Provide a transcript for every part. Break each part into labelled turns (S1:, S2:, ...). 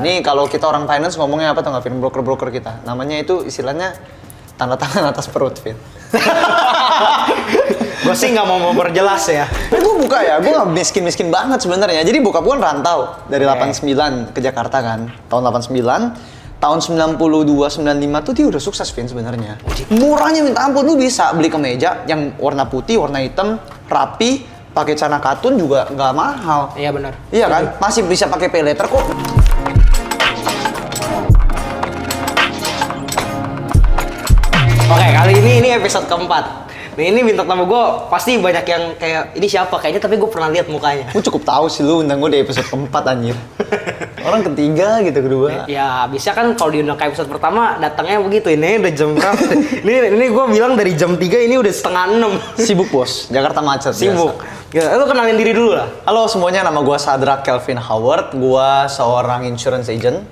S1: Ini kalau kita orang finance ngomongnya apa tuh nggak, Vin? Broker kita. Namanya itu istilahnya tanda tangan atas perut, Vin.
S2: Gue sih nggak mau memperjelas ya.
S1: Gue buka ya, gue nggak miskin banget sebenarnya. Jadi bokap gue rantau dari 89 ke Jakarta kan, tahun 89. Tahun 92, 95 tuh dia udah sukses, Vin, sebenarnya. Murahnya minta ampun, lu bisa beli kemeja yang warna putih, warna hitam, rapi, pakai celana katun juga nggak mahal.
S2: Iya benar.
S1: Iya kan? Masih bisa pakai pay letter kok.
S2: Oke, kali ini episode keempat. Nah, ini bintang tamu gue pasti banyak yang kayak ini siapa kayaknya, tapi gue pernah lihat mukanya.
S1: Gue cukup tahu sih lu undang gue di episode keempat, anjir. Orang ketiga gitu, kedua.
S2: Ya, bisa kan kalau diundang ke episode pertama datangnya begitu. Ini udah jam berapa? ini gue bilang dari jam 3, ini udah setengah 6.
S1: Sibuk, Bos. Jakarta macet.
S2: Sibuk.
S1: Biasa.
S2: Ya, lu kenalin diri dulu lah.
S1: Halo semuanya, nama gue Sadra Kelvin Howard. Gue seorang insurance agent,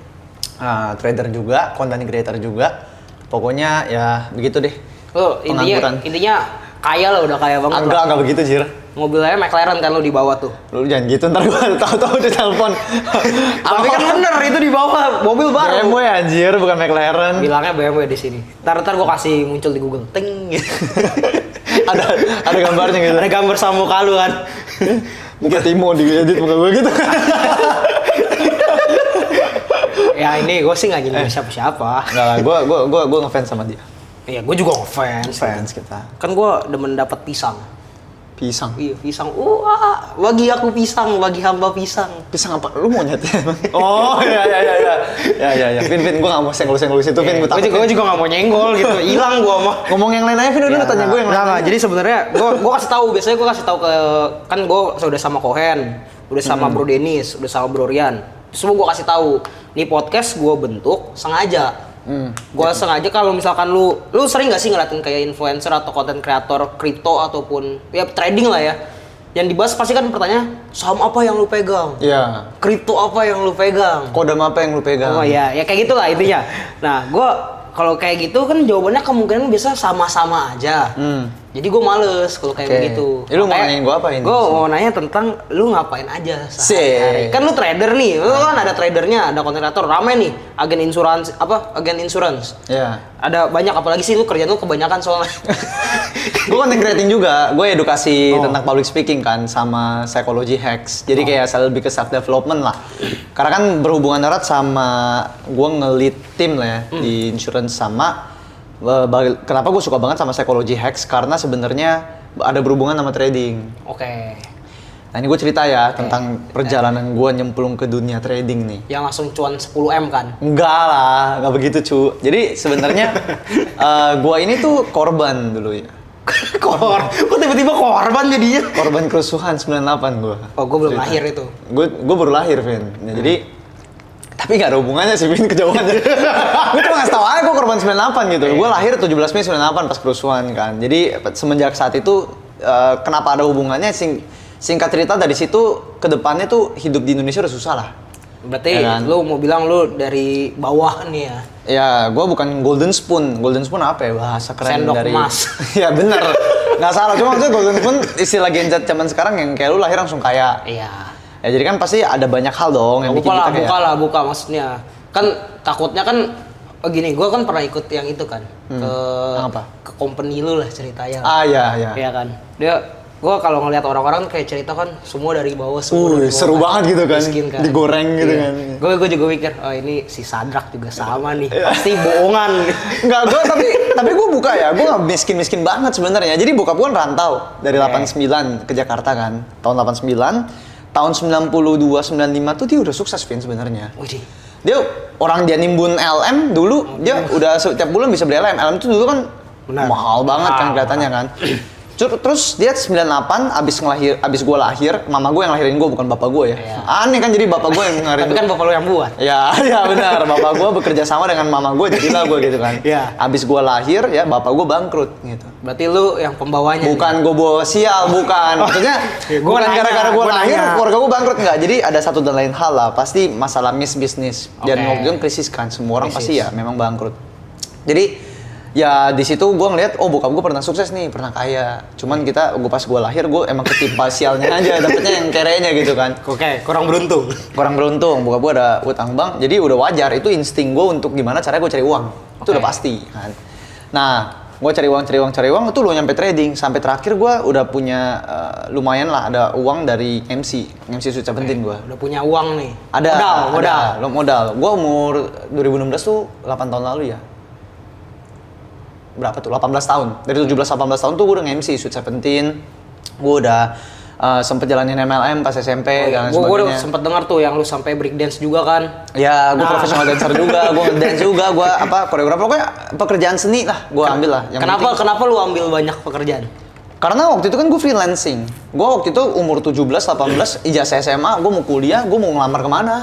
S1: trader juga, content creator juga. Pokoknya ya begitu deh.
S2: Lu intinya kaya lah, udah kaya banget.
S1: Enggak begitu, Jir.
S2: Mobilnya McLaren kan lu di bawah tuh.
S1: Lu jangan gitu, ntar gue tahu-tahu di telepon.
S2: Tapi kan bener itu di bawah, mobil baru.
S1: BMW anjir, bukan McLaren.
S2: Bilangnya BMW di sini. Ntar gue kasih muncul di Google. Ting.
S1: ada gambarnya gitu.
S2: Ada gambar sama muka lu kan.
S1: Muka Timo diedit muka gue gitu.
S2: Ya ini gue sih nggak jadi siapa-siapa.
S1: Enggak lah, gue ngefans sama dia.
S2: Iya, gue juga ngefans.
S1: Fans kita.
S2: Kan gue demen dapat pisang.
S1: Pisang.
S2: Iya, pisang. Wah, bagi aku pisang, bagi hamba pisang.
S1: Pisang apa? Lu mau nyet ya? Oh, ya. Vin, gue nggak mau senggol-senggol situ, Vin.
S2: Gue juga nggak mau nyenggol gitu. Hilang gue mah.
S1: Ngomong yang lain aja, Vin. Udah tanya gue yang lain.
S2: Nah, jadi sebenarnya gue kasih tahu. Biasanya gue kasih tahu ke, kan gue udah sama Kohen, udah sama Bro Denis, udah sama Bro Rian. Semua gue kasih tahu. Nih podcast gue bentuk sengaja. Gue sengaja kalau misalkan lu sering nggak sih ngeliatin kayak influencer atau content creator kripto ataupun ya trading lah ya, yang dibahas pasti kan pertanyaan saham apa yang lu pegang,
S1: Iya.
S2: kripto apa yang lu pegang,
S1: Kodam apa yang lu pegang?
S2: oh ya kayak gitulah intinya. Nah gue kalau kayak gitu kan jawabannya kemungkinan biasa sama-sama aja. Jadi gue males kalau kayak begitu.
S1: Lu mau nanyain gue apa ini?
S2: Gue mau nanya tentang lu ngapain aja sehari-hari. Kan lu trader nih, lu kan ada tradernya, ada content creator, rame nih, agen insurance.
S1: Iya.
S2: Ada banyak, apalagi sih lu kerjaan lu kebanyakan soalnya.
S1: Gue content creating juga, gue edukasi tentang public speaking kan, sama psychology hacks. Jadi kayak lebih ke self development lah. Karena kan berhubungan erat sama gue nge-lead tim lah ya di insurance, sama kenapa gue suka banget sama psychology hacks, karena sebenarnya ada berhubungan sama trading.
S2: Oke.
S1: Nah ini gue cerita ya tentang perjalanan gue nyemplung ke dunia trading nih.
S2: Yang langsung cuan 10M kan?
S1: Enggak lah, nggak begitu cu. Jadi sebenarnya gue ini tuh korban dulu ya.
S2: Kok tiba-tiba korban jadinya?
S1: Korban kerusuhan 98 gue.
S2: Oh, gue belum lahir itu.
S1: Gue baru lahir, Vin. Ya, jadi tapi nggak ada hubungannya sih, Vin, kejauhannya. Gue cuma ngasih tau aja gue korban 98 gitu. Gue lahir 17 Mei 98 pas kerusuhan kan. Jadi semenjak saat itu kenapa ada hubungannya? Singkat cerita dari situ ke depannya tuh hidup di Indonesia udah susah lah.
S2: Berarti
S1: ya kan?
S2: lu mau bilang lu dari bawah nih ya?
S1: Ya, gue bukan golden spoon. Golden spoon apa ya bahasa keren
S2: Sendok
S1: dari?
S2: emas.
S1: Ya bener, nggak salah. Cuma maksudnya golden spoon istilah Gen Z zaman sekarang yang kayak lu lahir langsung kaya.
S2: Iya.
S1: Ya jadi kan pasti ada banyak hal dong yang bikin kita kayak.
S2: Buka maksudnya. Kan takutnya kan gini, gue kan pernah ikut yang itu kan ke company lu lah ceritanya.
S1: Iya.
S2: Iya kan. Gue kalau ngelihat orang-orang kayak cerita kan semua dari bawah semua.
S1: Seru banget gitu kan.
S2: Miskin, kan.
S1: Digoreng gitu kan.
S2: Gue juga mikir, oh ini si Sadrak juga sama nih. Pasti bohongan.
S1: Enggak, tapi gue buka ya. Gue nggak miskin banget sebenarnya. Jadi bokap gue rantau dari 89 ke Jakarta kan. Tahun 89. Tahun 92, 95 tuh dia udah sukses, Vin, sebenarnya. Dia nimbun LM dulu, dia udah setiap bulan bisa beli LM. LM itu dulu kan mahal banget kan kelihatannya kan. Terus dia 98 abis gue lahir, mama gue yang lahirin gue, bukan bapak gue ya. Aneh kan, jadi bapak gue yang ngelahirin.
S2: Tapi kan bapak lu yang buat.
S1: Ya benar. Bapak gue bekerja sama dengan mama gue, jadilah gue gitu kan. Abis gue lahir ya bapak gue bangkrut gitu.
S2: Berarti lu yang pembawanya.
S1: Bukan gue bawa sial, bukan. Maksudnya bukan gara-gara gue lahir keluarga gue bangkrut, enggak. Jadi ada satu dan lain hal lah, pasti masalah bisnis. Dan waktu itu krisis kan, semua orang pasti ya memang bangkrut. Jadi Ya di situ gue ngeliat, oh bokap gue pernah sukses nih, pernah kaya. Cuman pas gue lahir gue emang ketimpa sialnya aja, dapetnya yang kerenya gitu kan.
S2: Oke, kurang beruntung.
S1: Kurang beruntung, bokap gue ada utang bank, jadi udah wajar. Itu insting gue untuk gimana caranya gue cari uang. Itu udah pasti kan. Nah, gue cari uang, itu lo nyampe trading. Sampai terakhir gue udah punya lumayan lah, ada uang dari MC Sweet Seventeen gue.
S2: Udah punya uang nih.
S1: Ada
S2: Modal.
S1: modal. Gue umur 2016 tuh 8 tahun lalu ya. Berapa tuh? 18 tahun. Dari 17-18 tahun tuh gue udah nge-MC Sweet Seventeen. Gue udah sempet jalanin MLM pas SMP dan
S2: Gue
S1: sebagainya.
S2: udah sempet denger tuh yang lu sampai break dance juga kan.
S1: Ya, gue profesional dancer juga, gue dance juga, gue koreografer, pokoknya pekerjaan seni lah, gue ambil lah. Yang
S2: Kenapa lu ambil banyak pekerjaan?
S1: karena waktu itu kan gue freelancing. Gue waktu itu umur 17-18, ijazah SMA, gue mau kuliah, gue mau ngelamar kemana?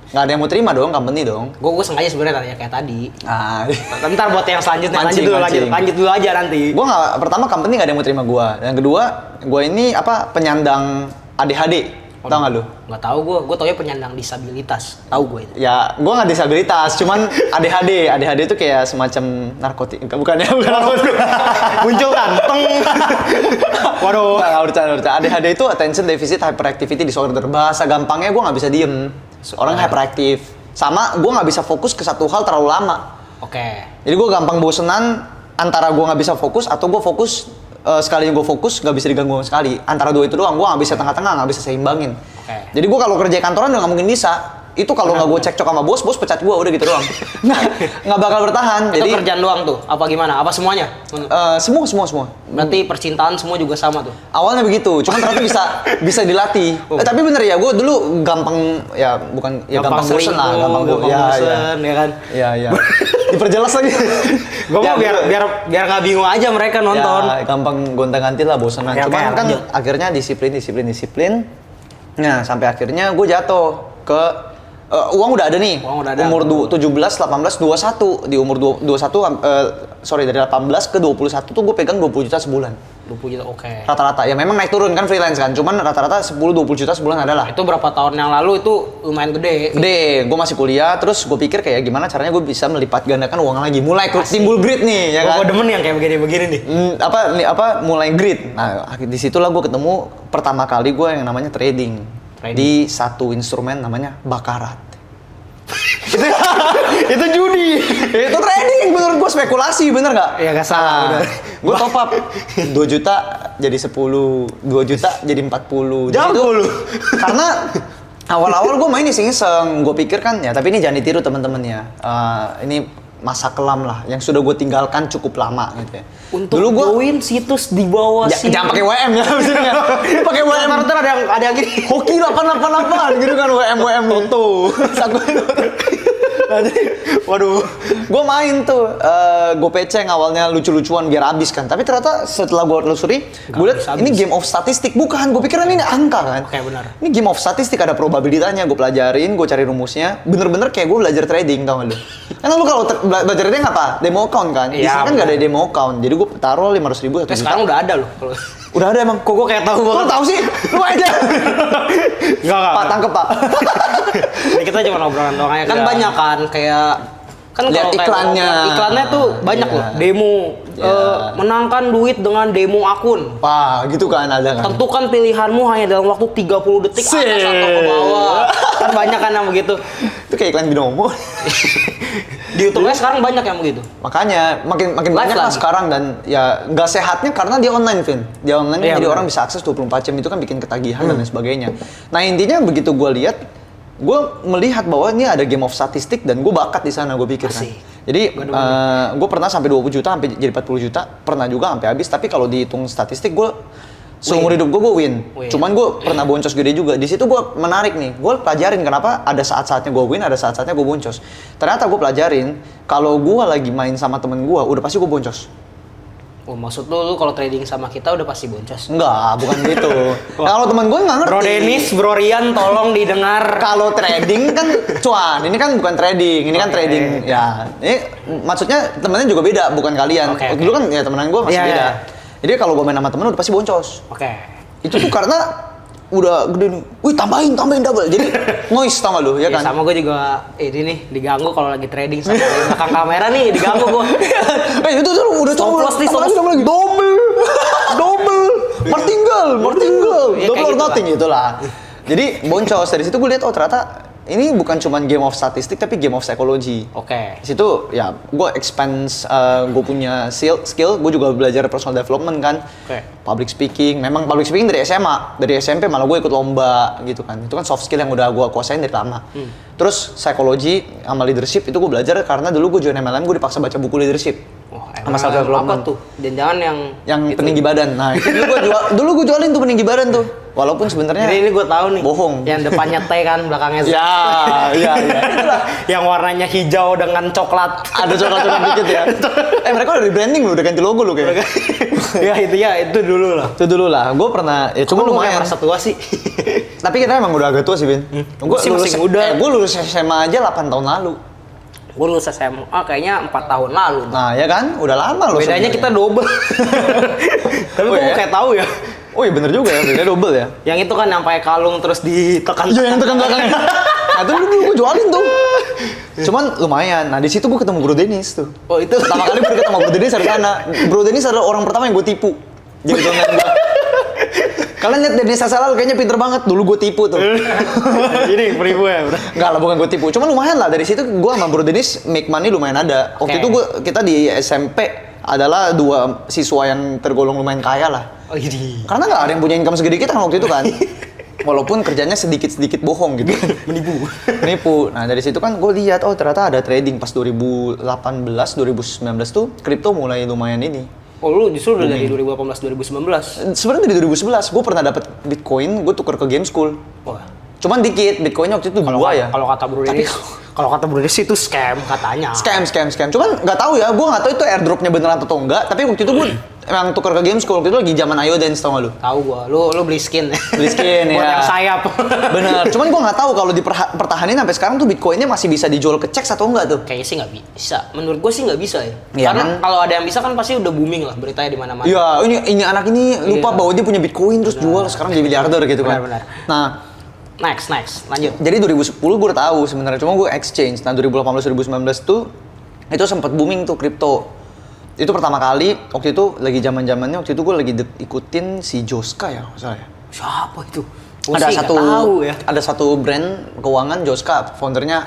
S1: Nggak ada yang mau terima dong, company dong.
S2: Gue sengaja sebenarnya tanya kayak tadi.
S1: Ah,
S2: Ntar buat yang selanjutnya
S1: Mancing.
S2: lanjut dulu aja nanti.
S1: gue nggak, pertama company nggak ada yang mau terima gue. Yang kedua, gue ini penyandang ADHD. Tahu nggak lu?
S2: Nggak tahu gue taunya penyandang disabilitas. Tahu gue itu.
S1: Ya, gue nggak disabilitas, cuman ADHD. ADHD itu kayak semacam narkotik, bukan narkotik.
S2: Muncul kantong. Waduh.
S1: Nggak bercanda. ADHD itu attention deficit hyperactivity disorder. Bahasa gampangnya gue nggak bisa diem. Orang hyperaktif. Sama gue nggak bisa fokus ke satu hal terlalu lama.
S2: Oke.
S1: Jadi gue gampang bosenan antara gue nggak bisa fokus atau gue fokus sekali gue fokus nggak bisa diganggu sama sekali. Antara dua itu doang, gue nggak bisa tengah-tengah, nggak bisa seimbangin.
S2: Oke.
S1: Jadi gue kalau kerja kantoran udah nggak mungkin bisa. Itu kalau nggak gue cekcok sama bos pecat gue udah gitu doang. nggak bakal bertahan.
S2: Itu
S1: Jadi
S2: kerjaan doang tuh? Apa gimana? Apa semuanya?
S1: semua.
S2: Berarti percintaan semua juga sama tuh?
S1: Awalnya begitu, cuman ternyata bisa dilatih. Tapi bener ya, gue dulu gampang ya bukan ya gampang bosen lah, gampang
S2: bosen, ya kan?
S1: Iya. Diperjelas lagi.
S2: Gue mau biar nggak bingung aja mereka nonton.
S1: Ya, gampang gonta-ganti lah bosenan.
S2: Oke,
S1: Cuman kan
S2: lanjut.
S1: akhirnya disiplin. Nah, sampai akhirnya gue jatuh ke uang udah ada nih.
S2: Uang udah ada.
S1: Umur 17, 18, 21. Di umur 21 dari 18 ke 21 tuh gue pegang 20 juta sebulan.
S2: 20 juta, oke.
S1: Rata-rata. Ya memang naik turun kan freelance kan. Cuman rata-rata 10-20 juta sebulan adalah.
S2: Itu berapa tahun yang lalu itu lumayan gede.
S1: Gede, gue masih kuliah, terus gue pikir kayak gimana caranya gue bisa melipat gandakan uang lagi. Mulai
S2: Asik.
S1: timbul grit nih, ya kan?
S2: Gue demen yang kayak begini-begini nih.
S1: Mulai grit. Nah, disitulah gue ketemu pertama kali gue yang namanya trading. Di satu instrumen namanya bakarat. itu judi. Itu trading, menurut gue spekulasi, bener nggak?
S2: Iya, nggak salah.
S1: Gue top up 2 juta jadi 10, 2 juta jadi 40.
S2: Jago lu.
S1: Karena awal-awal gue main iseng-iseng, gue pikir kan ya, tapi ini jangan ditiru teman-teman ya. Ini masa kelam lah, yang sudah gue tinggalkan cukup lama gitu ya.
S2: Untuk
S1: Dulu gue
S2: join situs di bawah sini.
S1: jangan pakai WM ya, maksudnya. Pakai WM.
S2: Ntar ada yang gini.
S1: Hoki 888 gitu kan, WM Loto. Waduh, gue main tuh, gue peceng awalnya lucu-lucuan biar habis kan. Tapi ternyata setelah gue telusuri, gue lihat ini game of statistik, bukan. Gue pikiran ini angka kan.
S2: Oke, benar.
S1: Ini game of statistik, ada probabilitasnya. Gue pelajarin, gue cari rumusnya. Bener-bener kayak gue belajar trading, tau gak lu? Karena lu kalau belajar trading apa? Demo account kan? Di
S2: Iya,
S1: sini kan nggak ada demo account. Jadi gue taruh 500 ribu, 1
S2: Tapi
S1: juta.
S2: sekarang udah ada loh.
S1: Udah ada emang.
S2: Kok gue kayak tahu
S1: Kok
S2: banget.
S1: lu tahu sih? Lu aja.
S2: Enggak.
S1: Pak, tangkep Pak.
S2: Ini kita cuma obrolan doang aja. Kan
S1: Iya.
S2: banyak kan kayak
S1: Lihat
S2: kalau kayak
S1: iklannya.
S2: iklannya tuh banyak
S1: Iya.
S2: loh. Demo menangkan duit dengan demo akun.
S1: Wah, gitu kan ada kan?
S2: Tentukan pilihanmu hanya dalam waktu 30 detik atas atau ke bawah. Kan banyak kan yang begitu.
S1: Itu kayak iklan binomo.
S2: Di YouTube-nya sekarang banyak yang begitu.
S1: Makanya makin
S2: Live
S1: banyak lah
S2: lagi.
S1: sekarang, dan ya nggak sehatnya karena dia online, Vin. Dia online
S2: Iya,
S1: jadi
S2: benar.
S1: orang bisa akses 24 jam, itu kan bikin ketagihan dan lain sebagainya. Nah, intinya begitu gue lihat, gue melihat bahwa ini ada game of statistik dan gue bakat di sana, gue pikir kan.
S2: Asik.
S1: Jadi gue pernah sampai 20 juta sampai jadi 40 juta, pernah juga sampai habis, tapi kalau dihitung statistik gue seumur hidup gue win.
S2: Win.
S1: Cuman gue pernah boncos gede juga. Di situ gue menarik nih. Gue pelajarin kenapa ada saat-saatnya gue win, ada saat-saatnya gue boncos. Ternyata gue pelajarin kalau gue lagi main sama temen gue, udah pasti gue boncos.
S2: Oh, maksud lu kalau trading sama kita udah pasti boncos.
S1: Enggak, bukan gitu. Kalau temen gue nggak ngerti.
S2: Bro Dennis, Bro Rian, tolong didengar.
S1: Kalau trading kan cuan, ini kan bukan trading, ini kan
S2: Oke.
S1: trading. Ya, ini maksudnya temennya juga beda, bukan kalian.
S2: Oke.
S1: Dulu kan ya temenan gue masih
S2: Iya,
S1: beda.
S2: iya.
S1: Jadi kalau gue main sama temen udah pasti boncos.
S2: Oke.
S1: Itu tuh karena udah gede nih, wih tambahin double, jadi noise tau gak lu, ya
S2: Ya,
S1: kan?
S2: sama gue juga ini nih diganggu kalau lagi trading sama di belakang kamera nih diganggu gue.
S1: Itu tuh udah
S2: Stop loss nih,
S1: tambah
S2: stop
S1: lagi, double, martingale,
S2: Iya,
S1: double
S2: kayak
S1: or
S2: gitu
S1: nothing itulah. Jadi boncos dari situ gue lihat, oh ternyata ini bukan cuma game of statistik tapi game of psychology.
S2: Oke.
S1: Di situ ya gue expand gue punya skill, gue juga belajar personal development kan.
S2: Oke.
S1: Public speaking, memang public speaking dari SMA, dari SMP malah gue ikut lomba gitu kan. Itu kan soft skill yang udah gue kuasain dari lama. Terus psychology sama leadership itu gue belajar karena dulu gue join MLM, gue dipaksa baca buku leadership.
S2: Oh,
S1: Sama self development
S2: apa tuh? Jangan
S1: yang
S2: itu.
S1: peninggi badan. Nah, itu dulu gue jualin tuh peninggi badan tuh. Walaupun sebenarnya
S2: Ini gue tahu nih.
S1: bohong.
S2: Yang depannya T kan, belakangnya Z.
S1: iya. Itulah.
S2: Yang warnanya hijau dengan coklat.
S1: Ada coklat-coklat dikit ya. Mereka udah di branding lu, udah ganti logo lu kayak.
S2: ya itu dulu lah.
S1: Itu dulu lah. Gue pernah, ya cuma
S2: Gue kayak
S1: lumayan.
S2: merasa tua sih.
S1: Tapi kita emang udah agak tua sih, Bin. Gue
S2: Masih muda.
S1: Gue lulus SMA aja 8 tahun lalu.
S2: Gue lulus SMA kayaknya 4 tahun lalu.
S1: Nah, ya kan? Udah lama loh.
S2: Bedanya kita double. Tapi
S1: Oh,
S2: gue
S1: ya?
S2: kayak tahu ya.
S1: Oh iya bener juga ya, bedanya double ya.
S2: Yang itu kan sampai kalung terus ditekan.
S1: Iya yang tekan belakangnya. Nah itu dulu gue jualin tuh. Cuman lumayan. Nah di situ gue ketemu Bro Dennis tuh.
S2: Oh itu
S1: Pertama kali gue ketemu Bro Dennis dari sana. Bro Dennis adalah orang pertama yang gue tipu. Jadi downline gue. Kalian lihat Dennis Asalal kayaknya pinter banget. Dulu gue tipu tuh.
S2: Ini penipu ya, Bro.
S1: Enggak lah, bukan gue tipu. Cuman lumayan lah. Dari situ gue sama Bro Dennis make money lumayan ada. Waktu
S2: Oke.
S1: itu kita di SMP adalah 2 siswa yang tergolong lumayan kaya lah.
S2: Oh ini.
S1: Karena nggak ada yang punya income segede kita kan waktu itu kan. Walaupun kerjanya sedikit-sedikit bohong gitu. Menipu. Nah dari situ kan gue lihat, oh ternyata ada trading pas 2018, 2019 tuh kripto mulai lumayan ini.
S2: Oh lu justru udah dari 2018 2019.
S1: Sebenarnya dari 2011 gue pernah dapat Bitcoin, gue tuker ke Game School.
S2: Wah.
S1: Cuman dikit, Bitcoinnya waktu itu
S2: Kalau
S1: 2 ya.
S2: kalau kata Bro Dennis, kalau kata Bro Dennis itu scam katanya.
S1: Scam. Cuman nggak tahu ya, gue nggak tahu itu airdropnya beneran atau enggak. Tapi waktu itu gue emang tuker ke Game School, waktu itu lagi zaman IO Dance tau gak lu?
S2: Tahu gua, lu beli skin.
S1: Beli skin
S2: Buat
S1: ya.
S2: yang sayap.
S1: Bener, cuman gue nggak tahu kalau dipertahanin sampai sekarang tuh Bitcoinnya masih bisa dijual ke cek atau enggak tuh?
S2: Kayaknya sih nggak bisa. Menurut gua sih nggak bisa ya.
S1: Iya,
S2: Karena
S1: kan?
S2: kalau ada yang bisa kan pasti udah booming lah beritanya di mana-mana.
S1: Iya, ini anak ini lupa
S2: Iya.
S1: bahwa dia punya Bitcoin terus jual sekarang jadi miliarder gitu kan.
S2: Benar.
S1: Nah,
S2: Next, lanjut.
S1: jadi 2010 gue udah tahu sebenarnya, cuma gue exchange. Nah, 2018 2019 tuh itu sempat booming tuh kripto. Itu pertama kali waktu itu lagi zaman-zamannya, waktu itu gue lagi ikutin si Joska ya, nggak salah ya.
S2: Siapa itu? Gua
S1: Ada
S2: sih nggak
S1: satu
S2: tahu ya.
S1: ada satu brand keuangan Joska, foundernya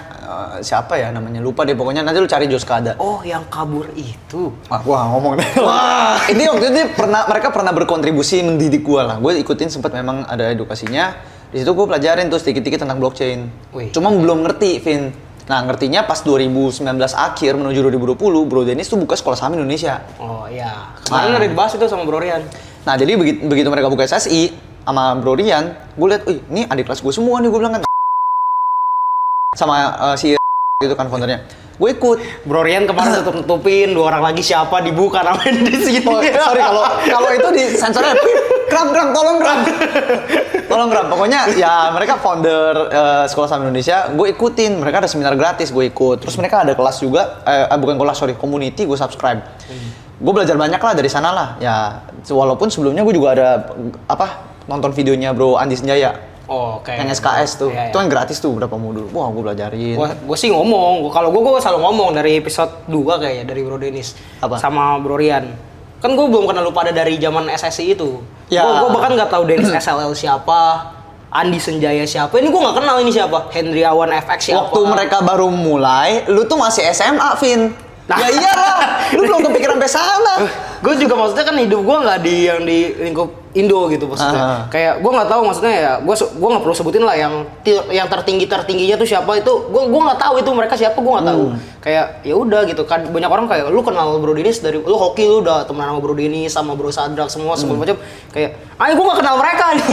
S1: siapa ya namanya, lupa deh pokoknya, nanti lu cari Joska ada.
S2: Oh, yang kabur itu.
S1: Wah ngomong deh. Wah, ini waktu itu mereka pernah berkontribusi mendidik gua lah. Gue ikutin sempat memang ada edukasinya. Di situ gue pelajarin tuh sedikit-sedikit tentang blockchain.
S2: Wih.
S1: Cuma belum ngerti, Vin. Nah, ngertinya pas 2019 akhir menuju 2020, Bro Dennis tuh buka sekolah saham Indonesia.
S2: Oh iya. Kemarin udah dibahas itu sama Bro Rian.
S1: Nah, jadi begitu mereka buka SSI sama Bro Rian, gue lihat, ini adik kelas gue semua nih, gue bilang kan. Sama si gitu kan foundernya. Gue ikut.
S2: Bro Rian kemarin tutup-tutupin, 2 orang lagi siapa dibuka namanya di sini.
S1: Oh, sorry kalau itu di sensornya Kram, tolong Kram. Pokoknya ya mereka founder Sekolah Saham Indonesia, gue ikutin. Mereka ada seminar gratis, gue ikut. Terus mereka ada kelas juga, bukan kelas, sorry, community, gue subscribe. Gue belajar banyak lah dari sana lah. Ya, walaupun sebelumnya gue juga ada nonton videonya Bro Andi Senjaya.
S2: Oh, oke.
S1: Yang SKS tuh,
S2: Iya.
S1: itu kan gratis tuh berapa modul. Wah, gue belajarin.
S2: Gue sih ngomong, kalau gue selalu ngomong dari episode 2 kayaknya dari Bro Dennis.
S1: Apa?
S2: Sama Bro Rian. Kan gue belum kenal lu pada dari zaman SSI itu.
S1: Ya.
S2: Gue bahkan nggak tahu Dennis SLL siapa, Andi Senjaya siapa. Ini gue nggak kenal ini siapa. Hendriawan FX siapa.
S1: Waktu mereka baru mulai, lu tuh masih SMA, Vin.
S2: Nah.
S1: Ya iyalah, lu belum kepikiran sampai sana.
S2: Gue juga maksudnya kan hidup gue nggak di lingkup Indo gitu maksudnya. Kayak gue nggak tahu maksudnya ya. Gue nggak perlu sebutin lah yang tertingginya tuh siapa itu. Gue nggak tahu itu mereka siapa, gue nggak tahu. Kayak ya udah gitu kan, banyak orang kayak lu kenal Bro Dennis dari lu hoki, lu udah temenan sama Bro Dennis sama Bro Sadrak semua macam. Kayak gue nggak kenal mereka nih.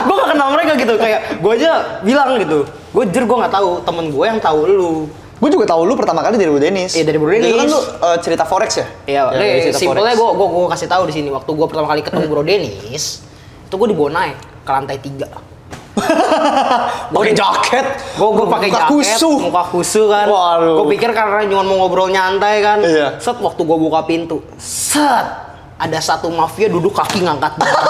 S2: gue nggak kenal mereka gitu. Kayak gue aja bilang gitu. Gue nggak tahu, temen gue yang tahu lu.
S1: Gue juga tahu lu pertama kali dari Bro Dennis.
S2: Iya, dari Bro Dennis.
S1: Itu kan lu cerita forex ya?
S2: Iya,
S1: Dari cerita
S2: simpelnya
S1: forex.
S2: gue kasih tahu di sini waktu gue pertama kali ketemu Bro Dennis, itu gue dibawa naik ke lantai 3.
S1: Pakai jaket.
S2: Gue pakai
S1: Muka
S2: jaket,
S1: kusu.
S2: muka kusu kan.
S1: Waduh.
S2: Gue pikir karena cuma mau ngobrol nyantai kan.
S1: Iya.
S2: Set waktu gue buka pintu, set ada satu mafia duduk kaki ngangkat barang.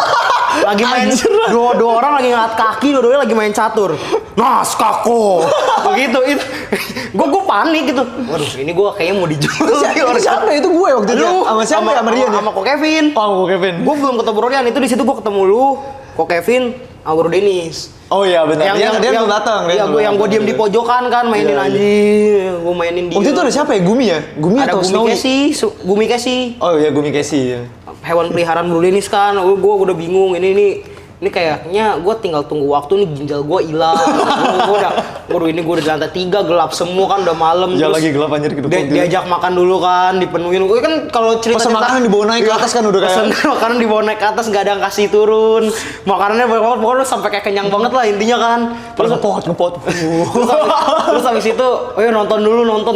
S2: lagi main dua orang lagi ngangkat kaki, dua-duanya lagi main catur. Nah, skako. Begitu itu. Gue panik gitu. Waduh, ini gue kayaknya mau dijual.
S1: Siapa itu gue waktu itu? Sama siapa? Sama Rian ya?
S2: Sama Ko Kevin.
S1: Oh, Ko Kevin.
S2: Gue belum ketemu Rian, itu di situ gue ketemu lu, Ko Kevin, sama Bro Denis.
S1: Oh iya benar. Dia belum datang.
S2: Iya, gue diem di pojokan kan mainin anjing. Gue mainin dia.
S1: Waktu itu ada siapa ya? Gumi ya? Gumi
S2: ada
S1: atau Snowy?
S2: Gumi Casey.
S1: Oh iya, Gumi Casey ya.
S2: Hewan peliharaan Bro Denis kan. Gue udah bingung ini kayaknya gue tinggal tunggu waktu nih, ginjal gue hilang. Ini gue udah di lantai 3, gelap semua kan, udah malam.
S1: Ya lagi gelap anjir gitu.
S2: Diajak makan dulu kan, dipenuhin. Gue kan kalau cerita
S1: pesan makanan dibawa naik ke atas kan udah kayak.
S2: Pesan makanan dibawa naik ke atas, nggak ada yang kasih turun. Makanannya pokoknya sampai kayak kenyang banget lah intinya kan.
S1: Terus ngepot.
S2: Terus habis itu, nonton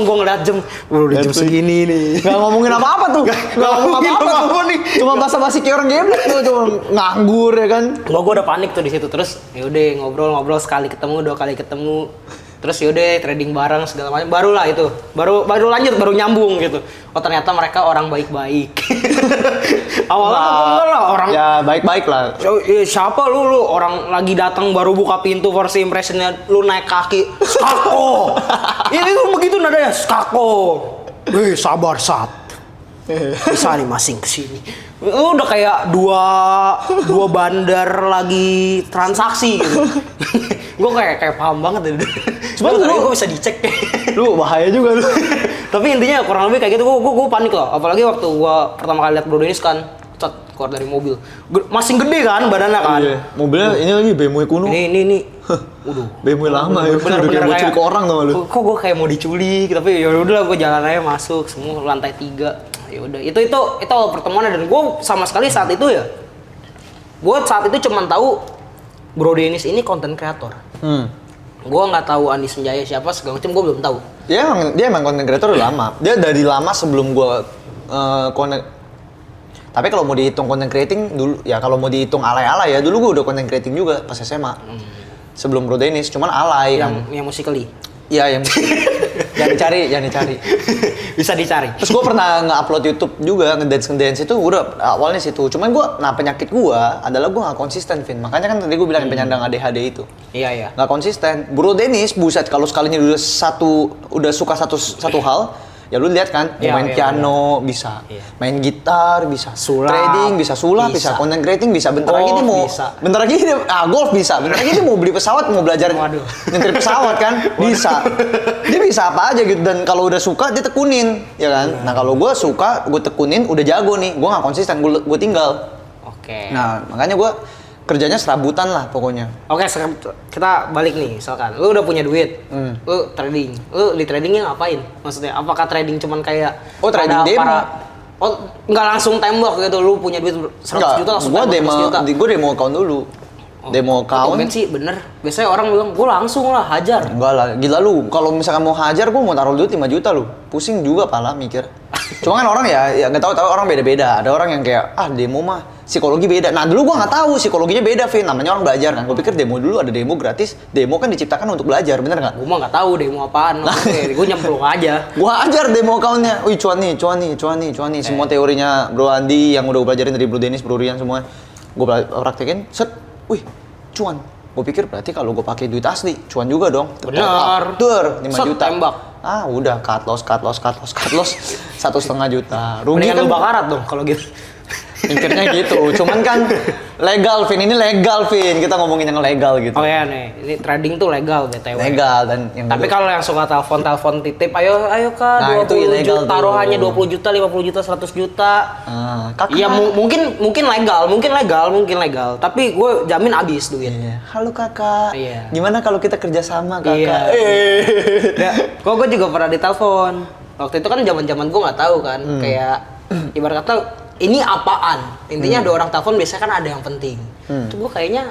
S2: gue ngeliat jam. Udah jam segini nih.
S1: Gak ngomongin apa-apa tuh. Gak ngomongin apa-apa tuh. Cuma basa-basi kayak orang geblek tuh, cuma nganggur ya kan.
S2: Gue udah panik tuh di situ. Terus yaudah ngobrol sekali ketemu, 2 kali ketemu. Terus yaudah trading bareng segala macam. Barulah itu. Baru lanjut, baru nyambung gitu. Oh ternyata mereka orang baik-baik. Awalnya enggak lah orang.
S1: Ya baik-baik lah.
S2: Siapa lu orang lagi datang baru buka pintu first impressionnya lu naik kaki. Skako. Ini tuh begitu nadanya. Skako. Sabar Sat. Bisa nih masing kesini. Udah kayak dua bandar lagi transaksi gitu. Gue kayak paham banget deh. Cuma gue bisa dicek.
S1: Lu bahaya juga lu.
S2: Tapi intinya kurang lebih kayak gitu. Gue panik loh. Apalagi waktu gue pertama kali lihat Bro Denis kan, keluar dari mobil. Masing gede kan badannya kan.
S1: Iya. Mobilnya ini lagi BMW kuno.
S2: Ini. Udah.
S1: BMW lama ya.
S2: Bener-bener
S1: mau culik orang tuh lu.
S2: Kok gue kayak mau diculik, tapi ya udah gue jalan aja masuk semua lantai 3. Ya udah, itu awal pertemuannya. Dan gue sama sekali saat itu cuman tahu Bro Denis ini konten kreator. Gue nggak tahu Andi Senjaya siapa segala macam, gue belum tahu.
S1: Dia emang konten kreator udah lama. Dia dari lama sebelum gue konten. Tapi kalau mau dihitung konten creating dulu, ya kalau mau dihitung alay-alay ya dulu gue udah konten creating juga pas SMA. Sebelum Bro Denis, cuman alay
S2: yang musikali.
S1: Iya yang jangan dicari.
S2: Bisa dicari.
S1: Terus gue pernah nge-upload YouTube juga, ngedance itu udah awalnya situ. Cuman penyakit gue adalah gue nggak konsisten, Vin. Makanya kan tadi gue bilang penyandang ADHD itu.
S2: Iya.
S1: Nggak konsisten. Bro Denis, buset kalau sekalinya udah suka satu hal, ya lu lihat kan, main piano bisa, main gitar bisa,
S2: sulap,
S1: trading bisa, bisa, content creating bisa, bentar lagi dia golf bisa, bentar lagi dia mau beli pesawat, mau belajar nyetir pesawat kan, bisa. Dia bisa apa aja gitu, dan kalau udah suka dia tekunin, ya kan. Nah kalau gue suka, gue tekunin, udah jago nih, gue nggak konsisten, gue tinggal.
S2: Oke.
S1: Nah makanya gue kerjanya serabutan lah pokoknya.
S2: Oke, sekarang kita balik nih, misalkan lu udah punya duit, lu trading, lu di tradingnya ngapain? Maksudnya apakah trading cuman kayak
S1: trading demo?
S2: Nggak langsung tembak gitu, lu punya duit 100 juta langsung tembak 100 juta?
S1: Gue demo account dulu. Demo account.
S2: Sih bener, biasanya orang bilang gue langsung lah hajar.
S1: Enggak lah, gila lu. Kalau misalkan mau hajar, gue mau taruh duit 5 juta lu. Pusing juga pala mikir. Cuma kan orang ya nggak tahu orang beda-beda. Ada orang yang kayak demo mah psikologi beda. Nah dulu gue nggak tahu psikologinya beda, Vin. Namanya orang belajar kan. Gue pikir demo dulu ada demo gratis. Demo kan diciptakan untuk belajar, bener nggak?
S2: Gue mah nggak tahu demo apaan. Gue nyemplung aja.
S1: Gue ajar demo accountnya. Wih cuan nih. Semua teorinya Bro Andi yang udah gue pelajarin dari Bro Denis, Bro Rian semua. Gue praktekin. Set. Wih cuan. Gue pikir berarti kalau gue pakai duit asli, cuan juga dong.
S2: Benar.
S1: 5 juta.
S2: Tembak.
S1: Udah cut loss 1,5 juta. Rugi
S2: kan
S1: kan
S2: lu bakarat dong kalau gitu.
S1: Mikirnya gitu. Cuman kan legal, Vin. Ini legal, Vin. Kita ngomongin yang legal gitu.
S2: Oh ya nih, ini trading tuh legal BTW.
S1: Legal dan yang
S2: tapi kalau yang suka telepon titip, ayo Kak,
S1: nah,
S2: 20 juta, taruhannya 20 juta, 50 juta, 100 juta. Iya mungkin legal. Tapi gue jamin habis duit.
S1: Iya. Halo Kakak.
S2: Iya.
S1: Gimana kalau kita kerjasama, Kakak?
S2: Iya. Kok gue juga pernah ditelepon. Waktu itu kan zaman-zaman gue nggak tahu kan, kayak ibarat kata ini apaan? Intinya ada orang telepon biasanya kan ada yang penting. Itu gue kayaknya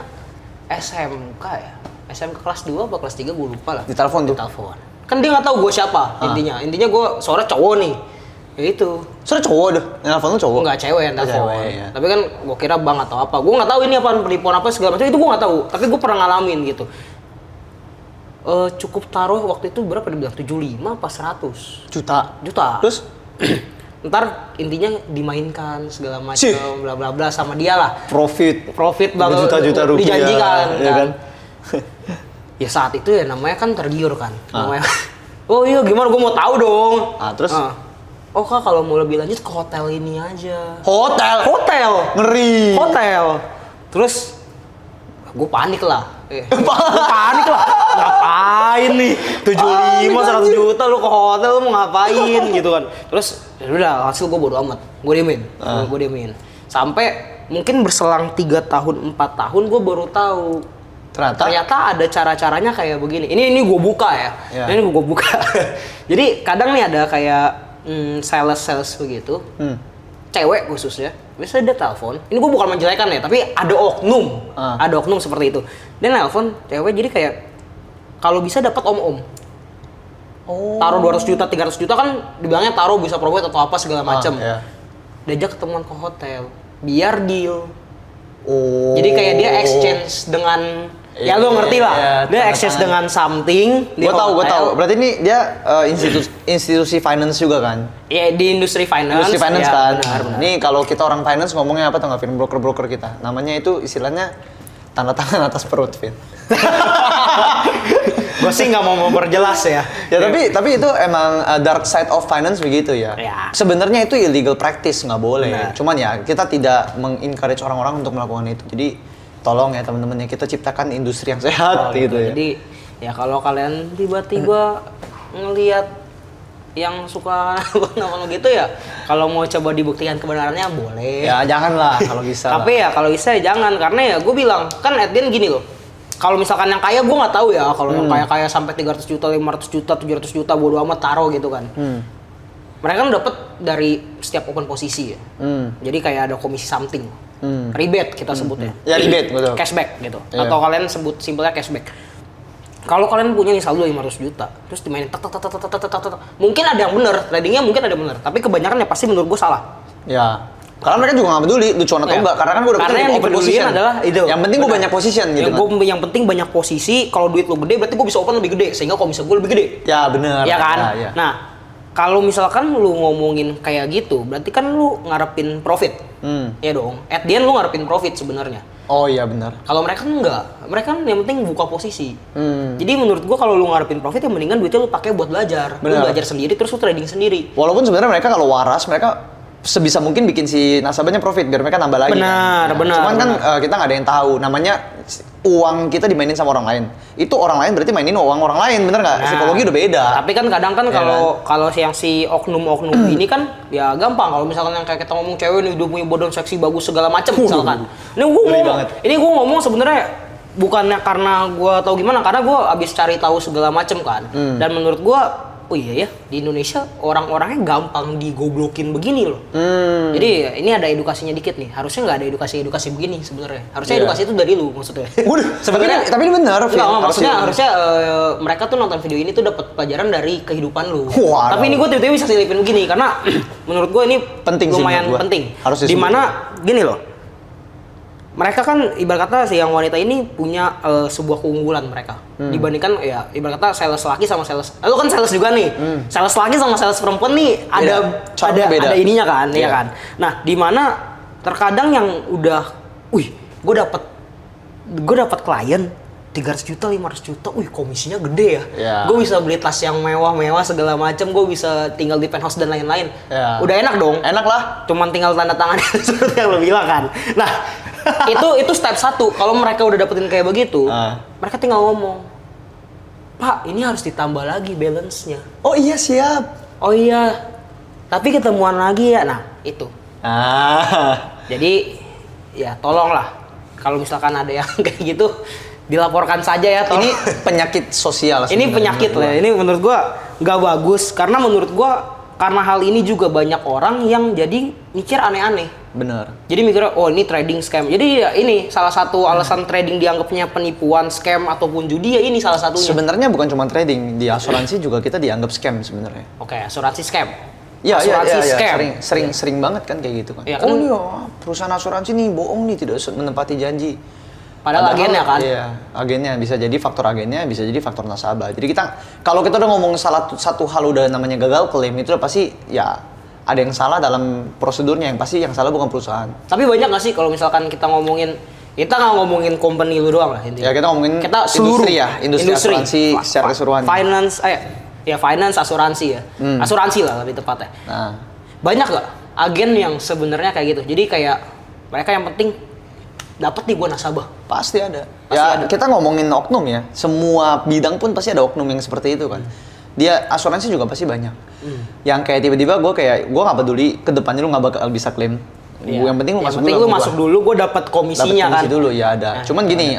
S2: SMK ya. SMK kelas 2 apa kelas 3 gue lupa lah.
S1: Ditelepon tuh.
S2: Kan dia nggak tahu gue siapa intinya. Intinya gue suara cowok nih. Ya itu.
S1: Suara cowok deh. Yang telepon lu cowok.
S2: Enggak, cewek yang telepon.
S1: Ya.
S2: Tapi kan gue kira bang atau apa. Gue nggak tahu ini apaan, penipuan apa segala macam. Itu gue nggak tahu. Tapi gue pernah ngalamin gitu. Cukup taruh waktu itu berapa dia bilang? 75 apa 100
S1: juta.
S2: Terus ntar intinya dimainkan segala
S1: Cih.
S2: macam bla bla bla sama dia lah.
S1: Profit
S2: Bakal
S1: berjuta-juta rupiah.
S2: dijanjikan
S1: ya kan?
S2: Ya saat itu ya namanya kan tergiur kan.
S1: Ah.
S2: Namanya oh iya gimana gue mau tahu dong.
S1: Terus?
S2: Oh Kak kalau mau lebih lanjut ke hotel ini aja.
S1: Hotel. Ngeri.
S2: Hotel. Terus gue panik lah. Gue panik lah. Ngapain nih? 75 100 juta lu ke hotel lu mau ngapain gitu kan. Terus ya udah hasil gue bodo amat. Gue diemin. Sampai mungkin berselang 3 tahun 4 tahun gue baru tahu ternyata ada cara-caranya kayak begini. Ini gue buka ya. Ini gue buka. Jadi kadang nih ada kayak sales begitu. Cewek khususnya. Biasanya dia telepon. Ini gue bukan menjelekan ya, tapi ada oknum. Ada oknum seperti itu. Dia nelpon cewek jadi kayak kalau bisa dapat om-om. Taruh 200 juta, 300 juta kan dibilangnya taruh bisa profit atau apa segala macam. Diajak ketemuan ke hotel. Biar deal. Jadi kayak dia exchange dengan ya lu ngerti lah. Dia exchange dengan something.
S1: Gue tahu. Berarti ini dia institusi finance juga kan?
S2: Iya di industri finance.
S1: Industri finance
S2: ya,
S1: kan.
S2: Benar.
S1: Ini kalau kita orang finance ngomongnya apa tuh nggak, Vin? Broker kita. Namanya itu istilahnya tanda tangan atas perut, Vin.
S2: Gue sih nggak mau memperjelas ya.
S1: Ya tapi itu emang dark side of finance begitu ya. Sebenarnya itu illegal practice, nggak boleh.
S2: Benar.
S1: Cuman ya kita tidak mengencourage orang-orang untuk melakukan itu. Jadi tolong ya teman-teman ya, kita ciptakan industri yang sehat gitu ya.
S2: Jadi ya kalau kalian tiba-tiba ngelihat yang suka nongol gitu ya, kalau mau coba dibuktikan kebenarannya boleh.
S1: Ya janganlah kalau bisa.
S2: Tapi ya kalau bisa ya jangan, karena ya gue bilang kan at the end gini loh. Kalau misalkan yang kaya gue nggak tahu ya, kalau yang kaya sampai 300 juta, 500 juta, 700 juta bodo amat taruh gitu kan. Mereka kan dapat dari setiap open posisi ya. Jadi kayak ada komisi something. Rebate kita sebutnya.
S1: Ya rebate betul.
S2: Cashback gitu.
S1: Iya.
S2: Atau kalian sebut simpelnya cashback. Kalau kalian punya nih saldo 500 juta, terus dimainin mungkin ada yang benar, tradingnya mungkin ada benar, tapi kebanyakan ya pasti menurut gue salah.
S1: Ya. Karena mereka juga nggak peduli lucuan atau enggak, karena kan gue udah
S2: Karena yang dipeduliin adalah itu.
S1: Yang penting gue banyak position gitu kan.
S2: Yang penting banyak posisi, kalau duit lu gede berarti gue bisa open lebih gede, sehingga komisi gue lebih gede.
S1: Ya benar.
S2: Ya kan?
S1: Ya.
S2: Nah, kalau misalkan lu ngomongin kayak gitu, berarti kan lu ngarepin profit. Ya dong. At the end lu ngarepin profit sebenarnya.
S1: Oh iya benar.
S2: Kalau mereka enggak, mereka kan yang penting buka posisi. Jadi menurut gua kalau lu ngarepin profit ya mendingan duitnya lu pakai buat belajar. Lu belajar sendiri terus lu trading sendiri.
S1: Walaupun sebenarnya mereka kalau waras, mereka sebisa mungkin bikin si nasabahnya profit biar mereka nambah lagi.
S2: Benar.
S1: Cuman kan kita nggak ada yang tahu. Namanya uang kita dimainin sama orang lain. Itu orang lain berarti mainin uang orang lain, bener nggak? Psikologi udah beda.
S2: Tapi kan kadang kan kalau yang si oknum ini kan ya gampang. Kalau misalkan yang kayak kita ngomong cewek nih udah punya badan seksi bagus segala macam misalkan. Ini gua ngomong sebenarnya bukannya karena gua tahu gimana, karena gua abis cari tahu segala macam kan. Dan menurut gua oh iya ya, di Indonesia orang-orangnya gampang digoblokin begini loh. Jadi ya, ini ada edukasinya dikit nih. Harusnya nggak ada edukasi begini sebenarnya. Harusnya edukasi itu dari lu maksudnya.
S1: Sebenarnya tapi ini benar.
S2: Maksudnya harusnya mereka tuh nonton video ini tuh dapat pelajaran dari kehidupan lu.
S1: Waduh.
S2: Tapi ini gue tiba-tiba bisa selipin begini karena menurut gue ini
S1: penting
S2: lumayan
S1: sih,
S2: penting.
S1: Harus
S2: dimana gini loh. Mereka kan ibarat kata si yang wanita ini punya sebuah keunggulan mereka dibandingkan ya ibarat kata sales laki sama sales. Lu kan sales juga nih. Sales laki sama sales perempuan nih ada ininya kan, ya kan. Nah, di mana terkadang yang udah gue dapat klien 300 juta, 500 juta, komisinya gede ya. Gue bisa beli tas yang mewah-mewah segala macam, gue bisa tinggal di penthouse dan lain-lain. Udah enak dong.
S1: Enak lah.
S2: Cuman tinggal tanda tangan seperti yang lo bilang kan. Nah, itu step 1. Kalau mereka udah dapetin kayak begitu, mereka tinggal ngomong, Pak, ini harus ditambah lagi balance-nya.
S1: Oh iya siap.
S2: Oh iya. Tapi ketemuan lagi ya. Nah, itu. Jadi ya tolonglah kalau misalkan ada yang kayak gitu dilaporkan saja ya.
S1: Ini penyakit sosial.
S2: Ini penyakit lah. Ini menurut gua nggak bagus karena menurut gua karena hal ini juga banyak orang yang jadi mikir aneh-aneh.
S1: Bener.
S2: Jadi mikirnya oh ini trading scam. Jadi ya ini salah satu alasan trading dianggapnya penipuan, scam ataupun judi ya ini salah satunya.
S1: Sebenarnya bukan cuma trading, di asuransi juga kita dianggap scam sebenarnya.
S2: Oke, asuransi scam.
S1: Iya,
S2: scam.
S1: Sering banget kan kayak gitu kan.
S2: Ya,
S1: oh nih perusahaan asuransi nih bohong nih, tidak menepati janji.
S2: Padahal agennya kan?
S1: Iya, agennya bisa jadi faktor agennya, bisa jadi faktor nasabah. Jadi kalau kita udah ngomong satu hal udah namanya gagal klaim itu udah pasti ya ada yang salah dalam prosedurnya, yang pasti yang salah bukan perusahaan.
S2: Tapi banyak nggak sih kalau misalkan kita nggak ngomongin company lu doang lah intinya.
S1: Ya kita ngomongin
S2: seluruh
S1: industri asuransi secara keseluruhan.
S2: Finance asuransi ya. Asuransi lah lebih tepatnya.
S1: Nah,
S2: Banyak nggak agen yang sebenarnya kayak gitu? Jadi kayak mereka yang penting dapat nih gua nasabah.
S1: pasti ada.
S2: Pasti ada.
S1: Kita ngomongin oknum ya. Semua bidang pun pasti ada oknum yang seperti itu kan. Dia asuransi juga pasti banyak. Yang kayak tiba-tiba gue nggak peduli ke depannya lu nggak bakal bisa klaim.
S2: Iya.
S1: Yang penting lu
S2: Yang
S1: masuk
S2: penting
S1: dulu.
S2: lu masuk dulu, gua dapat komisinya
S1: Dapat komisi
S2: kan.
S1: dulu ya ada. Cuman gini,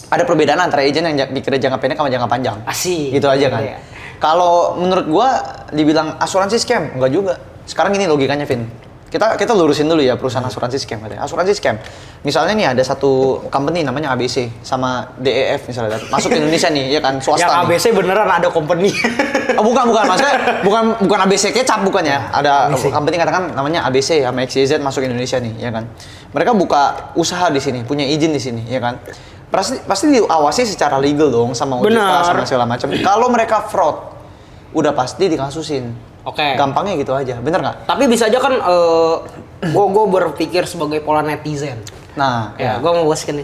S1: ada perbedaan antara agent yang mikirnya jangka pendek sama jangka panjang.
S2: Asik.
S1: Gitu aja kan.
S2: Iya.
S1: Kalau menurut gua dibilang asuransi scam, enggak juga. Sekarang gini logikanya, Vin. Kita lurusin dulu ya perusahaan asuransi scam katanya. Asuransi scam. Misalnya nih ada satu company namanya ABC sama DEF misalnya masuk ke Indonesia nih, ya kan, swasta.
S2: Yang
S1: nih.
S2: ABC beneran ada company.
S1: Oh, bukan maksudnya bukan ABC kecap bukan ya. Ada
S2: ABC.
S1: company katakan namanya ABC sama XYZ masuk Indonesia nih, ya kan. Mereka buka usaha di sini, punya izin di sini, ya kan. Pasti diawasi secara legal dong sama OJK
S2: Benar.
S1: sama segala macam. Kalau mereka fraud, udah pasti dikasusin.
S2: Oke.
S1: Gampangnya gitu aja, bener nggak?
S2: Tapi bisa aja kan gue berpikir sebagai pola netizen.
S1: Nah,
S2: Ya, gue mau bahas nih.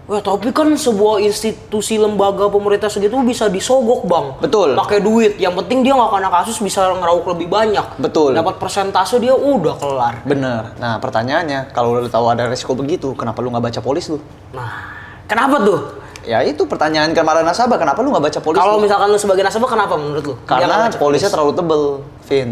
S2: Wah, tapi kan sebuah institusi lembaga pemerintah segitu bisa disogok, Bang.
S1: Betul.
S2: Pakai duit. Yang penting dia nggak kena kasus, bisa ngeraup lebih banyak.
S1: Betul.
S2: Dapat persentase dia udah kelar.
S1: bener. Nah, pertanyaannya, kalau lu tahu ada resiko begitu, kenapa lu nggak baca polis lu?
S2: Nah, kenapa tuh?
S1: Ya itu pertanyaan kepada nasabah, kenapa lu nggak baca polis
S2: Kalau
S1: lu?
S2: misalkan lu sebagai nasabah, kenapa menurut lu? Dia nggak
S1: Karena
S2: baca
S1: polisnya
S2: polis?
S1: terlalu tebel, Vin.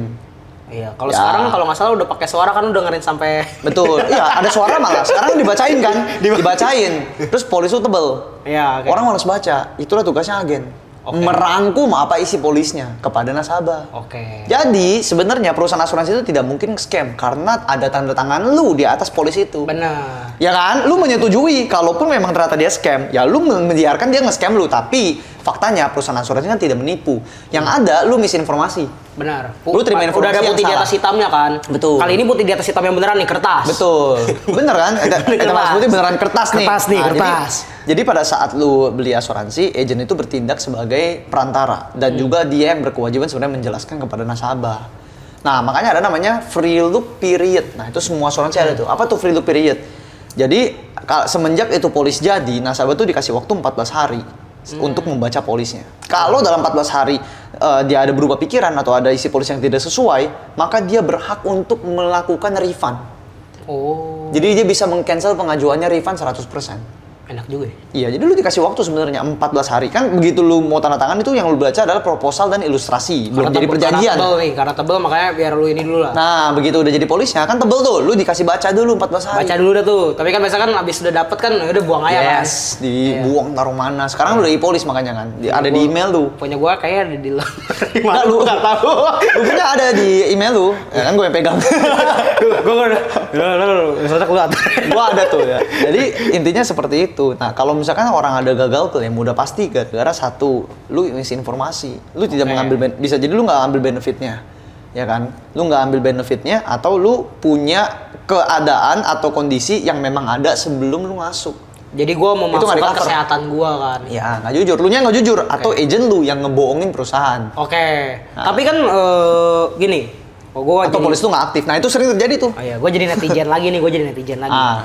S2: Iya, kalau
S1: Ya.
S2: sekarang kalau nggak salah udah pakai suara kan udah dengerin sampai
S1: Betul, iya ada suara malah. Sekarang dibacain kan, dibacain. Terus polis itu tebel.
S2: Iya, oke.
S1: Orang malas baca. Itulah tugasnya agen.
S2: Oke.
S1: Merangkum apa isi polisnya kepada nasabah.
S2: Oke.
S1: Jadi sebenarnya perusahaan asuransi itu tidak mungkin scam karena ada tanda tangan lu di atas polis itu.
S2: Benar.
S1: Ya kan? Lu menyetujui kalaupun memang ternyata dia scam, ya lu membiarkan dia nge-scam lu, tapi faktanya perusahaan asuransi kan tidak menipu. Yang ada lu misinformasi.
S2: Benar.
S1: Lu terima
S2: Udah
S1: informasi
S2: ada
S1: yang
S2: putih di
S1: salah.
S2: atas hitamnya kan?
S1: Betul.
S2: Kali ini putih di atas hitam yang beneran nih, kertas.
S1: Betul. Bener kan? Kita
S2: Kertas.
S1: maksudnya beneran kertas nih.
S2: Kertas nih,
S1: Nah,
S2: kertas.
S1: Jadi pada saat lu beli asuransi, agent itu bertindak sebagai perantara dan juga dia yang berkewajiban sebenarnya menjelaskan kepada nasabah. Nah, makanya ada namanya free look period. Nah, itu semua asuransi ada tuh. Apa tuh free look period? Jadi semenjak itu polis jadi, nasabah tuh dikasih waktu 14 hari untuk membaca polisnya. Kalau dalam 14 hari dia ada berubah pikiran atau ada isi polis yang tidak sesuai, maka dia berhak untuk melakukan refund.
S2: Oh,
S1: Jadi dia bisa meng-cancel pengajuannya refund 100%.
S2: enak juga ya.
S1: Iya, jadi lu dikasih waktu sebenarnya 14 hari. Kan begitu lu mau tanda tangan itu yang lu baca adalah proposal dan ilustrasi, belum jadi perjanjian.
S2: Karena tebel nih, karena tebel makanya biar lu ini dulu lah.
S1: Nah, begitu udah jadi polisnya kan tebel tuh, lu dikasih baca dulu 14 hari.
S2: Baca dulu dah tuh. Tapi kan biasa kan abis udah dapet kan udah buang aja kan.
S1: Yes, dibuang taruh mana. Sekarang udah e-polis makanya kan. Ada di email tuh.
S2: Punya gua kayak ada di lemari.
S1: Nggak, lu
S2: nggak tahu.
S1: Lu punya ada di email lu. Ya kan gue yang pegang.
S2: Gua udah. Misalnya keluar.
S1: Gua ada tuh ya. Jadi intinya seperti itu. Nah, kalau misalkan orang ada gagal klaim, udah pasti gara-gara satu, lu misinformasi. Lu tidak mengambil bisa jadi lu nggak ambil benefitnya. Ya kan? Lu nggak ambil benefitnya atau lu punya keadaan atau kondisi yang memang ada sebelum lu masuk.
S2: Jadi gua mau
S1: Itu nggak
S2: masukkan
S1: di-cover.
S2: kesehatan gua kan.
S1: Ya, nggak jujur. Lu nya nggak jujur atau agent lu yang ngebohongin perusahaan.
S2: Oke.
S1: Nah.
S2: Tapi kan gini. Oh, gua
S1: Atau
S2: jadi,
S1: polis lu nggak aktif. Nah, itu sering terjadi tuh.
S2: Oh iya, gua jadi netizen lagi nih, gua jadi netizen lagi.
S1: Ah.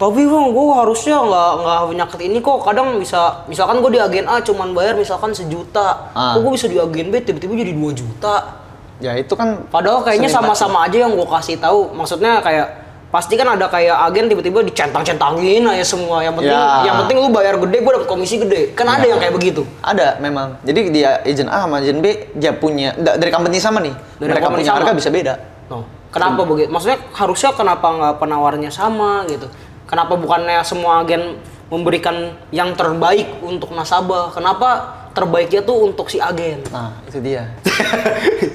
S2: Tapi bang, gue harusnya nggak penyakit ini kok. Kadang bisa, misalkan gue di agen A cuman bayar misalkan 1 juta. Kok gue bisa di agen B tiba-tiba jadi 2 juta.
S1: Ya itu kan
S2: Padahal kayaknya
S1: sering
S2: sama-sama aja yang gue kasih tahu. Maksudnya kayak pasti kan ada kayak agen tiba-tiba dicentang-centangin aja semua. Yang penting,
S1: Ya.
S2: yang penting lu bayar gede, gue dapet komisi gede. Kan ada yang kayak begitu.
S1: ada memang. Jadi dia agent A sama agent B dia punya dari company sama nih.
S2: Dari
S1: Mereka
S2: company
S1: punya
S2: sama.
S1: harga bisa beda.
S2: No. Kenapa begitu? Maksudnya harusnya kenapa nggak penawarnya sama gitu? Kenapa bukannya semua agen memberikan yang terbaik untuk nasabah? Kenapa terbaiknya tuh untuk si agen?
S1: Nah, itu dia.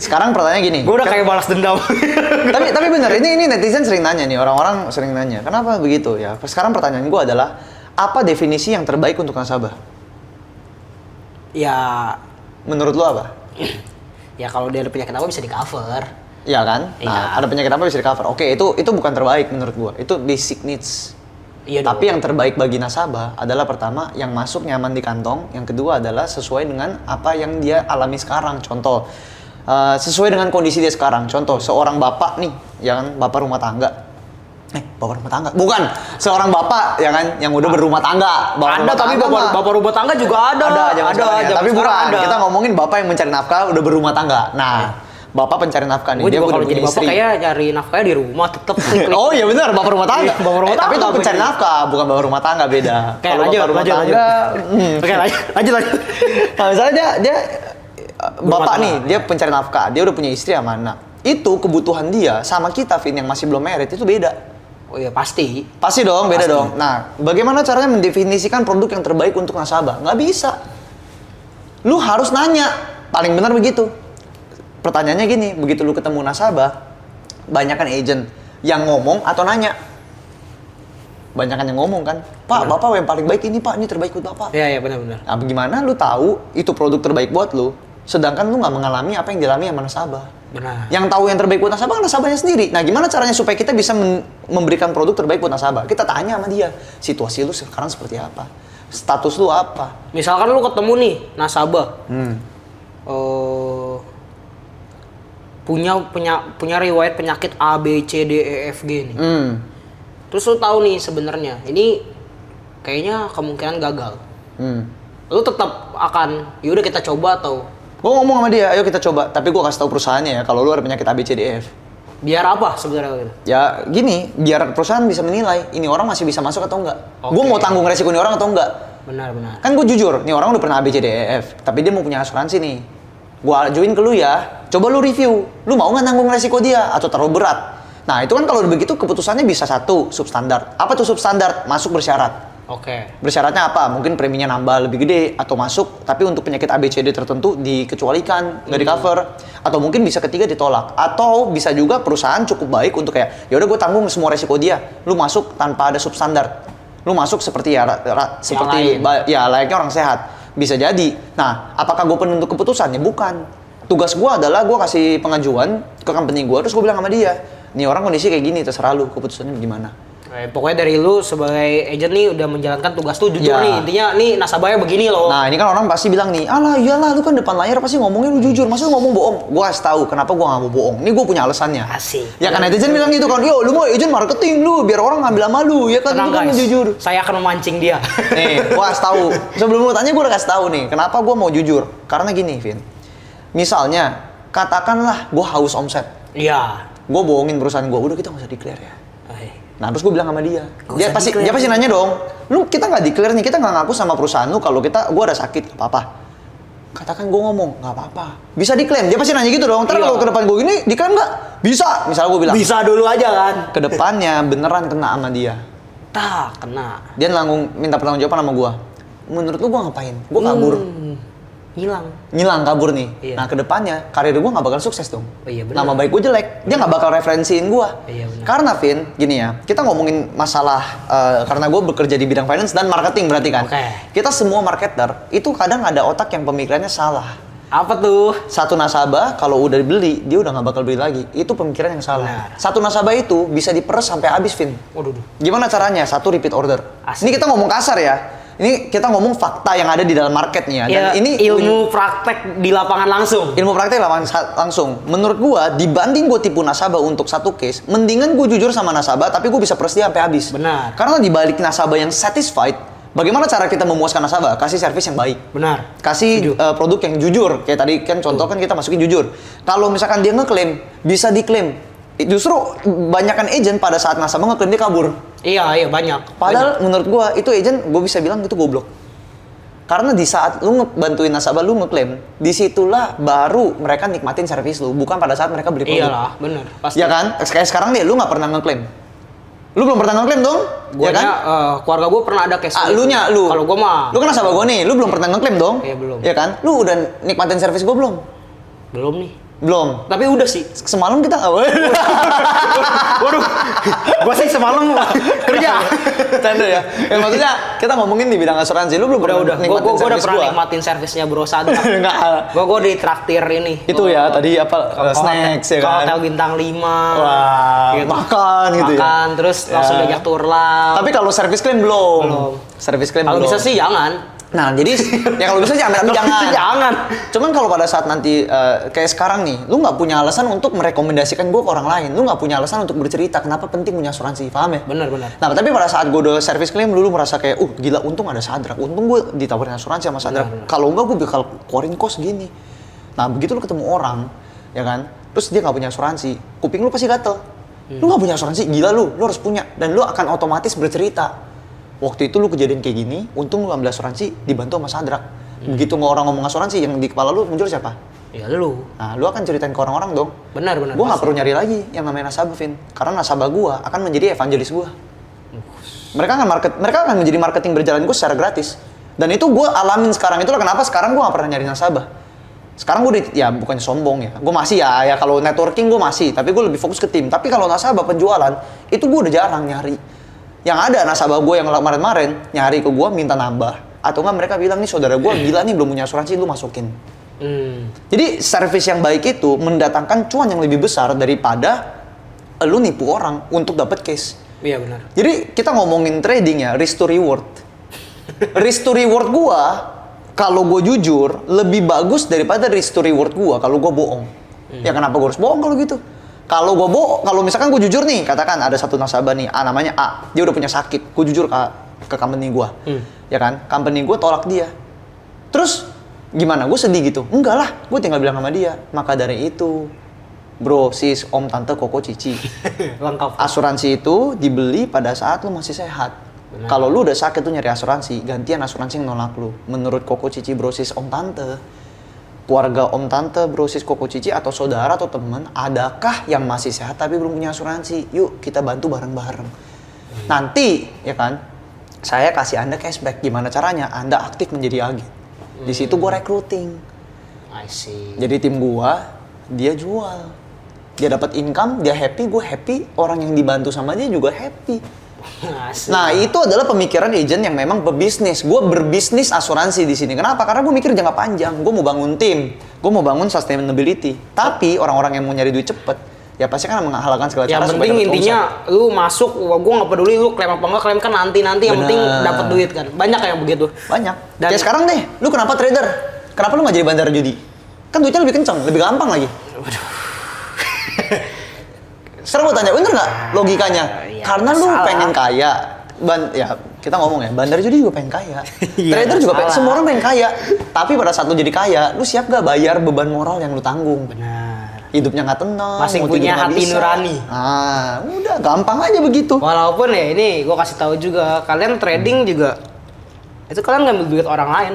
S1: Sekarang pertanyaannya gini.
S2: Gue udah kayak balas dendam.
S1: tapi bener, ini netizen sering nanya nih, orang-orang sering nanya. Kenapa begitu ya? Sekarang pertanyaan gue adalah apa definisi yang terbaik untuk nasabah?
S2: Ya,
S1: Menurut lu apa?
S2: ya kalau dia ada penyakit apa bisa di cover.
S1: Iya kan? Nah,
S2: Iya.
S1: ada penyakit apa bisa di cover. Oke, itu bukan terbaik menurut gua. Itu basic needs.
S2: Iya dong.
S1: Tapi yang terbaik bagi nasabah adalah pertama yang masuk nyaman di kantong, yang kedua adalah sesuai dengan apa yang dia alami sekarang. Contoh, sesuai dengan kondisi dia sekarang. Contoh, seorang bapak nih, ya kan, bapak rumah tangga. Bapak rumah tangga? Bukan, seorang bapak ya kan, yang udah berumah tangga.
S2: Bapak rumah tangga juga ada.
S1: Tapi bukan, kita ngomongin bapak yang mencari nafkah udah berumah tangga. Nah, bapak pencari nafkah nih,
S2: dia
S1: udah
S2: kalau jadi
S1: punya
S2: bapak
S1: istri.
S2: kayak cari nafkahnya di rumah tetep.
S1: Oh iya benar, bapak rumah tangga.
S2: Bapak rumah
S1: Tapi itu
S2: tangga,
S1: pencari nafkah, bukan bapak rumah tangga, beda. Kalau bapak rumah tangga,
S2: Oke, lanjut.
S1: Nah, misalnya dia bapak nih, dia pencari nafkah, dia udah punya istri sama anak. Itu kebutuhan dia sama kita, Vin, yang masih belum married itu beda.
S2: Oh iya pasti.
S1: Pasti dong, beda
S2: Pasti.
S1: dong. Nah, bagaimana caranya mendefinisikan produk yang terbaik untuk nasabah? Nggak bisa. Lu harus nanya. Paling benar begitu. Pertanyaannya gini, begitu lu ketemu nasabah, banyakan agent yang ngomong atau nanya. Banyakan yang ngomong kan, Pak, Bapak yang paling baik ini, Pak, ini terbaik buat Bapak.
S2: Iya, benar.
S1: Nah, bagaimana lu tahu itu produk terbaik buat lu, sedangkan lu nggak mengalami apa yang dialami sama nasabah.
S2: Benar.
S1: Yang tahu yang terbaik buat nasabah, nasabahnya sendiri. Nah, gimana caranya supaya kita bisa memberikan produk terbaik buat nasabah? Kita tanya sama dia, situasi lu sekarang seperti apa? Status lu apa?
S2: Misalkan lu ketemu nih nasabah, punya riwayat penyakit A, B, C, D, E, F, G nih. Terus lu tahu nih sebenarnya ini kayaknya kemungkinan gagal. Lu tetap akan, yaudah kita coba atau?
S1: Gue ngomong sama dia, ayo kita coba. Tapi gue kasih tahu perusahaannya ya, kalau lu ada penyakit A, B, C, D, E, F.
S2: Biar apa sebenarnya gitu?
S1: Ya gini, biar perusahaan bisa menilai ini orang masih bisa masuk atau enggak.
S2: Oke.
S1: Gue mau tanggung resiko ini orang atau enggak.
S2: Benar.
S1: Kan gue jujur, nih orang udah pernah A, B, C, D, E, F. Tapi dia mau punya asuransi nih. Gue ajuin ke lu ya, coba lu review. Lu mau nggak nanggung resiko dia atau terlalu berat? Nah itu kan kalau udah begitu keputusannya bisa satu, substandar. Apa tuh substandar? Masuk bersyarat.
S2: Oke.
S1: Bersyaratnya apa? Mungkin preminya nambah lebih gede atau masuk, tapi untuk penyakit ABCD tertentu dikecualikan, nggak di cover, atau mungkin bisa ketiga ditolak, atau bisa juga perusahaan cukup baik untuk kayak, ya udah gue tanggung semua resiko dia, lu masuk tanpa ada substandar, lu masuk seperti layaknya orang sehat, bisa jadi. Nah, apakah gue penentu keputusannya? Bukan. Tugas gue adalah gue kasih pengajuan ke company gue, terus gue bilang sama dia, nih orang kondisi kayak gini, terserah lu keputusannya gimana.
S2: Pokoknya dari lu sebagai agent nih udah menjalankan tugas tuh jujur
S1: Ya.
S2: nih, intinya nih nasabahnya begini loh.
S1: Nah ini kan orang pasti bilang nih, alah iyalah lu kan depan layar pasti ngomongnya lu jujur, masa lu ngomong bohong? Gua kasih tahu kenapa gua nggak mau bohong. Ini gua punya alasannya.
S2: Asik.
S1: Ya kan netizen bilang gitu kan, yo lu mau agent marketing lu biar orang ngambil sama lu, ya kan
S2: Tenang
S1: lu kan
S2: guys,
S1: jujur.
S2: saya akan memancing dia.
S1: Nih, gua kasih tahu. Sebelum lu tanya gua udah kasih tahu nih, kenapa gua mau jujur? Karena gini, Vin. Misalnya, katakanlah gua haus omset.
S2: Iya.
S1: Gua bohongin perusahaan gua, udah kita nggak usah declare ya. Nah terus gue bilang sama dia, dia pasti nanya dong, lu kita nggak declare nih, kita nggak ngaku sama perusahaan lu kalau gue ada sakit, nggak apa-apa. Katakan gue ngomong, nggak apa-apa. Bisa diklaim, dia pasti nanya gitu dong. Ntar kalau ke depan gue gini, diklaim nggak? Bisa, misalnya gue bilang.
S2: Bisa dulu aja kan.
S1: Kedepannya beneran kena sama dia.
S2: Tak kena.
S1: Dia langsung minta pertanggungjawaban sama gue. Menurut lu gue ngapain? Gue kabur. Ngilang kabur nih.
S2: Iya.
S1: Nah kedepannya karir gue nggak bakal sukses dong.
S2: Oh, iya bener.
S1: Nama baik gue jelek. Dia nggak bakal referensiin gue.
S2: Iya bener.
S1: Karena Vin, gini ya, kita ngomongin masalah karena gue bekerja di bidang finance dan marketing berarti kan.
S2: Oke.
S1: Kita semua marketer itu kadang ada otak yang pemikirannya salah.
S2: Apa tuh?
S1: Satu nasabah kalau udah beli dia udah nggak bakal beli lagi. Itu pemikiran yang salah.
S2: Benar.
S1: Satu nasabah itu bisa diperes sampai habis, Vin.
S2: Waduh.
S1: Gimana caranya? Satu repeat order.
S2: Asik.
S1: Ini kita ngomong kasar ya. Ini kita ngomong fakta yang ada di dalam market nih ya. Dan
S2: Ya,
S1: ini
S2: ilmu praktek di lapangan langsung.
S1: ilmu praktek langsung. Menurut gua, dibanding gua tipu nasabah untuk satu case, mendingan gua jujur sama nasabah, tapi gua bisa peres dia sampai habis.
S2: Benar.
S1: Karena di balik nasabah yang satisfied, bagaimana cara kita memuaskan nasabah? Kasih servis yang baik.
S2: Benar.
S1: Kasih produk yang jujur. Kayak tadi kan contoh kan kita masukin jujur. Kalau misalkan dia ngeklaim, bisa diklaim. Justru banyakkan agent pada saat nasabah ngeklaim dia kabur.
S2: Iya banyak.
S1: Padahal menurut gua itu agent gua bisa bilang itu goblok. Karena di saat lu bantuin nasabah lu ngeklaim, disitulah baru mereka nikmatin servis lu, bukan pada saat mereka beli produk.
S2: Iyalah, bener. Pasti.
S1: Ya kan? Kayak sekarang nih, lu nggak pernah ngeklaim. Lu belum pernah ngeklaim dong? Ya kan?
S2: Keluarga gue pernah ada case.
S1: Lu.
S2: Kalau gue mah.
S1: Lu kan nasabah gua nih, lu belum pernah ngeklaim dong?
S2: Iya, belum.
S1: Ya kan? Lu udah nikmatin servis gua belum?
S2: Belum nih.
S1: Belum.
S2: Tapi udah sih.
S1: Semalam kita
S2: Waduh. Gue sih semalam kerja.
S1: Canda ya. Ya maksudnya kita ngomongin di bidang asuransi, lu belum
S2: Udah. Gue
S1: nikmatin
S2: udah
S1: servis
S2: pernah
S1: gua.
S2: nikmatin servisnya Bro Santa.
S1: Enggak.
S2: Gue ditraktir ini.
S1: Itu ya tadi apa snacks ya
S2: Ke
S1: kan.
S2: hotel bintang 5.
S1: Wah,
S2: Gitu.
S1: makan gitu ya.
S2: Makan terus langsung
S1: Ya.
S2: diajak tur lah.
S1: Tapi kalau servis klaim belum.
S2: Belum.
S1: Servis klaim
S2: Kalau
S1: belum.
S2: bisa sih jangan.
S1: Nah, jadi ya kalau bisa jangan jangan.
S2: Jangan.
S1: Cuman kalau pada saat nanti kayak sekarang nih, lu nggak punya alasan untuk merekomendasikan gue ke orang lain. Lu nggak punya alasan untuk bercerita kenapa penting punya asuransi, paham ya?
S2: Benar.
S1: Nah, tapi pada saat gue udah service claim, lu merasa kayak, gila, untung ada Sadrak. Untung gue ditawarin asuransi sama Sadrak. Kalau enggak, gue bakal keluarin kos gini. Nah, begitu lu ketemu orang, ya kan? Terus dia nggak punya asuransi, kuping lu pasti gatel. Lu nggak punya asuransi, gila lu harus punya. Dan lu akan otomatis bercerita. Waktu itu lu kejadian kayak gini, untung lu ambil asuransi, dibantu sama Sadrak. Begitu orang ngomong asuransi, yang di kepala lu muncul siapa?
S2: Ya lu.
S1: Nah, lu akan ceritain ke orang-orang dong.
S2: Benar.
S1: Gue nggak perlu nyari lagi yang namanya nasabah, Vin. Karena nasabah gue akan menjadi evangelis gue. Mereka akan menjadi marketing berjalan gue secara gratis. Dan itu gue alamin sekarang. Itulah kenapa sekarang gue nggak pernah nyari nasabah. Sekarang gue ya bukannya sombong ya. Gue masih ya kalau networking gue masih. Tapi gue lebih fokus ke tim. Tapi kalau nasabah penjualan, itu gue udah jarang nyari. Yang ada nasabah gue yang kemarin-kemarin nyari ke gue minta nambah. Atau enggak mereka bilang, nih saudara gue gila nih belum punya asuransi, lu masukin. Jadi service yang baik itu mendatangkan cuan yang lebih besar daripada lu nipu orang untuk dapat case.
S2: Iya benar.
S1: Jadi kita ngomongin trading ya, risk to reward. Risk to reward gue, kalau gue jujur, lebih bagus daripada risk to reward gue kalau gue bohong. Ya kenapa gue harus bohong kalau gitu? Kalau misalkan gue jujur nih, katakan ada satu nasabah nih, namanya A, dia udah punya sakit, gue jujur ke company gue, ya kan, company gue tolak dia. Terus gimana? Gue sedih gitu? Enggak lah, gue tinggal bilang sama dia, maka dari itu, bro, sis, om, tante, koko, cici,
S2: Lengkap.
S1: asuransi itu dibeli pada saat lu masih sehat. Kalau lu udah sakit tuh nyari asuransi, gantian asuransi yang nolak lu. Menurut koko, cici, bro, sis, om, tante, keluarga om, tante, bro, sis, koko, cici, atau saudara atau teman, adakah yang masih sehat tapi belum punya asuransi? Yuk kita bantu bareng-bareng. Nanti, ya kan, saya kasih Anda cashback. Gimana caranya? Anda aktif menjadi agen. Di situ gue recruiting.
S2: I see.
S1: Jadi tim gue, dia jual. Dia dapat income, dia happy, gue happy. Orang yang dibantu sama dia juga happy.
S2: Asik.
S1: Nah, itu adalah pemikiran agent yang memang berbisnis. Gue berbisnis asuransi di sini. Kenapa? Karena gue mikir jangka panjang. Gue mau bangun tim, gue mau bangun sustainability. Tapi orang-orang yang mau nyari duit cepet, ya pasti kan menghalalkan segala cara.
S2: Yang penting intinya lu masuk, gue nggak peduli lu klaim apa enggak, klaim kan nanti. Yang penting dapat duit kan. Banyak yang begitu.
S1: Banyak. Dan kayak sekarang deh, lu kenapa trader? Kenapa lu nggak jadi bandar judi? Kan duitnya lebih kencang, lebih gampang lagi.
S2: Waduh.
S1: Sekarang gue tanya, bener nggak logikanya?
S2: Ya,
S1: Karena lu
S2: salah.
S1: pengen kaya. Ya kita ngomong ya, bandar judi juga pengen kaya.
S2: Iya,
S1: Trader juga pengen,
S2: salah.
S1: semua orang pengen kaya. Tapi pada saat lu jadi kaya, lu siap gak bayar beban moral yang lu tanggung?
S2: Benar.
S1: Hidupnya nggak tenang.
S2: Masih
S1: mau
S2: punya
S1: tidur nggak
S2: hati
S1: bisa.
S2: nurani.
S1: Udah gampang aja begitu.
S2: Walaupun ya ini gue kasih tahu juga, kalian trading juga itu kalian ngambil duit orang lain.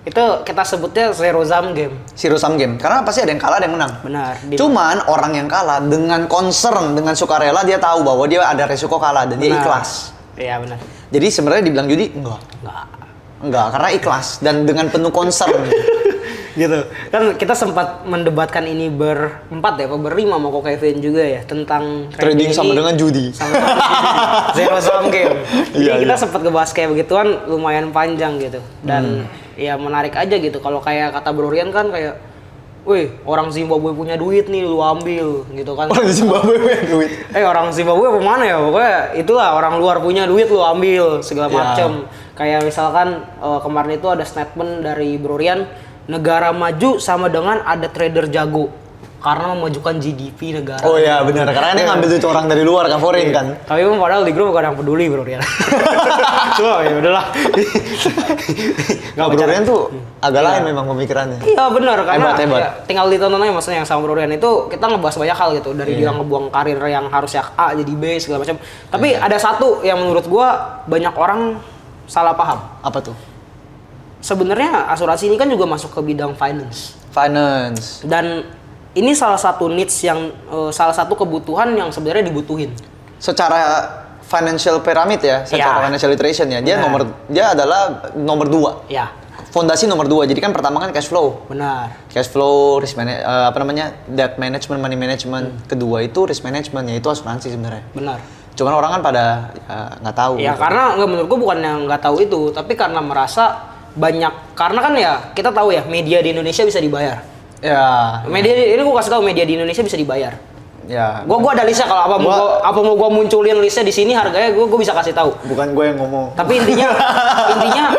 S2: Itu kita sebutnya zero sum game.
S1: Zero sum game. Karena pasti ada yang kalah, ada yang menang.
S2: Benar.
S1: Cuman orang yang kalah dengan concern, dengan sukarela, dia tahu bahwa dia ada resiko kalah dan dia ikhlas.
S2: Iya benar.
S1: Jadi sebenarnya dibilang judi enggak, karena ikhlas dan dengan penuh concern.
S2: Gitu. Kan kita sempat mendebatkan ini berempat ya, apa berlima sama Ko Kevin juga ya tentang
S1: Trading sama
S2: ini,
S1: dengan judi.
S2: sama zero sum game. Jadi
S1: Iya,
S2: kita
S1: iya.
S2: sempat ngebahas kayak begituan lumayan panjang gitu. Dan ya menarik aja gitu. Kalau kayak kata Bro Rian kan kayak, wih, orang Zimbabwe punya duit nih, lu ambil gitu kan.
S1: Orang di Zimbabwe punya duit.
S2: Orang Zimbabwe apa mana ya? Pokoknya itulah orang luar punya duit lu ambil segala
S1: Ya.
S2: macem. Kayak misalkan kemarin itu ada statement dari Bro Rian, negara maju sama dengan ada trader jago karena memajukan GDP negara.
S1: Oh iya benar, karena dia ngambil duit orang dari luar kan, foreign kan.
S2: Tapi padahal di grup gak ada yang peduli Bro Rian. Cuma ya udahlah.
S1: Bro Rian tuh agak lain memang pemikirannya.
S2: Iya benar, karena
S1: Hebat.
S2: ya, tinggal ditonton aja maksudnya yang sama Bro Rian itu kita ngebahas banyak hal gitu, dari dia ngebuang karir yang harusnya A jadi B segala macam. Tapi ada satu yang menurut gua banyak orang salah paham.
S1: Apa tuh?
S2: Sebenarnya asuransi ini kan juga masuk ke bidang finance.
S1: Finance.
S2: Dan ini salah satu needs yang salah satu kebutuhan yang sebenarnya dibutuhin.
S1: Secara financial pyramid ya, secara
S2: Ya.
S1: financial literation ya, dia
S2: Benar.
S1: dia adalah nomor 2.
S2: Ya,
S1: Fondasi nomor 2. Jadi kan pertama kan cash flow.
S2: benar.
S1: Cash flow, debt management, money management. Kedua itu risk management, yaitu asuransi sebenarnya.
S2: Benar.
S1: Cuman orang kan pada nggak tahu.
S2: Ya
S1: gitu.
S2: karena nggak, menurut gua bukan yang nggak tahu itu, tapi karena merasa banyak, karena kan ya kita tahu ya media di Indonesia bisa dibayar.
S1: Ya.
S2: Media ini gua kasih tahu, media di Indonesia bisa dibayar.
S1: Ya.
S2: Gua ada listnya, kalau apa mau gua munculin listnya di sini harganya gua bisa kasih tahu.
S1: Bukan gue yang ngomong.
S2: Tapi intinya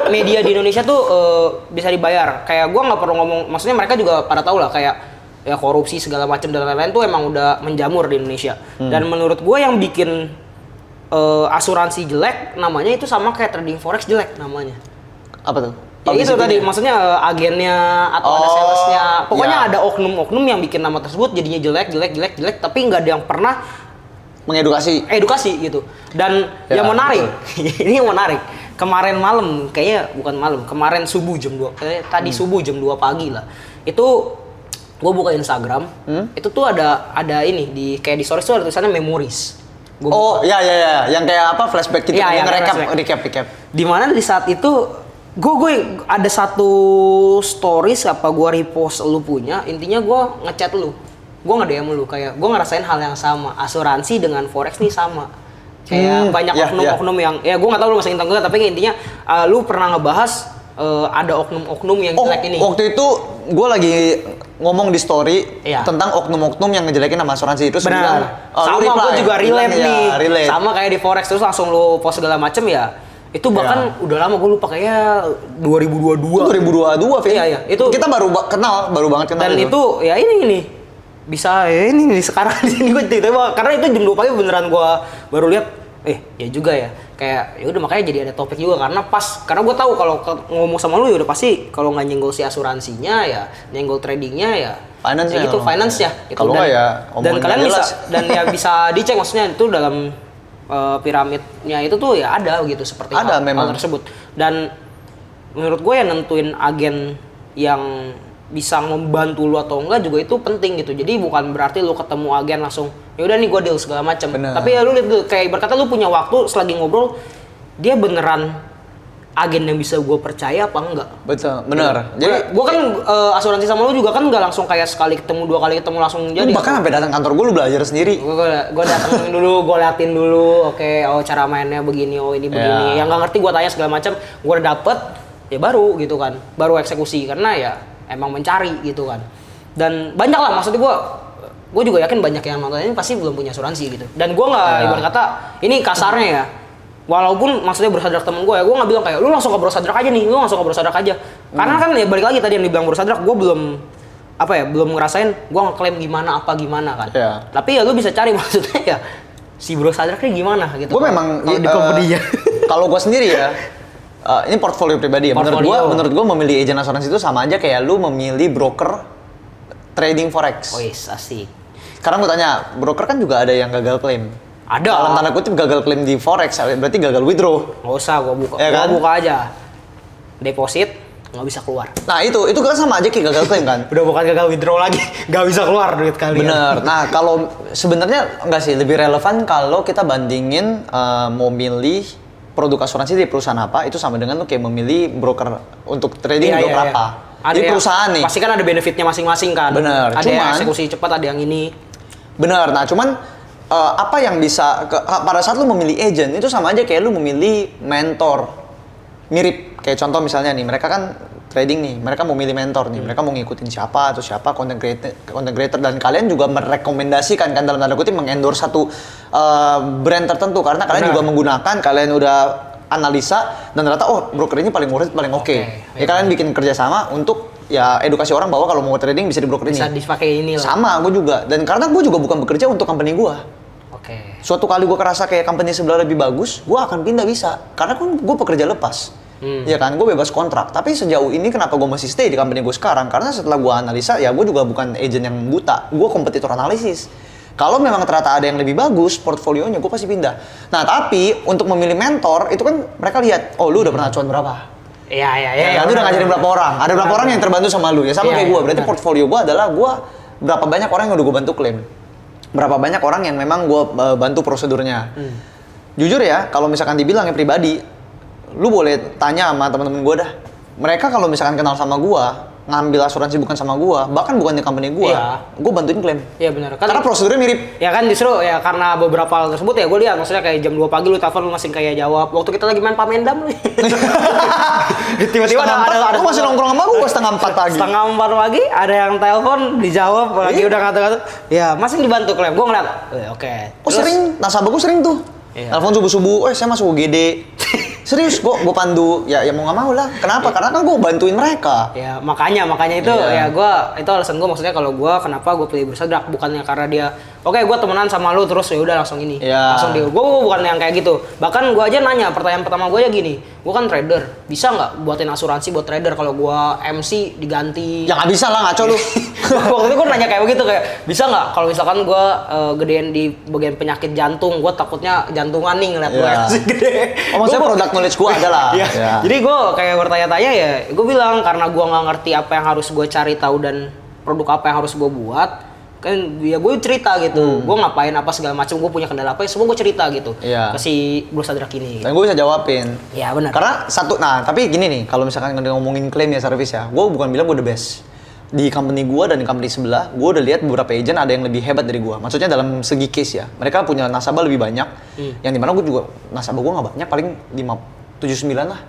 S2: media di Indonesia tuh bisa dibayar. Kayak gua nggak perlu ngomong, maksudnya mereka juga pada tahu lah kayak ya korupsi segala macam dan lain-lain tuh emang udah menjamur di Indonesia. Dan menurut gua yang bikin asuransi jelek namanya itu sama kayak trading forex jelek namanya.
S1: Apa tuh?
S2: Ya itu tadi, maksudnya agennya atau ada salesnya, pokoknya
S1: ya.
S2: ada oknum-oknum yang bikin nama tersebut jadinya jelek, tapi nggak ada yang pernah
S1: Mengedukasi.
S2: edukasi gitu. Dan
S1: Ya,
S2: yang menarik, ini yang menarik, kemarin malam, kayaknya bukan malam, kemarin subuh jam 2, tadi subuh jam 2 pagi lah, itu gue buka Instagram, itu tuh ada ini, kayak di stories tuh ada tulisannya memories.
S1: Ya, yang kayak apa, flashback gitu,
S2: Ya,
S1: yang
S2: recap.
S1: recap.
S2: Dimana di saat itu gue ada satu stories apa gue repost lu punya, intinya gue ngechat lu, gue nge-DM lu, kayak gue ngerasain hal yang sama, asuransi dengan forex nih sama, kayak banyak oknum-oknum yang ya gue nggak tahu lu masih enggak, tapi intinya lu pernah ngebahas ada oknum-oknum yang jelek ini.
S1: Waktu itu gue lagi ngomong di story tentang oknum-oknum yang ngejelekin nama asuransi itu.
S2: Benar. Sama gue juga relate nih.
S1: Relate.
S2: Sama kayak di forex, terus langsung lu post segala macem ya. Itu bahkan udah lama, gue lupa, kayaknya 2022.
S1: 2022, Vin.
S2: Iya. Itu
S1: kita baru banget kenal.
S2: Dan itu ya ini bisa ya ini nih sekarang di sini gue tiba-tiba, karena itu jam 2 pagi beneran gue baru lihat. Ya juga ya. Kayak ya udah, makanya jadi ada topik juga karena gue tahu kalau ngomong sama lu ya udah pasti kalau nggak nyenggol si asuransinya ya nyenggol tradingnya ya
S1: finance
S2: ya gitu, finance ya gitu.
S1: Kalau nggak ya
S2: dan kalian bisa
S1: jelas.
S2: dan ya bisa dicek, maksudnya itu dalam piramidnya itu tuh ya ada gitu seperti
S1: ada
S2: hal tersebut. Dan menurut gue ya nentuin agen yang bisa membantu lu atau enggak juga itu penting gitu. Jadi bukan berarti lu ketemu agen langsung ya udah nih gue deal segala macam. Tapi ya lu lihat dulu, kayak berkata lu punya waktu selagi ngobrol, dia beneran agen yang bisa gue percaya apa enggak.
S1: Betul, bener.
S2: Jadi gue kan asuransi sama lu juga kan nggak langsung kayak sekali ketemu, 2 kali ketemu langsung jadi.
S1: Bahkan sampai datang kantor gue lu belajar sendiri.
S2: Gue datang dulu, gue liatin dulu, oke, cara mainnya begini, ini begini. Yang nggak ngerti gue tanya segala macam, gue udah dapet, ya baru gitu kan, baru eksekusi, karena ya emang mencari gitu kan. Dan banyak lah, maksudnya gue juga yakin banyak yang nonton ini pasti belum punya asuransi gitu. Dan gue nggak ibarat kata ini kasarnya ya, walaupun maksudnya Brosadrak temen gue ya, gue nggak bilang kayak lu langsung ke Brosadrak aja nih, lu langsung ke Brosadrak aja. Karena kan ya balik lagi tadi yang dibilang Brosadrak, gue belum ngerasain gue ngeklaim gimana kan. Tapi ya lu bisa cari maksudnya ya si Brosadrak ini gimana gitu.
S1: Gue memang
S2: di company-nya.
S1: Kalau gue sendiri ya, ini portfolio pribadi ya. Menurut gue memilih agen asuransi itu sama aja kayak lu memilih broker trading forex.
S2: Oh yes, asik.
S1: Sekarang gue tanya, broker kan juga ada yang gagal klaim.
S2: Ada.
S1: Dalam tanda kutip gagal klaim di forex, berarti gagal withdraw.
S2: Nggak usah, gue buka.
S1: Ya kan?
S2: Gue buka aja. Deposit, nggak bisa keluar.
S1: Nah itu kan sama aja kayak gagal klaim kan?
S2: Udah bukan gagal withdraw lagi, nggak bisa keluar duit kalian.
S1: Bener. Nah kalau sebenarnya enggak sih, lebih relevan kalau kita bandingin mau milih produk asuransi dari perusahaan apa, itu sama dengan lu kayak memilih broker untuk trading broker apa. Jadi perusahaan nih.
S2: Pasti kan ada benefitnya masing-masing kan.
S1: Bener.
S2: Ada yang eksekusi cepat, ada yang ini.
S1: Bener. Nah cuman apa yang bisa pada saat lu memilih agent itu sama aja kayak lu memilih mentor. Mirip kayak contoh misalnya nih, mereka kan trading nih, mereka mau milih mentor nih, mereka mau ngikutin siapa content creator, dan kalian juga merekomendasikan kan dalam tanda kutip mengendorse satu brand tertentu karena kalian juga menggunakan, kalian udah analisa dan ternyata broker ini paling worth it, paling oke. Ya kalian bikin kerjasama untuk ya edukasi orang bahwa kalau mau trading bisa di broker ini.
S2: Bisa dipakai ini lah.
S1: Sama, gue juga. Dan karena gue juga bukan bekerja untuk company gue. Suatu kali gue kerasa kayak company sebelah lebih bagus, gue akan pindah bisa. Karena kan gue pekerja lepas. Ya kan, gue bebas kontrak. Tapi sejauh ini kenapa gue masih stay di company gue sekarang? Karena setelah gue analisa, ya gue juga bukan agent yang buta. Gue kompetitor analisis. Kalau memang ternyata ada yang lebih bagus portfolionya, gue pasti pindah. Nah, tapi untuk memilih mentor, itu kan mereka lihat, oh lu udah pernah cuan berapa?
S2: Iya.
S1: Lu udah ngajarin berapa orang? Ada berapa orang yang terbantu sama lu? Ya sama kayak gue. Berarti portfolio gue adalah gue berapa banyak orang yang udah gue bantu klaim. Berapa banyak orang yang memang gue bantu prosedurnya. Jujur ya, kalau misalkan dibilang ya pribadi, lu boleh tanya sama teman-teman gue dah. Mereka kalau misalkan kenal sama gue, ngambil asuransi bukan sama gua, bahkan bukan di company gua,
S2: Iya.
S1: gua bantuin klaim.
S2: Iya benar. Kan
S1: Karena prosedurnya mirip.
S2: ya kan justru ya karena beberapa hal tersebut ya gue lihat maksudnya kayak jam 2 pagi lu telepon lu masih kayak jawab. Waktu kita lagi main Pamendam lu. Tiba-tiba ada
S1: Lu masih nongkrong sama gua setengah 4 pagi.
S2: Setengah 4 pagi ada yang telepon dijawab lagi udah ngata-ngata. Ya, masih dibantu klaim. Gua ngeliat, oke.
S1: Oh sering, nasabah gua sering tuh.
S2: Iya.
S1: Telepon subuh-subuh, saya masuk UGD. Serius, gua pandu. Ya mau nggak mau lah. Kenapa? Karena kan gua bantuin mereka.
S2: Ya makanya itu
S1: Iya.
S2: ya itu alasan gue maksudnya kalau gue kenapa gue pilih bersadrak bukannya karena dia oke gue temenan sama lu terus ya udah langsung ini
S1: Iya.
S2: langsung deal gue bukan yang kayak gitu bahkan gue aja nanya pertanyaan pertama gue aja gini gue kan trader bisa nggak buatin asuransi buat trader kalau gue MC diganti
S1: Ya nggak bisa lah, ngaco lu.
S2: waktu itu gue nanya kayak begitu kayak bisa nggak kalau misalkan gue gedein di bagian penyakit jantung gue takutnya jantungan nih ngeliat gue
S1: Iya.
S2: MC gede
S1: Oh, maksudnya product knowledge gua ada lah.
S2: Iya.
S1: Ya.
S2: Jadi gue kayak bertanya-tanya ya, gue bilang karena gue nggak ngerti apa yang harus gue cari tahu dan produk apa yang harus gue buat, kan ya gue cerita gitu, gue ngapain apa segala macam, gue punya kendala apa, ya semua gue cerita gitu
S1: Iya.
S2: ke si Bro Sadrak ini.
S1: Dan gue bisa jawabin.
S2: Ya benar.
S1: Karena tapi gini nih, kalau misalkan ngomongin klaim ya service ya, gue bukan bilang gue the best. Di company gue dan di company sebelah, gue udah lihat beberapa agent ada yang lebih hebat dari gue. Maksudnya dalam segi case ya, mereka punya nasabah lebih banyak. Yang dimana gue juga, nasabah gue nggak banyak, paling 79 lah.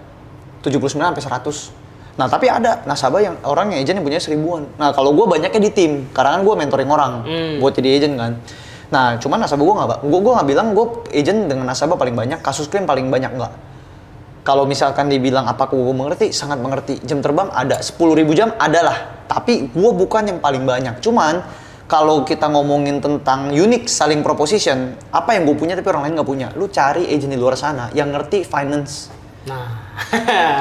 S1: 79 sampai 100. Nah tapi ada nasabah yang orang yang agent yang punya 1000-an. Nah kalau gue banyaknya di tim, karena kan gue mentoring orang buat jadi agent kan. Nah cuman nasabah gue nggak bilang gue agent dengan nasabah paling banyak, kasus klaim paling banyak nggak. Kalau misalkan dibilang apakah gue mengerti, sangat mengerti. Jam terbang ada, 10.000 jam adalah. Tapi gue bukan yang paling banyak. Cuman kalau kita ngomongin tentang unique selling proposition, apa yang gue punya tapi orang lain nggak punya. Lu cari agent di luar sana yang ngerti finance.
S2: Nah,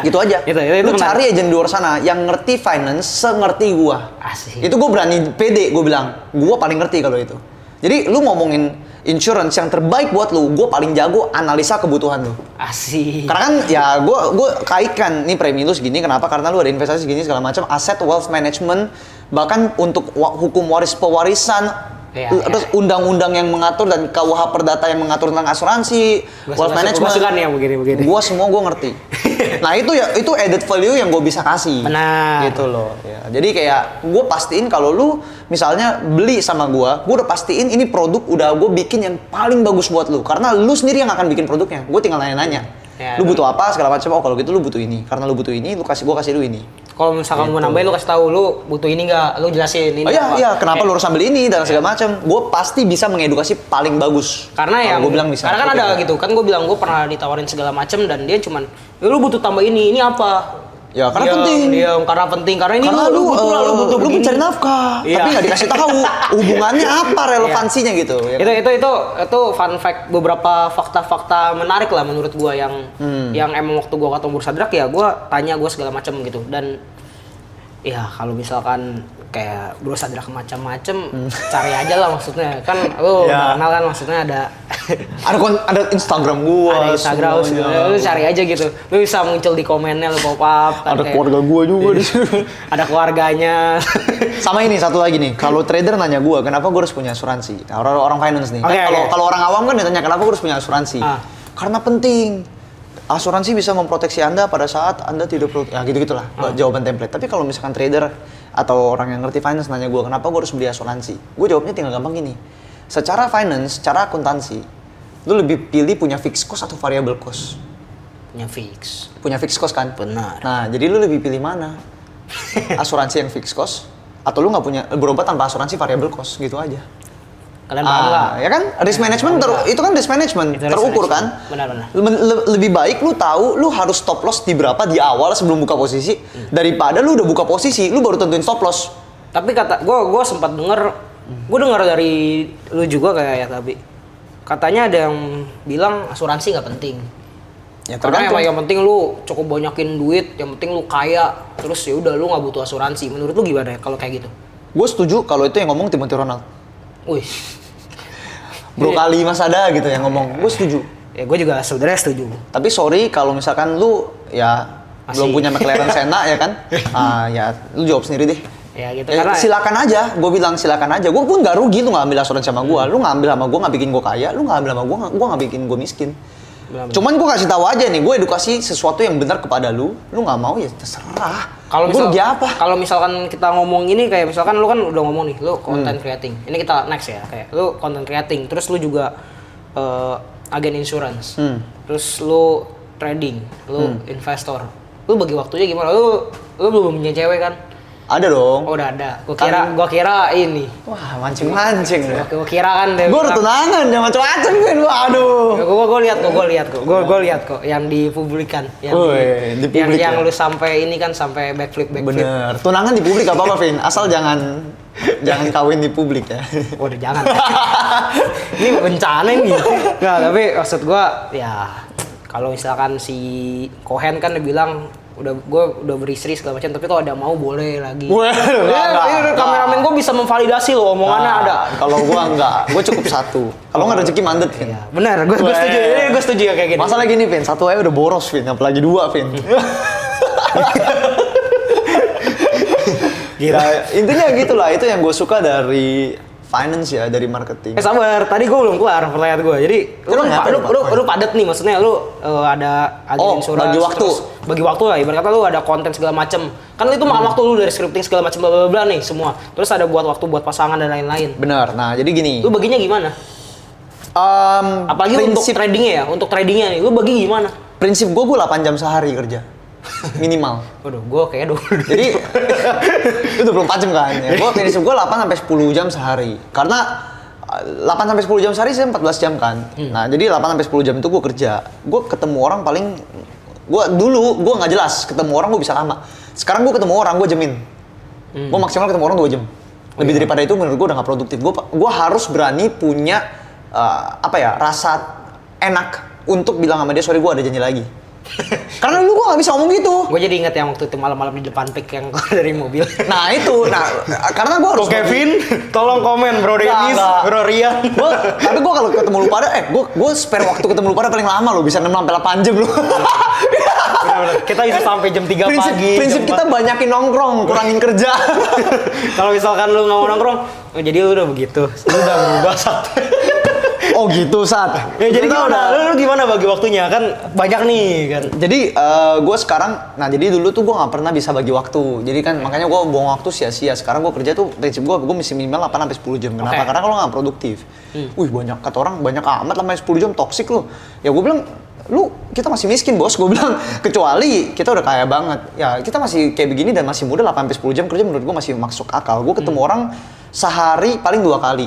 S1: Gitu aja.
S2: Itu
S1: Lu
S2: benar.
S1: cari agent di luar sana yang ngerti finance sengerti gue.
S2: Asik.
S1: Itu gue berani pede, gue bilang. Gue paling ngerti kalau itu. Jadi lu ngomongin insurance yang terbaik buat lu, gue paling jago analisa kebutuhan lu.
S2: Asik.
S1: Karena kan ya gue kaitkan nih premi lu segini kenapa? Karena lu ada investasi segini segala macam, aset wealth management, bahkan untuk hukum waris pewarisan,
S2: Iya,
S1: terus undang-undang yang mengatur dan KUH Perdata yang mengatur tentang asuransi, wealth management.
S2: Gua suka nih yang begini-begini.
S1: Gua semua gue ngerti. Nah itu added value yang gue bisa kasih.
S2: Benar.
S1: Gitu loh. Ya, jadi kayak gue pastiin kalau lu misalnya beli sama gue udah pastiin ini produk udah gue bikin yang paling bagus buat lu. Karena lu sendiri yang akan bikin produknya. Gue tinggal nanya-nanya.
S2: Ya,
S1: Lu butuh apa segala macam. Oh kalau gitu lu butuh ini. Karena lu butuh ini, gue kasih lu ini.
S2: Kalau misalkan mau nambahin lu kasih tahu lu butuh ini nggak, lu jelasin ini.
S1: Oh iya,
S2: apa.
S1: iya. Kenapa
S2: Kayak-
S1: lu harus ambil ini dan segala macam. Gue pasti bisa mengedukasi paling bagus.
S2: Karena yang
S1: gue bilang bisa.
S2: Karena kan
S1: Oke,
S2: ada
S1: oke.
S2: gitu kan gue bilang gue pernah ditawarin segala macam dan dia cuman ya lu butuh tambah ini apa?
S1: Ya, karena penting.
S2: Karena penting karena ini
S1: Karena
S2: lu butuh lah, lu butuh
S1: lu
S2: begini.
S1: mencari nafkah,
S2: Iya.
S1: tapi nggak dikasih tahu hubungannya apa, relevansinya gitu. Ya kan?
S2: Itu fun fact beberapa fakta-fakta menarik lah menurut gua yang emang waktu gua ketemu Sadrak ya gua tanya gua segala macam gitu dan ya kalau misalkan kayak Bro Sadrak macam-macam cari aja lah maksudnya kan lu
S1: Ya.
S2: kenal kan maksudnya ada
S1: ada Instagram gua,
S2: ada Instagram
S1: semuanya.
S2: lu cari aja gitu lu bisa muncul di komennya lu pop up kan
S1: Ada
S2: kayak-
S1: keluarga gua juga di situ.
S2: ada keluarganya
S1: Sama ini satu lagi nih, kalau trader nanya gua, kenapa gua harus punya asuransi? Nah, orang finance nih.
S2: Oke,
S1: Kan
S2: oke.
S1: kalau orang awam kan ditanya kenapa gua harus punya asuransi?
S2: Ah.
S1: Karena penting. Asuransi bisa memproteksi Anda pada saat Anda tidak perlu, ya gitu-gitulah jawaban template. Tapi kalau misalkan trader atau orang yang ngerti finance nanya gua, kenapa gua harus beli asuransi? Gua jawabnya tinggal gampang gini. Secara finance, secara akuntansi, lu lebih pilih punya fixed cost atau variable cost?
S2: punya fix
S1: Punya fixed cost kan?
S2: Benar.
S1: Nah, jadi lu lebih pilih mana? Asuransi yang fixed cost atau lu nggak punya berobat tanpa asuransi variable cost gitu aja.
S2: kalian paham nggak
S1: Ya kan? Risk management itu kan risk management
S2: Itu risk
S1: terukur
S2: management.
S1: kan?
S2: Benar-benar.
S1: Lebih baik lu tahu lu harus stop loss di berapa di awal sebelum buka posisi daripada lu udah buka posisi lu baru tentuin stop loss.
S2: Tapi kata gue sempat denger, gue dengar dari lu juga kayak ya tapi katanya ada yang bilang asuransi nggak penting.
S1: Ya
S2: Karena
S1: tergantung.
S2: yang penting lu cukup banyakin duit, yang penting lu kaya, terus ya udah lu nggak butuh asuransi. Menurut lu gimana ya kalau kayak gitu?
S1: Gue setuju kalau itu yang ngomong Timothy Ronald.
S2: Wih,
S1: Bro kali Mas ada gitu yang ngomong. Gue setuju.
S2: ya gue juga sebenarnya setuju.
S1: Tapi sorry kalau misalkan lu ya
S2: Masih.
S1: belum punya McLaren Senna ya kan? Ya lu jawab sendiri deh.
S2: Ya gitu
S1: Ya,
S2: karena
S1: silakan aja, gue bilang silakan aja. Gue pun nggak rugi lu nggak ambil asuransi sama gue. Lu nggak ambil sama gue nggak bikin gue kaya, lu nggak ambil sama gue nggak bikin gue miskin.
S2: Benar-benar.
S1: Cuman gue kasih tahu aja nih, gue edukasi sesuatu yang benar kepada lu nggak mau ya terserah.
S2: Kalau
S1: Gua rugi apa?
S2: Kalau misalkan kita ngomong ini kayak misalkan lu kan udah ngomong nih, lu content creating. Ini kita next ya, kayak lu content creating, terus lu juga agen insurance. Terus lu trading, lu investor. Lu bagi waktunya gimana? Lu belum punya cewek kan?
S1: Ada dong.
S2: Oh, udah ada. Gua kira ini.
S1: Wah, mancing-mancing ya.
S2: Gua kira kan dia.
S1: Gue udah tunangan, jangan macam-macam kan. Waduh.
S2: Gue lihat kok yang dipublikan, yang
S1: Woi, di publik
S2: yang
S1: ya?
S2: lu sampai ini kan sampai backflip.
S1: Bener. Tunangan di publik apa Vin? Asal jangan kawin di publik ya.
S2: Waduh, jangan. Ini bencana nih. Nggak, tapi maksud gua ya kalau misalkan si Cohen kan dia bilang gue udah beristri segala macam, tapi kalau ada mau boleh lagi.
S1: Enggak.
S2: Kameramen gue bisa memvalidasi loh omongannya ada.
S1: Kalau gua enggak, gue cukup satu. Kalau nggak rezeki mandet Vin.
S2: Iya, benar, gue setuju. Ini gue setuju ya kayak gini.
S1: Masalah gini Vin, satu aja udah boros Vin, apalagi dua Vin. Gila. Intinya gitulah, itu yang gue suka dari finance ya, dari marketing.
S2: Sabar, tadi gue belum kelar pertanyaan gue. Jadi lu padat nih, maksudnya lu ada agen insurance.
S1: Bagi waktu.
S2: Bagi waktu lah, ibarat kata lu ada konten segala macem. Kan itu makan waktu lu dari scripting segala macam bla bla bla nih semua. Terus ada buat waktu buat pasangan dan lain-lain.
S1: Benar. Nah, jadi gini.
S2: Lu baginya gimana? Apalagi untuk tradingnya ya, untuk tradingnya nih, lu bagi gimana?
S1: Prinsip gue 8 jam sehari kerja. Minimal.
S2: Waduh, gue kayaknya
S1: Jadi itu 24 jam kan ya. Gue prinsip gue 8 sampai 10 jam sehari. Karena 8 sampai 10 jam sehari saya 14 jam kan. Nah, jadi 8 sampai 10 jam itu gue kerja. Gue ketemu orang paling gue nggak jelas ketemu orang gue bisa lama. Sekarang gue ketemu orang gue jamin. Gue maksimal ketemu orang 2 jam. Lebih daripada itu menurut gue udah nggak produktif. Gue harus berani punya rasa enak untuk bilang sama dia sorry gue ada janji lagi. Karena dulu gue gak bisa ngomong gitu.
S2: Gue jadi inget yang waktu itu malam-malam di depan pik yang keluar dari mobil.
S1: Nah itu, karena gue harus
S2: Kevin, tolong komen Bro Dennis, Bro Rian.
S1: Tapi gue kalau ketemu lu pada, gue spare waktu ketemu lu pada paling lama lo, bisa 6 sampai 8 jam lo.
S2: Bener-bener. Kita bisa sampai jam 3 pagi.
S1: Prinsip kita banyakin nongkrong, kurangin kerja.
S2: Kalau misalkan lu nggak mau nongkrong, jadi lu udah begitu. Lu udah berubah satu.
S1: Oh gitu, Sat.
S2: Ya jadi gimana? Lu gimana bagi waktunya? Kan banyak nih kan.
S1: Jadi gue sekarang, jadi dulu tuh gue nggak pernah bisa bagi waktu. Jadi kan makanya gue buang waktu sia-sia. Sekarang gue kerja tuh prinsip gue mesti minimal 8 sampai 10 jam. Kenapa? Karena kalau nggak produktif. Wih banyak, kata orang banyak amat sampai 10 jam toksik lo. Ya gue bilang, kita masih miskin bos, gue bilang. Kecuali kita udah kaya banget. Ya kita masih kayak begini dan masih muda 8 sampai 10 jam kerja menurut gue masih masuk akal. Gue ketemu orang sehari paling 2 kali.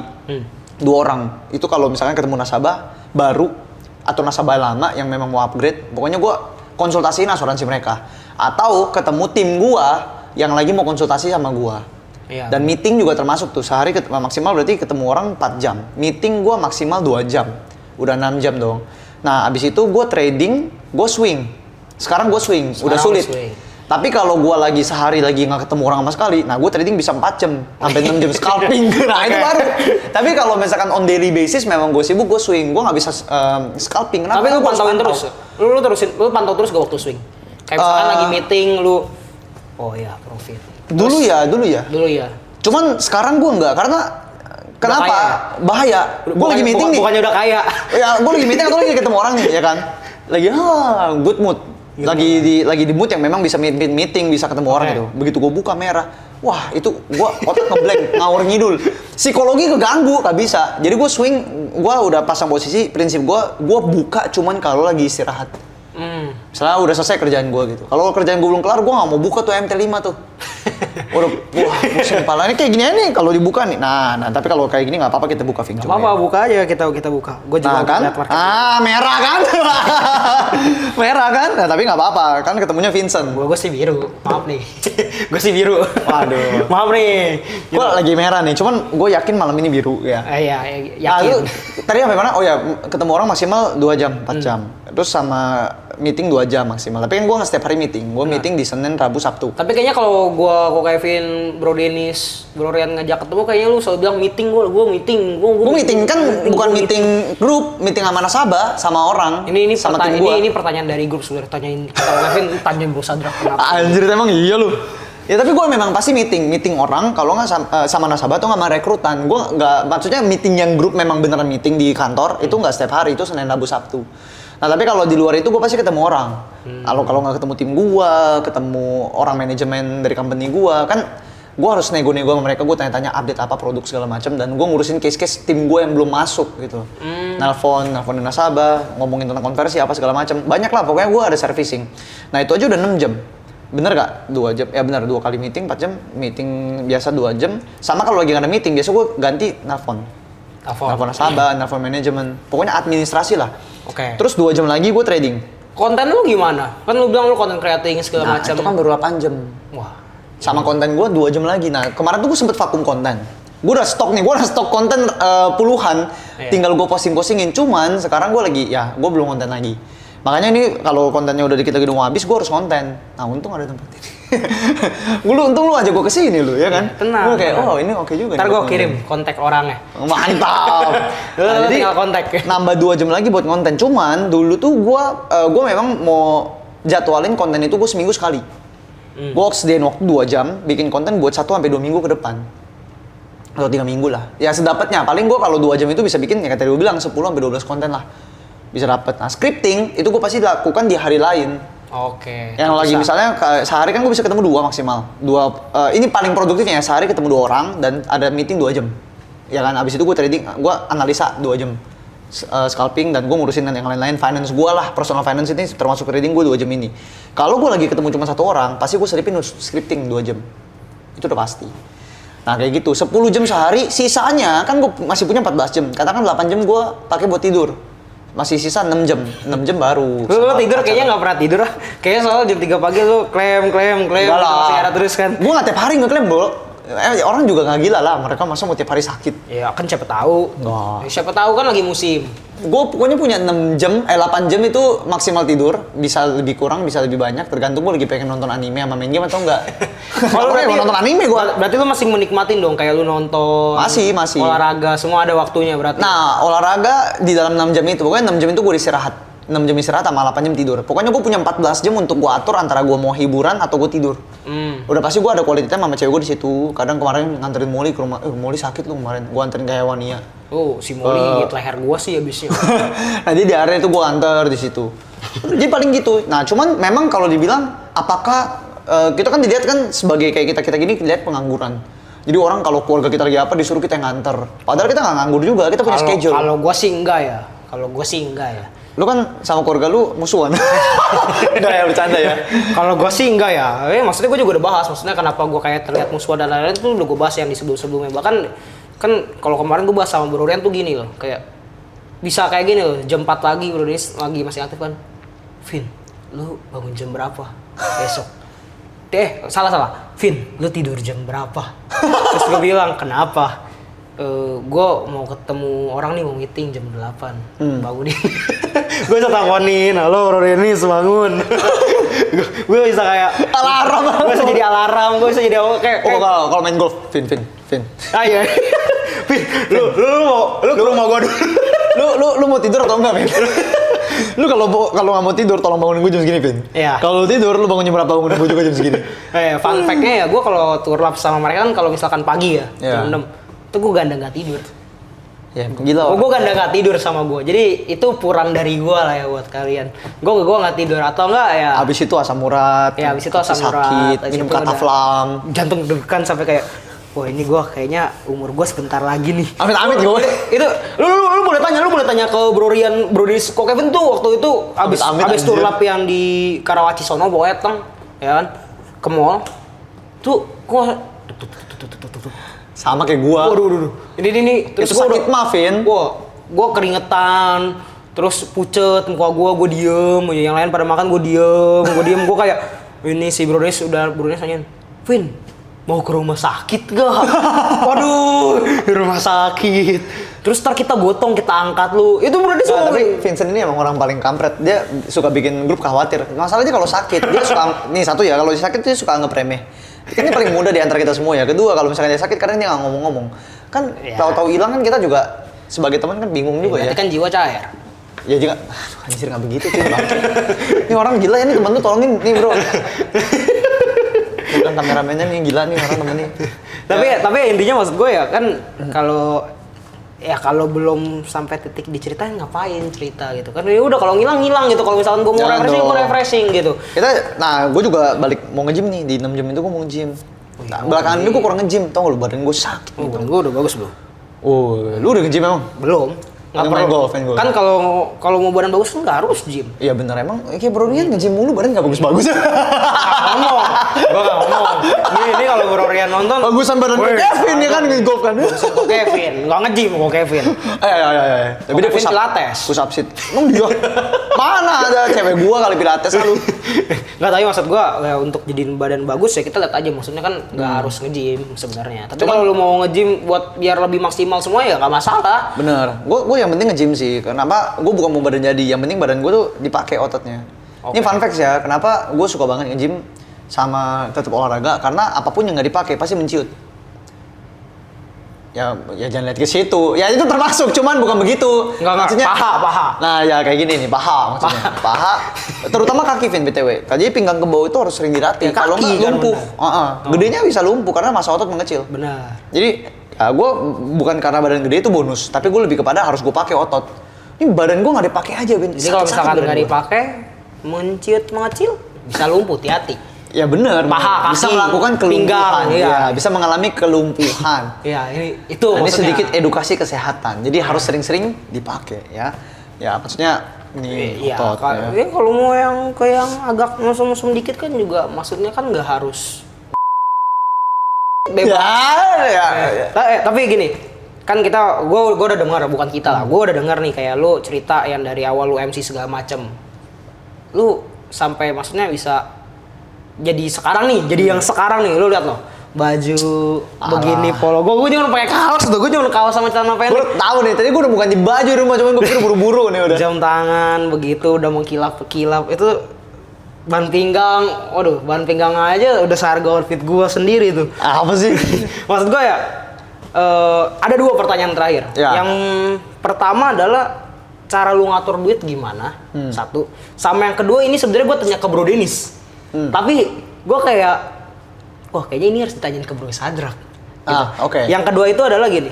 S1: 2 orang. Itu kalau misalkan ketemu nasabah baru atau nasabah lama yang memang mau upgrade, pokoknya gue konsultasiin asuransi mereka. Atau ketemu tim gue yang lagi mau konsultasi sama gue. Iya. Dan meeting juga termasuk tuh, sehari maksimal berarti ketemu orang 4 jam. Meeting gue maksimal 2 jam. Udah 6 jam dong. Nah abis itu gue trading, gue swing. Sekarang gue swing, udah sulit. Tapi kalau gue lagi sehari lagi nggak ketemu orang sama sekali, nah gue trading bisa 4 jam sampai 6 jam scalping. Nah itu baru. Tapi kalau misalkan on daily basis memang gue sibuk, gue swing, gue nggak bisa scalping. Kenapa?
S2: Tapi lu pantauin terus. Lu pantau terus gak waktu swing. Kayak misalkan lagi meeting lu, oh ya profit.
S1: Dulu ya. Cuman sekarang gue nggak, karena kenapa? Bahaya. Gue lagi meeting nih.
S2: Bukannya udah kaya.
S1: Ya gue lagi meeting atau lagi ketemu orang nih, ya kan? Lagi good mood. Lagi di mood yang memang bisa meeting, bisa ketemu orang gitu. Begitu gue buka merah, wah itu gue otak ngeblank, ngawur ngidul. Psikologi keganggu, gak bisa. Jadi gue swing, gue udah pasang posisi, prinsip gue buka cuman kalau lagi istirahat. Misalnya udah selesai kerjaan gue gitu. Kalau kerjaan gue belum kelar, gue gak mau buka tuh MT5 tuh. Wah pusing kepala. Ini kayak gini aja nih kalau dibuka nih. Nah, tapi kalau kayak gini nggak apa-apa kita buka Ving.
S2: Gak apa-apa, buka aja kita buka. Gue juga
S1: kan? Merah kan? Merah kan? Nah, tapi nggak apa-apa. Kan ketemunya Vincent.
S2: Gue sih biru. Maaf nih. Gue sih biru.
S1: Waduh.
S2: Maaf nih.
S1: Gue lagi merah nih. Cuman gue yakin malam ini biru ya.
S2: Iya, yakin.
S1: Tadi sampai mana? Oh ya, ketemu orang maksimal 2 jam, 4 jam. Terus sama meeting 2 jam maksimal. Tapi kan gue nggak setiap hari meeting. Gue meeting di Senin, Rabu, Sabtu.
S2: Tapi kayaknya kalau Ko Kevin, Bro Dennis, Bro Rian ngajak ketemu, kayaknya lu selalu bilang meeting. Gue meeting kan bukan meeting grup, meeting sama nasabah, sama orang. Ini
S1: sama tim gua.
S2: Ini pertanyaan dari grup sebenarnya. Tanyain Ko Kevin, tanyain Bro Sadrak kenapa?
S1: Anjir emang iya lu. Ya tapi gue memang pasti meeting orang kalau nggak sama nasabah atau nggak sama rekrutan. Gue nggak, maksudnya meeting yang grup memang beneran meeting di kantor itu nggak setiap hari, itu Senin, Rabu, Sabtu. Nah tapi kalau di luar itu gue pasti ketemu orang. Kalau nggak ketemu tim gue, ketemu orang manajemen dari company gue, kan gue harus nego-nego sama mereka. Gue tanya-tanya update apa produk segala macam, dan gue ngurusin case-case tim gue yang belum masuk gitu. Nelfonin nasabah, ngomongin tentang konversi apa segala macam. Banyak lah pokoknya gue ada servicing. Nah itu aja udah 6 jam. Bener gak? 2 jam? Ya bener, 2 kali meeting, 4 jam. Meeting biasa 2 jam. Sama kalau lagi gak ada meeting, biasa gue ganti nelfon nasabah, nelfon manajemen. Pokoknya administrasi lah.
S2: Oke.
S1: Terus 2 jam lagi gue trading.
S2: Konten lu gimana? Kan lu bilang lu konten creating segala macam.
S1: Itu kan baru 8 jam.
S2: Wah.
S1: Sama konten gue 2 jam lagi. Nah kemarin tuh gue sempet vakum konten. Gue udah stok konten puluhan. Tinggal gue posting-postingin. Cuman sekarang gue lagi, ya gue belum konten lagi. Makanya ini kalau kontennya udah dikit lagi udah mau habis, gue harus konten. Nah untung ada tempat ini. Untung lu aja gue kesini lu, ya kan?
S2: Tenang.
S1: Gue kayak, oh ini oke juga.
S2: Ntar gue kirim kontak orangnya.
S1: Mantap.
S2: Nah, jadi tinggal kontak.
S1: Nambah 2 jam lagi buat konten. Cuman dulu tuh gue memang mau jadwalin konten itu gue seminggu sekali. Gue sediain waktu 2 jam, bikin konten buat 1-2 minggu ke depan. Atau 3 minggu lah. Ya sedapatnya, paling gue kalau 2 jam itu bisa bikin, ya kayak tadi gue bilang, 10-12 konten lah. Bisa dapet. Nah scripting, itu gue pasti lakukan di hari lain.
S2: Oke.
S1: Yang lagi misalnya, sehari kan gue bisa ketemu 2 maksimal. Ini paling produktifnya ya, sehari ketemu 2 orang, dan ada meeting 2 jam. Ya kan, abis itu gue trading, gue analisa 2 jam. Scalping, dan gue ngurusin yang lain-lain, finance gue lah, personal finance ini termasuk trading gue 2 jam ini. Kalau gue lagi ketemu cuma 1 orang, pasti gue selipin scripting 2 jam. Itu udah pasti. Nah kayak gitu, 10 jam sehari, sisanya kan gue masih punya 14 jam. Katakan 8 jam gue pakai buat tidur. Masih sisa 6 jam baru.
S2: Lu tidur kayaknya nggak pernah tidur lah. Kayaknya soal jam 3 pagi lu klaim. Masih ada terus kan.
S1: Gue nggak tiap hari ngeklaim, Bro. Orang juga nggak gila lah, mereka masa mau tiap hari sakit.
S2: Ya kan siapa tahu. Siapa tahu kan lagi musim.
S1: Gue pokoknya punya 8 jam itu maksimal tidur. Bisa lebih kurang, bisa lebih banyak, tergantung gue lagi pengen nonton anime sama main game atau enggak. Kalau
S2: berarti
S1: nonton anime gue.
S2: Berarti lu masih menikmatin dong, kayak lu nonton.
S1: Masih.
S2: Olahraga, semua ada waktunya berarti.
S1: Nah, olahraga di dalam 6 jam itu. Pokoknya 6 jam itu gue istirahat. 6 jam istirahat sama 8 jam tidur. Pokoknya gue punya 14 jam untuk gue atur antara gue mau hiburan atau gue tidur. Udah pasti gue ada quality time sama cewek gue di situ. Kadang kemarin nganterin Molly ke rumah. Molly sakit lu kemarin. Gue anterin ke Hewania.
S2: Oh, si Molly gigit leher gue sih abisnya.
S1: Nah, di area itu gue anter di situ. Jadi paling gitu. Nah, cuman memang kalau dibilang apakah kita kan dilihat kan sebagai kayak kita gini dilihat pengangguran. Jadi orang kalau keluarga kita lagi apa disuruh kita yang nganter. Padahal kita nggak nganggur juga, kita punya schedule.
S2: Kalau gue sih enggak ya.
S1: Lu kan sama keluarga lu musuhan. Enggak ya, bercanda ya.
S2: Kalau gue sih enggak ya. Maksudnya gue juga udah bahas. Maksudnya kenapa gue kayak terlihat musuhan dan lain-lain itu udah gue bahas yang di sebelum-sebelumnya. Bahkan kan kalau kemarin gue bahas sama Bro Rian tuh gini loh. Kayak bisa kayak gini loh. Jam 4 lagi Bro Rian lagi masih aktif kan. Vin, lu bangun jam berapa besok? Salah. Vin, lu tidur jam berapa? Terus gue bilang, kenapa? Gue mau ketemu orang nih, mau meeting jam 8. Bangunin. Gue bisa teleponin, halo Bro Dennis, bangun. Gue bisa kayak alarm. Gue bisa jadi alarm, gue bisa jadi kayak
S1: kalau main golf, Vin.
S2: Ah iya. Vin, lu ke rumah gue dulu.
S1: Lu mau tidur atau enggak, Vin? Lu kalau nggak mau tidur, tolong bangunin gue jam segini, Vin.
S2: Iya.
S1: Kalau tidur, lu bangun jam berapa, bangunin gue juga jam segini.
S2: Fun fact-nya ya, gue kalau tour lap sama mereka kan kalau misalkan pagi ya, jam 6, itu gue ganda nggak tidur.
S1: Ya, gila.
S2: Gue ganda nggak tidur sama gue. Jadi itu kurang dari gue lah ya buat kalian. Gue nggak tidur atau enggak ya.
S1: Abis itu asam urat.
S2: Ya abis itu asam
S1: sakit,
S2: urat.
S1: minum kataflam.
S2: Jantung deg-degan sampai kayak, wah ini gue kayaknya umur gue sebentar lagi nih.
S1: Amit gue.
S2: Itu lu boleh tanya ke Bro Rian, Bro Dennis, kok Kevin tuh waktu itu abis tour lap yang di Karawaci sono bawa eteng, ya kan, ke mall. Tuh kok
S1: sama kayak gua.
S2: Waduh. Ini terus
S1: itu sakit Vin.
S2: Gua keringetan, terus pucet muka gua diem, yang lain pada makan gua diem, gua kayak ini si Bro Dennis nanyain, Vin, mau ke rumah sakit gak? Waduh, di rumah sakit. Terus ntar kita gotong, kita angkat lu. Itu Bro Dennis.
S1: Tapi Vincent ini emang orang paling kampret. Dia suka bikin grup khawatir. Masalahnya kalau sakit, dia suka nih satu ya, kalau sakit dia suka anggap remeh. Kan ini paling muda di antara kita semua ya. Kedua, kalau misalnya dia sakit kadang dia nggak ngomong-ngomong. Kan tahu-tahu hilang kan kita juga sebagai teman kan bingung juga ya.
S2: Berarti kan jiwa cair.
S1: Ya juga, anjir nggak begitu sih. Ini orang gila ya, nih temen lu tolongin nih bro. kan kameramennya nih gila nih orang temennya.
S2: Tapi intinya maksud gue ya kan kalau belum sampai titik diceritain ngapain cerita gitu kan, ya udah kalau ngilang gitu. Kalau misalkan gue mau
S1: Jangan
S2: refreshing, gue
S1: dong.
S2: refreshing gitu.
S1: Gue juga balik mau nge-gym nih, di 6 jam itu gue mau nge-gym. Nah, belakangan ini gue kurang nge-gym, tau gak lu, badan gue sakit.
S2: Oh, gue udah bagus belum?
S1: Oh, lu udah nge-gym emang?
S2: Belum. Nggak
S1: Main
S2: perlu.
S1: golf, main golf.
S2: Kan kalau mau badan bagus kan nggak harus gym.
S1: Iya bener, emang kayak bro Rian nge-gym mulu, badan gak bagus-bagus.
S2: Ngomong, gue nggak ngomong. Ini kalau Bro Rian nonton.
S1: Bagusan badan
S2: Wih,
S1: Kevin ya kan, nge-golf kan.
S2: Kok Kevin, nggak nge-gym kok Kevin.
S1: Tapi dia
S2: Kevin Pilates.
S1: push up sit. Emang dia? Mana ada cewek gua kali Pilates lu?
S2: Nggak, tapi maksud gua ya, untuk jadiin badan bagus ya kita lihat aja. Maksudnya kan nggak harus nge-gym sebenarnya. Tapi kalau lu mau nge-gym buat biar lebih maksimal semua ya nggak masalah.
S1: Bener, gue yang penting nge-gym sih. Kenapa? Gue bukan mau badan jadi, yang penting badan gue tuh dipakai ototnya.
S2: Oke.
S1: Ini fun facts ya, kenapa gue suka banget nge-gym sama tetap olahraga, karena apapun yang nggak dipakai pasti menciut. Ya jangan lihat ke situ. Ya itu termasuk, cuman bukan begitu.
S2: Enggak, paha.
S1: Nah, ya kayak gini nih, paha maksudnya. Paha, terutama kaki Vin BTW. Jadi pinggang ke bawah itu harus sering dilatih.
S2: Ya,
S1: Kalau
S2: kaki
S1: nggak
S2: kan
S1: lumpuh. Gedenya bisa lumpuh karena massa otot mengecil.
S2: Benar.
S1: Jadi ya gue bukan karena badan gede itu bonus, tapi gue lebih kepada harus gue pakai otot. Ini badan gue nggak dipakai aja, Bin.
S2: Jadi kalau
S1: Sakit-sakit
S2: misalkan
S1: badan
S2: nggak
S1: gua.
S2: dipakai, menciut mengecil, bisa lumpuh, hati-hati.
S1: Ya bener,
S2: Paha,
S1: bisa
S2: kaki,
S1: melakukan kelumpuhan,
S2: pinggang, iya.
S1: ya, bisa mengalami kelumpuhan.
S2: Ya, itu
S1: Nah, ini
S2: maksudnya.
S1: sedikit edukasi kesehatan, jadi harus sering-sering dipakai ya. Ya maksudnya ini
S2: Iya,
S1: otot ya.
S2: ya, kalau mau yang agak mesum-mesum dikit kan juga maksudnya kan nggak harus bebas.
S1: Ya.
S2: Tapi gini, kan gue udah dengar, bukan kita lah, gue udah dengar nih kayak lu cerita yang dari awal lu MC segala macem, lu sampai maksudnya bisa jadi sekarang nih, jadi yang sekarang nih, lu lihat loh, baju begini polo, gue cuma pakai kaos tuh, gue cuma kaos sama celana
S1: Gue
S2: pendek,
S1: tahu nih, tadi gue udah bukan di baju rumah, cuman gue pikir buru-buru nih udah.
S2: jam tangan begitu udah mengkilap-kilap itu. Ban pinggang, waduh, ban pinggang aja udah seharga outfit gua sendiri tuh.
S1: Apa sih?
S2: Maksud gua ya, ada dua pertanyaan terakhir.
S1: Ya.
S2: Yang pertama adalah cara lu ngatur duit gimana? Satu. Sama yang kedua ini sebenarnya gua tanya ke Bro Denis. Tapi gua kayak, wah kayaknya ini harus ditanyain ke Bro Sadrak. Gitu.
S1: Oke.
S2: Yang kedua itu adalah gini,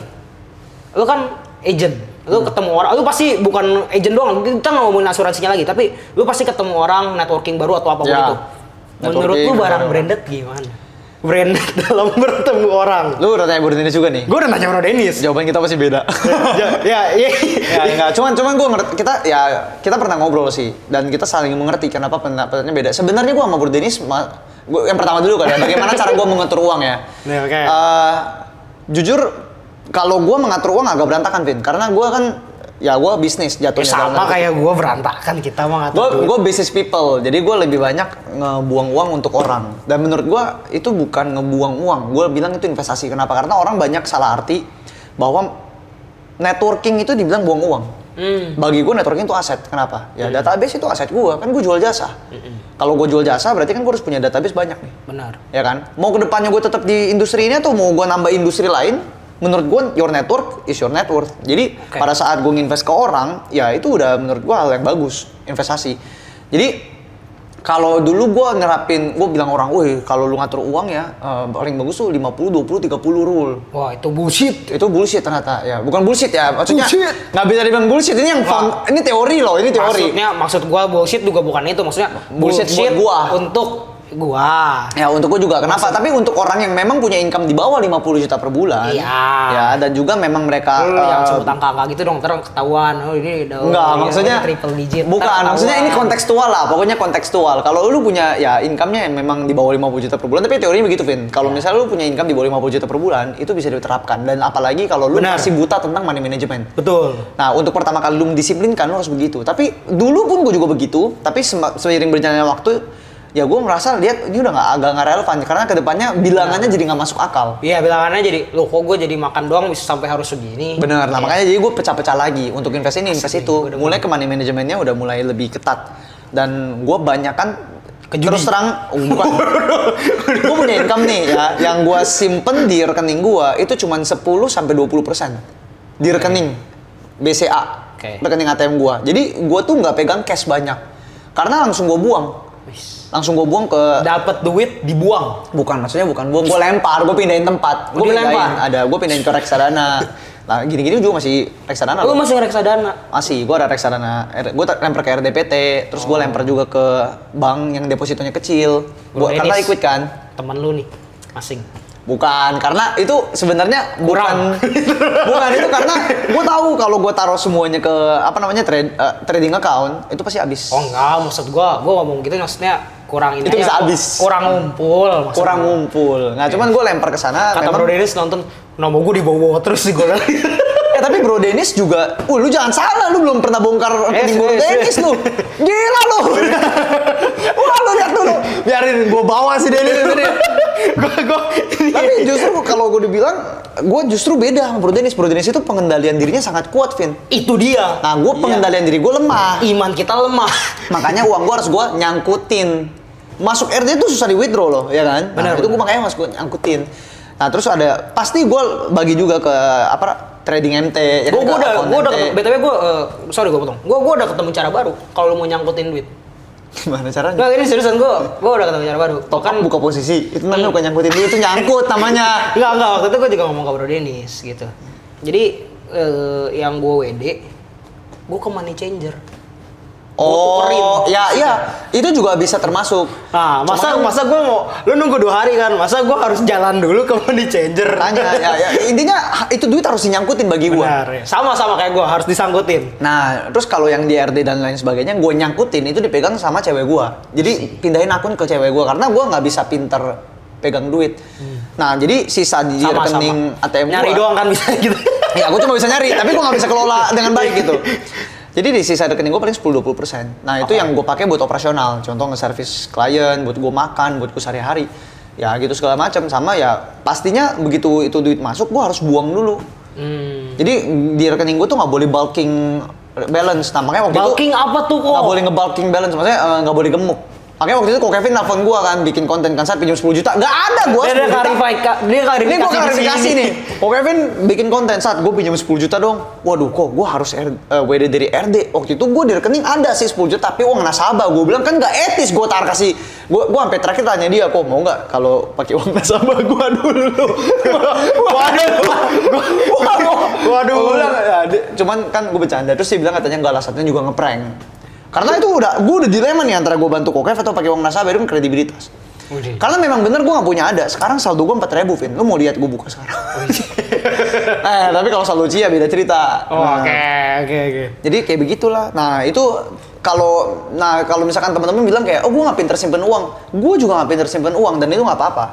S2: lu kan agent, lu ketemu orang, lu pasti bukan agent doang, kita nggak ngomongin asuransinya lagi, tapi lu pasti ketemu orang, networking baru atau apapun
S1: Ya.
S2: itu. Menurut lu
S1: Networking,
S2: barang
S1: baru.
S2: branded gimana? Branded dalam bertemu orang.
S1: Lu udah tanya Bro Denis juga nih?
S2: Gue udah nanya Bro Denis.
S1: Jawaban kita pasti beda.
S2: ya.
S1: Ya enggak, cuman gue ngerti, kita pernah ngobrol sih, dan kita saling mengerti kenapa pendapatnya beda. Sebenarnya gue sama Bro Denis, yang pertama dulu kan ya, bagaimana cara gue mengatur uang ya.
S2: Nih, oke.
S1: Jujur, kalau gue mengatur uang agak berantakan, Vin, karena gue kan, ya gue bisnis
S2: Ya,
S1: jatuhnya.
S2: sama kayak gue berantakan kita mah ngatur duit.
S1: Gue business people, jadi gue lebih banyak ngebuang uang untuk orang. Dan menurut gue itu bukan ngebuang uang, gue bilang itu investasi. Kenapa? Karena orang banyak salah arti bahwa networking itu dibilang buang uang. Bagi gue networking itu aset. Kenapa? Ya database itu aset gue, kan gue jual jasa. Kalau gue jual jasa berarti kan gue harus punya database banyak nih.
S2: Benar.
S1: Ya kan? Mau kedepannya gue tetap di industri ini atau mau gue nambah industri lain? Menurut gue your network is your net worth. Jadi pada saat gue nginvest ke orang, ya itu udah menurut gue hal yang bagus, investasi. Jadi kalau dulu gue nerapin, gue bilang orang, wih kalau lu ngatur uang ya paling bagus tuh 50, 20, 30 rule.
S2: Wah, itu bullshit.
S1: Itu bullshit ternyata, ya bukan bullshit ya, maksudnya
S2: Bullshit.
S1: nggak bisa dibilang bullshit, ini yang ini teori loh, ini teori.
S2: Maksud gua bullshit juga bukan itu, maksudnya
S1: Bullshit buat gua.
S2: untuk gua.
S1: Ya untuk gue juga, kenapa? Tapi untuk orang yang memang punya income di bawah 50 juta per bulan,
S2: Iya.
S1: ya dan juga memang mereka
S2: Lu yang sebut angka gitu dong, ntar ketahuan. Oh ini udah.
S1: enggak,
S2: ini
S1: maksudnya
S2: triple digit.
S1: bukan,
S2: Ntar
S1: maksudnya ini
S2: ketahuan.
S1: kontekstual lah, pokoknya kontekstual. Kalau lu punya ya income-nya yang memang di bawah 50 juta per bulan, tapi teorinya begitu, Vin. Kalau misalnya lu punya income di bawah 50 juta per bulan, itu bisa diterapkan. Dan apalagi kalau lu
S2: Benar.
S1: masih buta tentang money management.
S2: Betul.
S1: Nah, untuk pertama kali lu mendisiplinkan, lu harus begitu. Tapi dulu pun gue juga begitu, tapi seiring berjalannya waktu, ya gue merasa lihat ini udah agak relevan karena kedepannya bilangannya jadi nggak masuk akal.
S2: Iya, bilangannya jadi, loh kok gue jadi makan doang bisa sampai harus segini.
S1: Bener, nah
S2: Iya.
S1: makanya jadi gue pecah-pecah lagi untuk invest ini, invest itu. Mulai ke money managementnya udah mulai lebih ketat. Dan gue banyak kan terus terang, bukan. Gue punya income nih ya, yang gue simpen di rekening gue itu cuma 10-20% di rekening BCA,
S2: Oke.
S1: rekening ATM gue. Jadi gue tuh nggak pegang cash banyak, karena langsung gue buang. Langsung gue buang ke...
S2: Dapat duit dibuang.
S1: Bukan, maksudnya bukan buang, gue lempar, gue pindahin tempat. Gue
S2: dilempar?
S1: ada, gue pindahin ke reksadana. Nah, gini-gini juga masih reksadana.
S2: Lu masih reksadana?
S1: Masih, gue ada reksadana. Gue lempar ke RDPT, terus gue lempar juga ke bank yang depositonya kecil. Karena liquid kan.
S2: Temen lu nih, asing.
S1: Bukan, karena itu sebenarnya bukan itu karena gue tahu kalau gue taruh semuanya ke trading account itu pasti habis.
S2: Oh enggak, maksud gue ngomong gitu maksudnya kurang ini.
S1: Itu bisa habis.
S2: Kurang ngumpul. Maksudnya.
S1: Kurang ngumpul. Nah, cuman gue lempar ke sana.
S2: Kata Bro Dennis nonton, nama gue dibawa terus sih gue.
S1: Tapi Bro Dennis juga, lu jangan salah, lu belum pernah bongkar rekening Bro Dennis lu. Gila lu. Wah, lu lihat dulu. Biarin gue bawa si Dennis ini. Tapi justru kalau gue dibilang, gue justru beda sama Bro Dennis. Bro Dennis itu pengendalian dirinya sangat kuat, Vin.
S2: Itu dia.
S1: Nah, gue pengendalian diri gue lemah.
S2: Iman kita lemah.
S1: Makanya uang gue harus gue nyangkutin. Masuk RD itu susah di withdraw loh, ya kan?
S2: Benar.
S1: Itu gue makanya gue nyangkutin. Nah, terus ada pasti gue bagi juga ke trading MT.
S2: Gue udah BTW sorry gue potong. Gue udah ketemu cara baru kalau lu mau nyangkutin duit.
S1: Gimana caranya?
S2: Nggak, ini seriusan gue udah ketemu cara baru.
S1: Kan buka posisi, itu namanya bukan nyangkutin duit, itu nyangkut namanya.
S2: Enggak, waktu itu gue juga ngomong ke Bro Dennis gitu. Jadi yang gue WD, gue ke money changer.
S1: Oh, ya, itu juga bisa termasuk.
S2: Nah, masa gue mau, lu nunggu 2 hari kan, masa gue harus jalan dulu ke money changer.
S1: Tanya, ya, intinya itu duit harus dinyangkutin bagi gue.
S2: Benar, ya. Sama kayak gue, harus disangkutin.
S1: Nah, terus kalau yang di RD dan lain sebagainya, gue nyangkutin itu dipegang sama cewek gue. Jadi pindahin akun ke cewek gue, karena gue nggak bisa pinter pegang duit. Nah, jadi sisa di rekening ATM gue.
S2: Nyari doang kan bisa gitu.
S1: Ya, gue cuma bisa nyari, tapi gue nggak bisa kelola dengan baik gitu. Jadi di sisa rekening gue paling 10-20%. Nah, itu yang gue pakai buat operasional. Contoh nge-service klien, buat gue makan, buat gue sehari-hari. Ya gitu segala macam. Sama ya pastinya begitu itu duit masuk, gue harus buang dulu. Jadi di rekening gue tuh nggak boleh bulking balance. Nah, makanya waktu
S2: bulking
S1: itu
S2: apa tuh kok?
S1: Nggak boleh nge-bulking balance, maksudnya nggak boleh gemuk. Makanya waktu itu kok Kevin nelfon gue kan, bikin konten kan, saat pinjam 10 juta. Nggak ada gue 10 juta. Ini gue klarifikasi nih. Kok Kevin bikin konten, saat gue pinjam 10 juta dong. Waduh, kok gue harus WD dari RD. Waktu itu gue di rekening ada sih 10 juta, tapi uang nasabah. Gue bilang kan nggak etis gue kasih. Gue sampai terakhir tanya dia, kok mau nggak kalau pakai uang nasabah gue dulu. Waduh. Gue bilang, ya, cuman kan gue bercanda. Terus dia bilang katanya nggak lah, satunya juga ngeprank. Karena itu gue udah dilema nih antara gue bantu Kokev atau pakai uang nasabah, itu kan kredibilitas. Karena memang bener gue nggak punya ada. Sekarang saldo gue 4.000, Vin. Lu mau lihat gue buka sekarang? Tapi kalau saldo Cia beda cerita.
S2: Oke.
S1: Jadi kayak begitulah. Nah itu kalau misalkan teman-teman bilang kayak, oh gue nggak pinter simpen uang, gue juga nggak pinter simpen uang dan itu nggak apa-apa.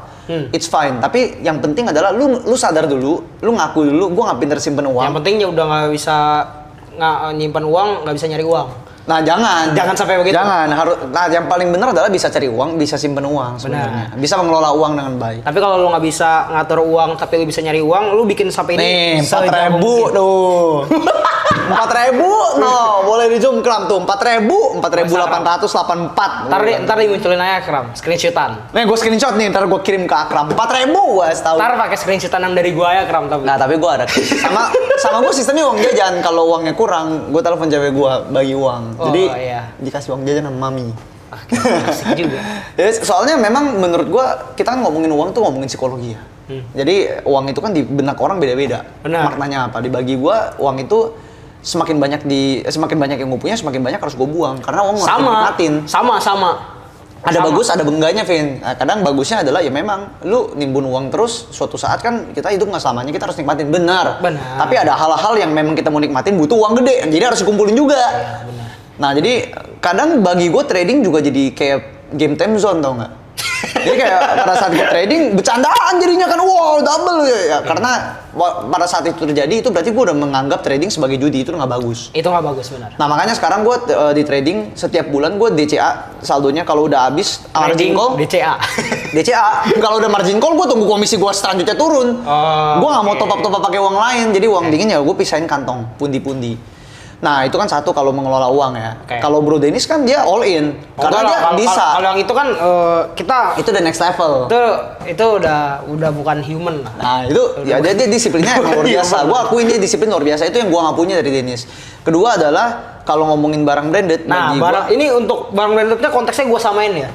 S1: It's fine. Tapi yang penting adalah lu sadar dulu, lu ngaku dulu, gue nggak pinter simpen uang.
S2: Yang penting ya udah nggak bisa nyimpan uang, nggak bisa nyari uang.
S1: Nah jangan
S2: sampai begitu.
S1: Jangan harus. Nah yang paling benar adalah bisa cari uang, bisa simpen uang sebenarnya. Bisa mengelola uang dengan baik.
S2: Tapi kalau lu nggak bisa ngatur uang, tapi lu bisa nyari uang, lu bikin sampai ini.
S1: Nih 4.000 tuh. 4.000 boleh di zoom Kram tuh 4.884.
S2: Ntar dimunculin aja Akram, screenshotan.
S1: Nih gue screenshot nih, ntar gue kirim ke Akram. 4.000 gue tahu.
S2: Ntar pakai screenshotan yang dari gue ya Akram tapi.
S1: Nah tapi gue ada sama gue sistemnya uang jajan. Kalau uangnya kurang, gue telepon cewek gue bagi uang. Jadi dikasih uang jajan sama mami.
S2: Asik juga.
S1: Ya, soalnya memang menurut gue kita kan ngomongin uang tuh ngomongin psikologi ya. Jadi uang itu kan di benak orang beda-beda. Maknanya apa? Dibagi gue uang itu semakin banyak yang gue punya, semakin banyak harus gue buang karena uang harus dinikmatin.
S2: Sama.
S1: Ada bagus, ada enggaknya, Vin. Nah, kadang bagusnya adalah ya memang lu nimbun uang terus, suatu saat kan kita hidup nggak selamanya, kita harus nikmatin. Benar. Tapi ada hal-hal yang memang kita mau nikmatin butuh uang gede, jadi harus dikumpulin juga.
S2: Ya, benar.
S1: Nah jadi kadang bagi gue trading juga jadi kayak game time zone, tau nggak? Jadi kayak pada saat gue trading bercandaan jadinya kan, wow double ya. Karena pada saat itu terjadi itu berarti gue udah menganggap trading sebagai judi, itu nggak bagus.
S2: Itu nggak bagus benar.
S1: Nah makanya sekarang gue di trading setiap bulan gue DCA saldonya kalau udah habis margin call.
S2: DCA.
S1: Kalau udah margin call gue tunggu komisi gue selanjutnya turun. Gue nggak mau top up pakai uang lain. Jadi uang dingin ya gue pisahin kantong pundi-pundi. Nah, itu kan satu kalau mengelola uang ya.
S2: Oke.
S1: Kalau Bro Dennis kan dia all in. Karena dia bisa.
S2: Kalau yang itu kan kita
S1: Itu the next level.
S2: itu udah bukan human lah.
S1: Nah, itu ya dia disiplinnya emang luar biasa. Gua akuin dia disiplin luar biasa. Itu yang gua nggak punya dari Dennis. Kedua adalah kalau ngomongin barang branded,
S2: Nah,
S1: bagi
S2: ini untuk barang brandednya konteksnya gue samain ya.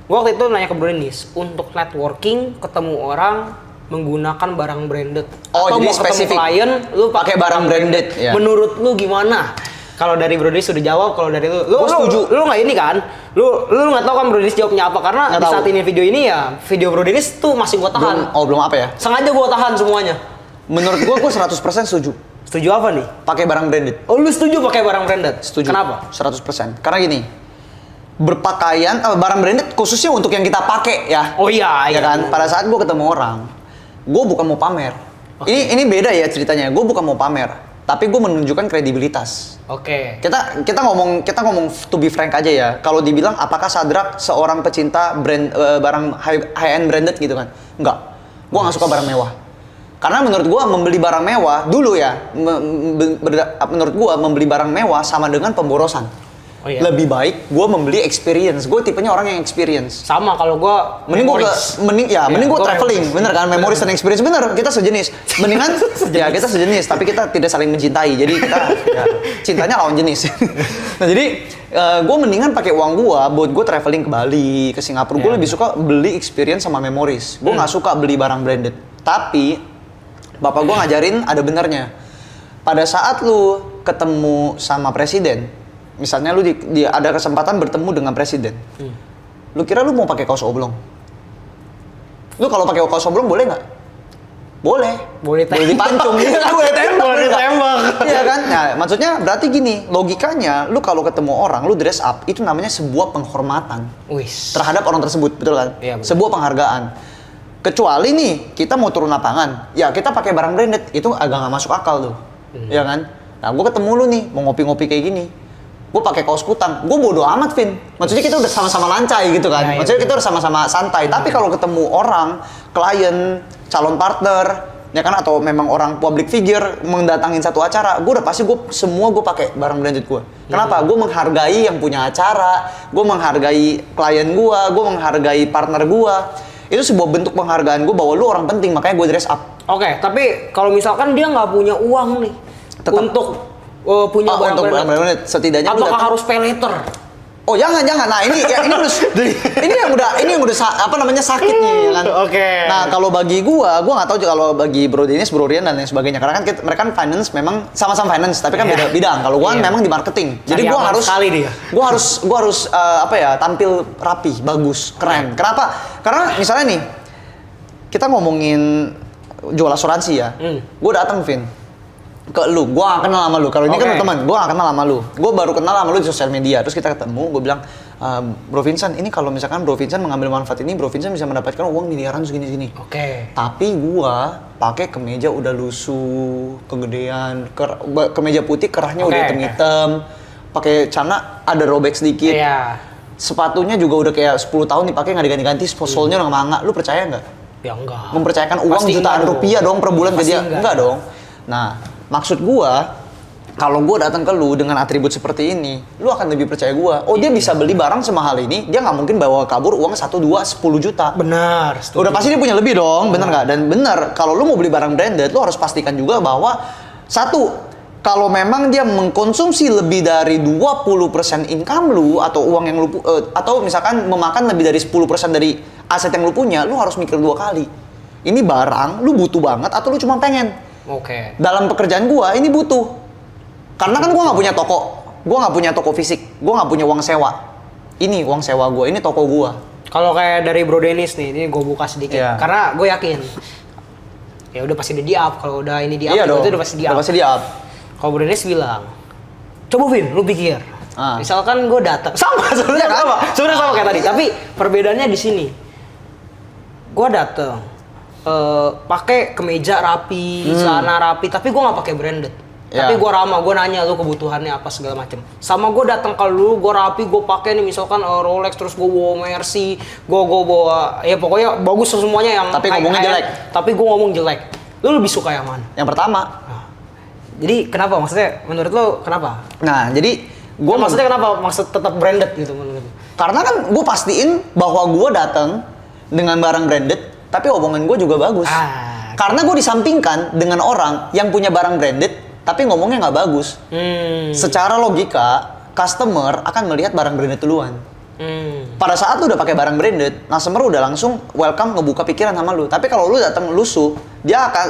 S2: Gue waktu itu nanya ke Bro Dennis, untuk networking ketemu orang menggunakan barang branded.
S1: Oh,
S2: atau
S1: jadi
S2: mau ketemu
S1: spesifik.
S2: klien, lu pakai barang branded.
S1: ya.
S2: Menurut lu gimana? Kalau dari Bro Dennis sudah jawab, kalau dari lu
S1: Gua setuju.
S2: Lu nggak ini kan? Lu nggak tahu kan Bro Dennis jawabnya apa, karena
S1: Nggak
S2: di
S1: tahu.
S2: saat ini video ini ya, video Bro Dennis tuh masih gua tahan.
S1: belum apa ya?
S2: Sengaja gua tahan semuanya.
S1: Menurut gua 100% setuju.
S2: Setuju apa nih?
S1: Pakai barang branded.
S2: Oh, lu setuju pakai barang branded?
S1: Setuju.
S2: Kenapa?
S1: 100%. Karena gini, berpakaian barang branded khususnya untuk yang kita pakai ya.
S2: Oh iya,
S1: Ya kan? Pada saat gue ketemu orang, gue bukan mau pamer. Ini beda ya ceritanya. Gue bukan mau pamer, tapi gue menunjukkan kredibilitas.
S2: Oke.
S1: Kita ngomong to be frank aja ya. Kalau dibilang apakah Sadrak seorang pecinta brand barang high end branded gitu kan? Enggak. Gue nggak suka barang mewah. Karena menurut gue membeli barang mewah dulu ya, menurut gue membeli barang mewah sama dengan pemborosan.
S2: Oh, iya.
S1: Lebih baik gue membeli experience. Gue tipenya orang yang experience.
S2: Sama kalau gua
S1: Mending gue mending gue traveling, bener kan? Memories dan experience, bener. Kita sejenis. Mendingan ya kita sejenis, tapi kita tidak saling mencintai. Jadi kita ya, cintanya lawan jenis. Nah jadi gue mendingan pakai uang gue buat gue traveling ke Bali, ke Singapura. Gue lebih suka beli experience sama memories. Gue nggak suka beli barang branded. Tapi bapak gue ngajarin ada benernya. Pada saat lu ketemu sama presiden, misalnya lu ada kesempatan bertemu dengan presiden. Lu kira lu mau pakai kaos oblong? Lu kalau pakai kaos oblong boleh nggak? Boleh.
S2: Boleh
S1: dipancung. Iya kan? Boleh tembak.
S2: Boleh ditembak.
S1: Iya kan? Nah, maksudnya berarti gini, logikanya lu kalau ketemu orang, lu dress up, itu namanya sebuah penghormatan
S2: Wis.
S1: terhadap orang tersebut, betul kan?
S2: Iya, betul.
S1: Sebuah penghargaan. Kecuali nih, kita mau turun lapangan, ya kita pakai barang branded, itu agak nggak masuk akal tuh. Iya kan? Nah, gue ketemu lu nih, mau ngopi-ngopi kayak gini. Gue pakai kaos kutang, gue bodo amat, Vin. Maksudnya kita udah sama-sama lancai gitu kan.
S2: Ya,
S1: Maksudnya kita udah sama-sama santai. Tapi kalau ketemu orang, klien, calon partner, ya kan, atau memang orang public figure mendatangin satu acara, gue udah pasti gue pakai barang branded gue. Kenapa? Gue menghargai yang punya acara, gue menghargai klien gue menghargai partner gue. Itu sebuah bentuk penghargaan gue bahwa lu orang penting, makanya gue dress up.
S2: Oke, tapi kalau misalkan dia nggak punya uang nih
S1: Tetap.
S2: untuk punya barang
S1: untuk barang
S2: branded,
S1: branded, setidaknya lu
S2: apakah
S1: datang.
S2: harus pay later?
S1: Oh jangan. Nah ini udah ini yang udah sakit nih ya kan.
S2: Oke.
S1: Nah kalau bagi gua nggak tahu kalau bagi Bro Dennis, Bro Rian dan lain sebagainya. Karena kan mereka kan finance memang sama-sama finance, tapi kan beda bidang. Kalau gua kan memang di marketing. Jadi
S2: Cari
S1: gua
S2: aman
S1: harus
S2: sekali dia.
S1: gua harus tampil rapi, bagus, keren. Kenapa? Karena misalnya nih kita ngomongin jual asuransi ya. Gua datang, Vin, ke lu, gua gak kenal sama lu. Kalau ini kan teman, gua gak kenal sama lu. Gua baru kenal sama lu di sosial media. Terus kita ketemu, gua bilang, Bro Vincent, ini kalau misalkan Bro Vincent mengambil manfaat ini, Bro Vincent bisa mendapatkan uang miliaran segini-segini.
S2: Oke.
S1: Tapi gua pakai kemeja udah lusuh, kegedean, kemeja putih kerahnya udah hitam-hitam. Pakai celana ada robek sedikit.
S2: Iya.
S1: Sepatunya juga udah kayak 10 tahun dipakai nggak diganti-ganti, solnya udah manga. Lu percaya nggak?
S2: Ya enggak.
S1: Mempercayakan uang
S2: Pasti
S1: jutaan
S2: enggak
S1: rupiah dong per bulan ke
S2: Pasti
S1: dia? Enggak dong. Nah, maksud gua, kalau gua datang ke lu dengan atribut seperti ini, lu akan lebih percaya gua. Oh, dia bisa beli barang semahal ini, dia nggak mungkin bawa kabur uang 1, 2, 10 juta.
S2: Benar. Setuju.
S1: Udah pasti dia punya lebih dong, bener nggak? Dan bener, kalau lu mau beli barang branded, lu harus pastikan juga bahwa satu, kalau memang dia mengkonsumsi lebih dari 20% income lu atau uang yang lu atau misalkan memakan lebih dari 10% dari aset yang lu punya, lu harus mikir 2 kali. Ini barang lu butuh banget atau lu cuma pengen?
S2: Oke.
S1: Dalam pekerjaan gua ini butuh. Karena kan gua nggak punya toko. Gua nggak punya toko fisik. Gua nggak punya uang sewa. Ini uang sewa gua, ini toko gua.
S2: Kalau kayak dari Bro Dennis nih, ini gue buka sedikit.
S1: Iya.
S2: Karena gue yakin, ya udah pasti udah di-up. Kalau udah ini di-up,
S1: Iya dong.
S2: itu udah pasti di-up.
S1: Udah pasti di-up.
S2: Kalau Bro Dennis bilang, coba Vin, lu pikir. Misalkan gue datang, sebenarnya
S1: kan?
S2: sama kayak tadi. Tapi perbedaannya di sini. Gue datang, pakai kemeja rapi, celana rapi, tapi gue nggak pakai branded.
S1: Ya.
S2: Tapi gue ramah, gue nanya lu kebutuhannya apa segala macem. Sama gue datang ke lu, gue rapi, gue pakai nih misalkan Rolex, terus gue bawa Mercy, gue bawa, ya pokoknya bagus semuanya yang.
S1: Tapi ngomongnya jelek.
S2: Tapi gue ngomong jelek. Lu lebih suka yang mana?
S1: Yang pertama,
S2: Jadi kenapa? Maksudnya menurut lo kenapa?
S1: Nah, jadi gue
S2: Maksudnya kenapa? Maksud tetap branded gitu menurut lo?
S1: karena kan gue pastiin bahwa gue datang dengan barang branded, tapi omongan gue juga bagus. Karena gue disampingkan dengan orang yang punya barang branded, tapi ngomongnya nggak bagus. Secara logika, customer akan melihat barang branded duluan. Pada saat lu udah pakai barang branded, customer udah langsung welcome ngebuka pikiran sama lu. Tapi kalau lu datang lusuh,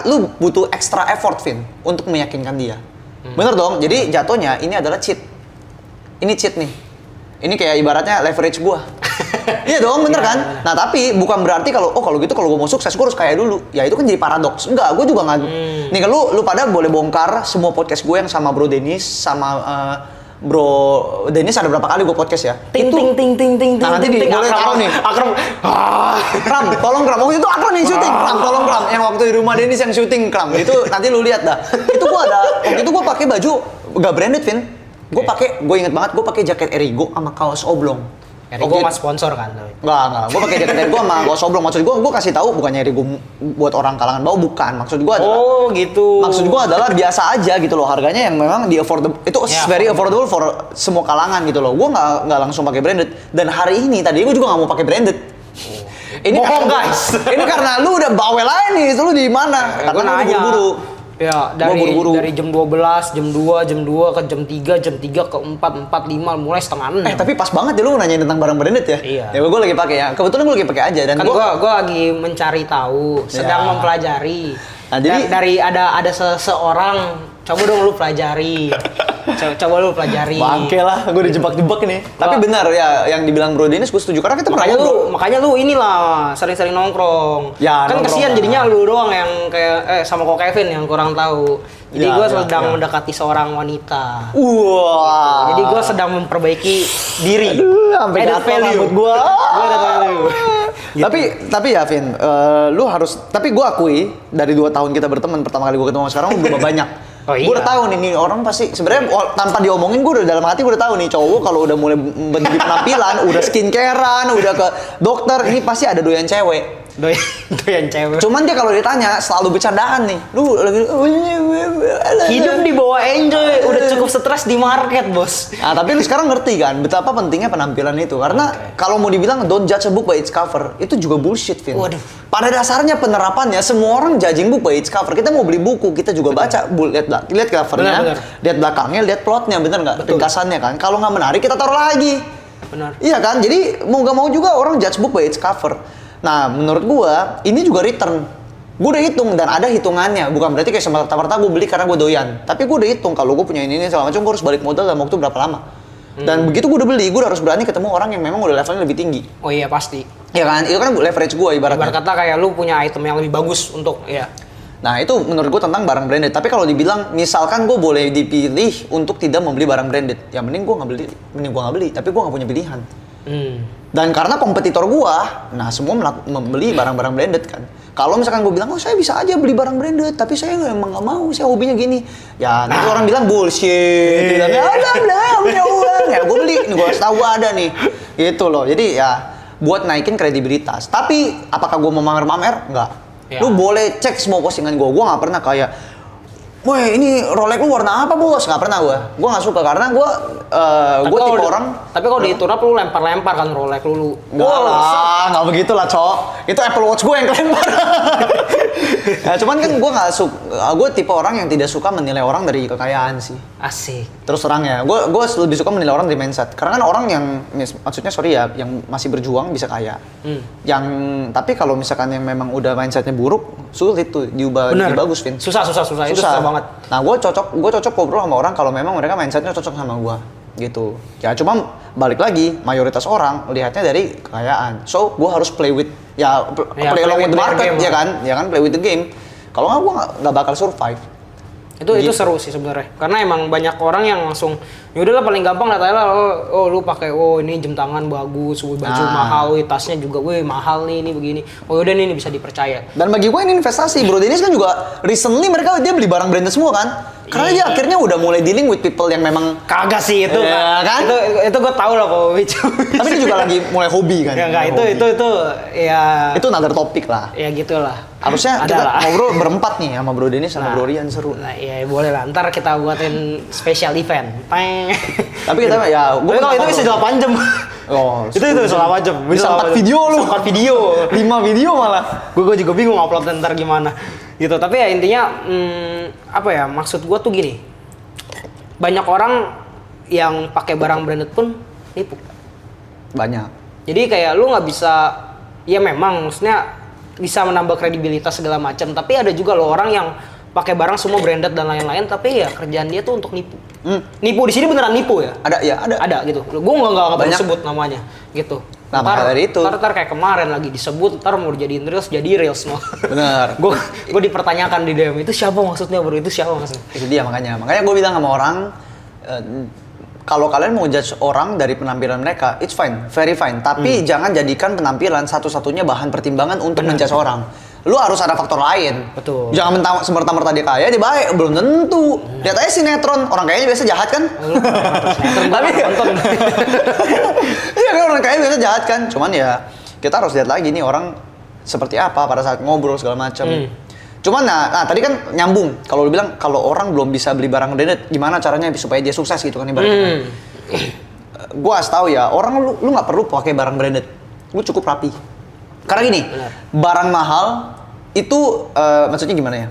S1: lu butuh extra effort, Vin, untuk meyakinkan dia. Bener dong? Jadi jatuhnya ini adalah cheat. Ini cheat nih. Ini kayak ibaratnya leverage gua. Iya dong, bener kan?
S2: Bener.
S1: Nah tapi bukan berarti kalau gitu kalau gua mau sukses gua harus kaya dulu. Ya itu kan jadi paradoks. Enggak, gua juga nggak. Nih kan lu pada boleh bongkar semua podcast gue yang sama Bro Dennis sama Bro Dennis ada berapa kali gue podcast ya?
S2: Ting ting ting ting ting.
S1: Nah nanti boleh taruh nih.
S2: Akram.
S1: Kram, tolong Kram. Waktu itu Akram yang syuting. Kram, tolong Kram. Yang waktu di rumah Dennis yang syuting Kram. Itu nanti lu lihat dah. Waktu itu gua pakai baju gak branded, Vin. Gue inget banget gue pakai jaket Erigo sama kaos oblong.
S2: Erigo mas sponsor kan?
S1: Enggak. Gue pakai jaket Erigo sama kaos oblong. Maksud gue kasih tahu bukannya Erigo buat orang kalangan bawah, bukan. Maksud gue adalah
S2: gitu.
S1: Maksud gue adalah biasa aja gitu loh, harganya yang memang di affordable. Itu very affordable for semua kalangan gitu loh. Gue nggak langsung pakai branded. Dan hari ini tadi gue juga nggak mau pakai branded. Ini
S2: bohong guys.
S1: Ini karena lu udah bawel aja nih, lu di mana?
S2: Gue nanya.
S1: Buru-buru.
S2: Ya, dari jam 12, jam 2 ke jam 3, jam 3 ke 4, 4, 5, mulai setengah 6.
S1: Tapi pas banget ya lu nanyain tentang barang branded ya?
S2: Iya.
S1: Ya gue lagi pakai ya. Kebetulan gue lagi pakai aja dan
S2: kan gue lagi mencari tahu, sedang mempelajari.
S1: Nah, jadi
S2: dari ada seseorang, coba dong lu pelajari. Coba lu pelajari.
S1: Bangke lah, gue dijebak-jebak nih. Tapi benar ya, yang dibilang Bro Dennis gue setuju karena kita pernah
S2: makanya lu inilah sering-sering nongkrong.
S1: Ya,
S2: kan
S1: nongkrong
S2: kesian jadinya lu doang yang kayak sama kok Kevin yang kurang tahu. Jadi gue sedang mendekati seorang wanita.
S1: Wah.
S2: Jadi gue sedang memperbaiki diri.
S1: Sampai jatuh rambut gue. Tapi ya Vin, lu harus. Tapi gue akui dari 2 tahun kita berteman, pertama kali gue ketemu sekarang berubah banyak. Gue udah tahu nih orang pasti sebenarnya tanpa diomongin gue udah dalam hati gue udah tahu nih cowok kalau udah mulai bentuk penampilan, udah skincarean, udah ke dokter, ini pasti ada doyan cewek.
S2: Doyan cewek.
S1: Cuman dia kalau ditanya selalu bercandaan nih. Lu lagi
S2: hidup di bawah enjoy, udah cukup stres di market, Bos.
S1: Nah, tapi lu sekarang ngerti kan betapa pentingnya penampilan itu. Karena kalau mau dibilang don't judge a book by its cover, itu juga bullshit, Vin.
S2: Waduh.
S1: Pada dasarnya penerapannya semua orang judging book by its cover. Kita mau beli buku, kita juga baca, lihat covernya, lihat belakangnya, lihat plotnya, bener nggak? Ringkasannya kan. Kalau nggak menarik kita taruh lagi.
S2: Benar.
S1: Iya kan? Jadi mau nggak mau juga orang judge book by its cover. Nah, menurut gua ini juga return. Gua udah hitung dan ada hitungannya. Bukan berarti kayak semerta-merta gua beli karena gua doyan. Tapi gua udah hitung kalau gua punya ini segala macam, gua harus balik modal dalam waktu berapa lama. Dan begitu gua udah beli, gua harus berani ketemu orang yang memang udah levelnya lebih tinggi.
S2: Oh iya pasti.
S1: Ya kan? Itu kan leverage gua ibaratnya.
S2: Ibarat kata kayak lu punya item yang lebih bagus untuk ya.
S1: Nah, itu menurut gua tentang barang branded. Tapi kalau dibilang misalkan gua boleh dipilih untuk tidak membeli barang branded, ya mending gua nggak beli. Tapi gua nggak punya pilihan. Dan karena kompetitor gua, nah semua membeli barang-barang branded kan. Kalau misalkan gua bilang, oh saya bisa aja beli barang branded, tapi saya emang nggak mau, saya hobinya gini. Ya nanti orang bilang bullshit, bilang ada punya uang, ya gua beli, nih gua tahu gua ada nih, gitu loh. Jadi ya buat naikin kredibilitas. Tapi apakah gua mau mamer-mamer? Enggak. Ya. Lu boleh cek semua postingan gua nggak pernah kayak woi ini Rolex lu warna apa bos? Nggak pernah gue nggak suka karena gue tipe orang.
S2: Tapi kalau di turap lu lempar-lempar kan Rolex lu.
S1: Nggak lah, nggak begitu lah cok. Itu Apple Watch gue yang kelempar. Ya, cuman kan gue nggak suka. Gue tipe orang yang tidak suka menilai orang dari kekayaan sih.
S2: Asik.
S1: Terus terang ya, gue lebih suka menilai orang dari mindset. Karena kan orang yang maksudnya sorry ya, yang masih berjuang bisa kaya. Yang tapi kalau misalkan yang memang udah mindsetnya buruk, sulit tuh diubah jadi bagus, Vin.
S2: Susah. Itu susah banget.
S1: Nah, gue cocok ngobrol sama orang kalau memang mereka mindsetnya cocok sama gue, gitu. Ya cuma balik lagi, mayoritas orang lihatnya dari kekayaan. So, gue harus play along with the market, ya kan, play with the game. Kalau nggak, gue nggak bakal survive.
S2: Itu seru sih sebenarnya. Karena emang banyak orang yang langsung yaudahlah paling gampang lah lu pakai ini jam tangan bagus, baju mahal, tasnya juga mahal nih ini begini. Oh udah nih ini bisa dipercaya.
S1: Dan bagi gue ini investasi. Bro Dennis kan juga recently dia beli barang branded semua kan. Karena dia akhirnya udah mulai dealing with people yang memang
S2: Kagak sih itu.
S1: Iya, kan?
S2: Itu gue tahu lah Popovic.
S1: tapi dia juga lagi mulai hobi kan.
S2: Ya enggak,
S1: Mulai hobi.
S2: itu ya
S1: Itu another topik lah.
S2: ya gitulah.
S1: Harusnya
S2: Ada
S1: kita
S2: lah.
S1: ngobrol berempat nih sama Bro Dennis sama Bro Rian seru.
S2: Nah, iya boleh lah. Ntar kita buatin special event. Peng.
S1: Tapi kita ya
S2: Tapi kalau itu bisa 8 jam.
S1: Oh,
S2: itu bisa 8 jam.
S1: Bisa 4 video lu.
S2: 4 video.
S1: 5 video malah.
S2: Gue juga bingung upload ntar gimana. Gitu. Tapi ya intinya apa ya? Maksud gue tuh gini. Banyak orang yang pakai barang branded pun nipu.
S1: Banyak.
S2: Jadi kayak lu nggak bisa, ya memang maksudnya bisa menambah kredibilitas segala macam. Tapi ada juga loh orang yang pakai barang semua branded dan lain-lain, tapi ya kerjaan dia tuh untuk nipu. Nipu di sini beneran nipu ya?
S1: Ada.
S2: Gitu. Gue nggak
S1: Banyak.
S2: sebut namanya gitu.
S1: Nah, maka dari itu.
S2: Ntar kayak kemarin lagi disebut, ntar mau dijadiin reels jadi reels no.
S1: Bener.
S2: Gue dipertanyakan di DM, itu siapa maksudnya bro? Itu siapa maksudnya?
S1: Itu dia makanya gue bilang sama orang kalau kalian mau judge orang dari penampilan mereka, it's fine, very fine. Tapi jangan jadikan penampilan satu-satunya bahan pertimbangan untuk menjudge orang. Lu harus ada faktor lain.
S2: Betul.
S1: Jangan semerta-merta dia kaya, dia baik, belum tentu. Lihat aja sinetron, orang kayanya biasa jahat kan? Tapi
S2: nonton.
S1: iya kan orang kaya biasa jahat kan? Cuman ya kita harus lihat lagi nih orang seperti apa pada saat ngobrol segala macam. Cuman nah tadi kan nyambung. Kalau lu bilang kalau orang belum bisa beli barang branded, gimana caranya supaya dia sukses gitu kan ibaratnya. Gua harus tahu ya, orang lu nggak perlu pakai barang branded. Lu cukup rapi. Karena gini, barang mahal itu maksudnya gimana ya?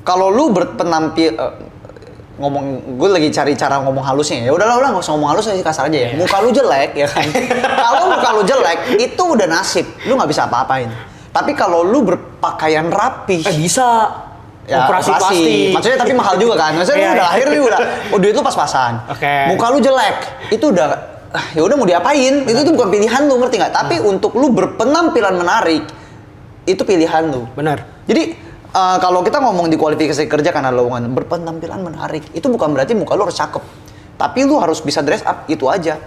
S1: Kalau lu berpenampil ngomong, gue lagi cari cara ngomong halusnya ya. Udahlah nggak usah ngomong halus, kasar aja ya. Muka lu jelek ya kan. Kalau muka lu jelek itu udah nasib, lu nggak bisa apa-apain. Tapi kalau lu berpakaian rapi,
S2: Bisa.
S1: ya
S2: Operasi plastik.
S1: Maksudnya tapi mahal juga kan. Maksudnya lu udah lahir nih udah duit lu pas-pasan.
S2: Oke.
S1: Muka lu jelek, itu udah ya udah mau diapain? Itu tuh bukan pilihan lu, ngerti nggak? Tapi untuk lu berpenampilan menarik, itu pilihan lu.
S2: Benar.
S1: Jadi kalau kita ngomong di kualifikasi kerja karena lowongan berpenampilan menarik, itu bukan berarti muka lu harus cakep. Tapi lu harus bisa dress up, itu aja.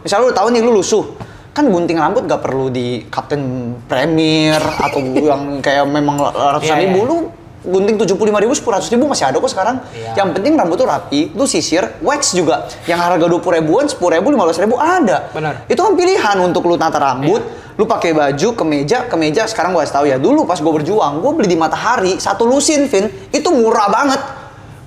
S1: Misalnya lu tahu nih lu lusuh, kan gunting rambut gak perlu di Captain Premier atau yang kayak memang ratusan ribu. Lu gunting 75.000, 100.000 masih ada kok sekarang. Yang penting rambut tuh rapi, lu sisir, wax juga. Yang harga 20 ribuan, 10 ribu, 15 ribu ada.
S2: Benar.
S1: Itu kan pilihan untuk lu tata rambut, lu pakai baju, kemeja. Sekarang gua kasih tahu ya, dulu pas gua berjuang, gua beli di Matahari, satu lusin, Vin, itu murah banget.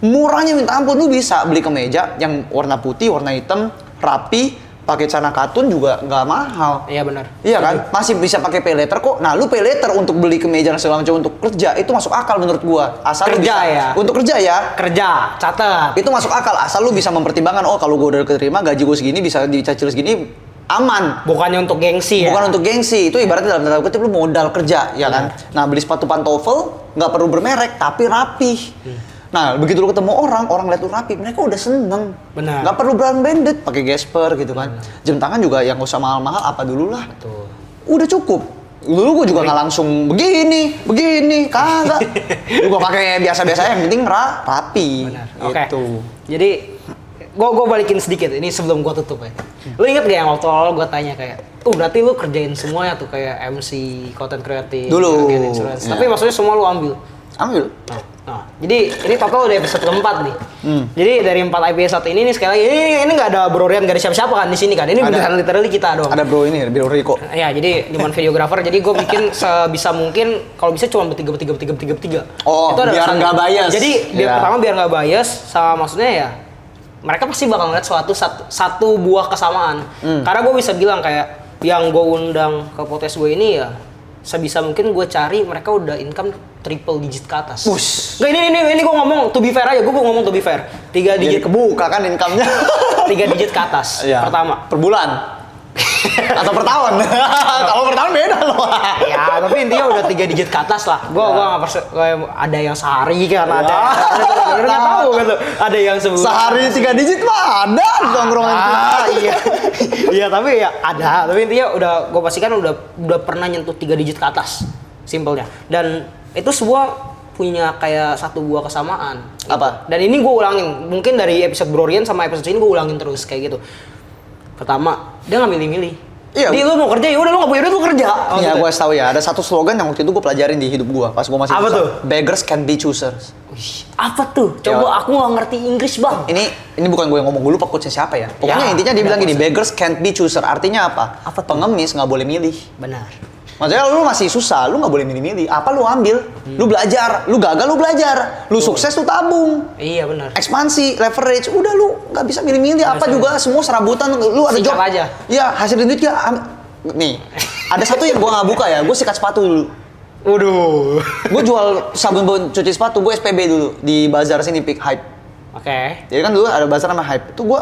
S1: Murahnya minta ampun, lu bisa beli kemeja yang warna putih, warna hitam, rapi, pakai celana katun juga nggak mahal.
S2: Iya benar.
S1: Iya kan? Masih bisa pakai pay letter kok. Nah, lu pay letter untuk beli kemeja dan segala macam untuk kerja itu masuk akal menurut gua. Asal lu
S2: Kerja
S1: bisa,
S2: ya?
S1: Untuk kerja ya.
S2: Kerja, catat.
S1: Itu masuk akal asal lu bisa mempertimbangkan, oh kalau gua udah keterima gaji gua segini bisa dicicil segini aman.
S2: Bukannya untuk gengsi ya?
S1: Bukan untuk gengsi, itu ibaratnya dalam tanda kutip lu modal kerja, ya kan? Nah, beli sepatu pantofel nggak perlu bermerek tapi rapih. Nah, begitu lu ketemu orang lihat lu rapi, mereka udah seneng.
S2: Benar.
S1: Nggak perlu branded, pakai Gasper gitu kan. Jam tangan juga yang nggak usah mahal-mahal, apa dulu lah.
S2: Betul.
S1: Udah cukup. Dulu gue juga nggak langsung begini, kagak. Gue pakai biasa-biasa, yang penting rapi.
S2: Benar.
S1: Gitu.
S2: Jadi gue balikin sedikit ini sebelum gue tutup ya. Lu inget gak yang waktu awal gue tanya kayak, berarti lu kerjain semuanya tuh kayak MC, content creator,
S1: Dulu.
S2: influencer.
S1: Iya.
S2: Tapi maksudnya semua lu ambil.
S1: Ambil.
S2: Nah, jadi ini total udah episode keempat nih. Jadi dari 4 episode ini nih sekali lagi ini nggak ada Bro Rian, nggak ada siapa-siapa kan di sini kan. Ini beneran literally kita doang.
S1: Ada bro ini, Bro Riko.
S2: Ya, jadi cuman videographer. Jadi gue bikin sebisa mungkin kalau bisa cuma bertiga.
S1: Oh,
S2: Itu ada
S1: biar
S2: alasannya.
S1: nggak bias.
S2: Jadi
S1: Iya.
S2: pertama biar nggak bias, sama maksudnya ya mereka pasti bakal ngeliat satu buah kesamaan. Karena gue bisa bilang kayak yang gue undang ke podcast gue ini ya sebisa mungkin gue cari mereka udah income triple digit ke atas.
S1: Wush.
S2: Nggak, ini gue ngomong to be fair aja, gue ngomong to be fair. 3
S1: Jadi
S2: digit
S1: kebuka kan income-nya.
S2: 3 digit ke atas.
S1: Iya.
S2: Pertama.
S1: Per bulan. Atau per tahun. Kalau per tahun beda loh.
S2: Ya, tapi intinya udah 3 digit ke atas lah. Gua nggak ada yang sehari kan, ada nggak tahu gitu. Ada yang sebulan.
S1: Sehari 3 digit mah ada di tongkrongan kita.
S2: Iya. Iya, tapi ya ada. Tapi intinya gua pastikan udah pernah nyentuh 3 digit ke atas. Simpelnya. Dan itu semua punya kayak satu buah kesamaan. Gitu.
S1: Apa?
S2: Dan ini gue ulangin. Mungkin dari episode Bro Rian sama episode ini gue ulangin terus kayak gitu. Pertama, dia nggak milih-milih.
S1: Iya.
S2: Jadi lu mau kerja ya udah lu nggak punya duit lu kerja.
S1: Iya, gue tahu ya. Ada satu slogan yang waktu itu gue pelajarin di hidup gue pas gue masih
S2: Apa
S1: susah.
S2: tuh?
S1: Beggars can be choosers.
S2: Wih, apa tuh? Coba aku nggak ngerti Inggris bang.
S1: Ini bukan gue yang ngomong, gue lupa quotes siapa ya. Pokoknya
S2: Ya,
S1: intinya dia bilang gini,
S2: quotes.
S1: beggars can't be chooser. Artinya apa?
S2: Apa tuh?
S1: Pengemis nggak boleh milih.
S2: Benar.
S1: Maksudnya lu masih susah, lu nggak boleh milih-milih. Apa lu ambil? Lu belajar. Lu gagal, lu belajar. Lu sukses, lu tabung.
S2: Iya benar.
S1: Ekspansi, leverage. Udah lu nggak bisa milih-milih. Apa
S2: bisa.
S1: juga semua serabutan. Lu ada
S2: Sikat
S1: job.
S2: aja.
S1: Iya, hasilin duit ya. Nih, ada satu yang gua nggak buka ya. Gue sikat sepatu dulu.
S2: Waduh.
S1: Gue jual sabun cuci sepatu. Gue SPB dulu di bazar sini, Peak Hype.
S2: Oke.
S1: Jadi kan dulu ada bazar nama Hype. Itu gue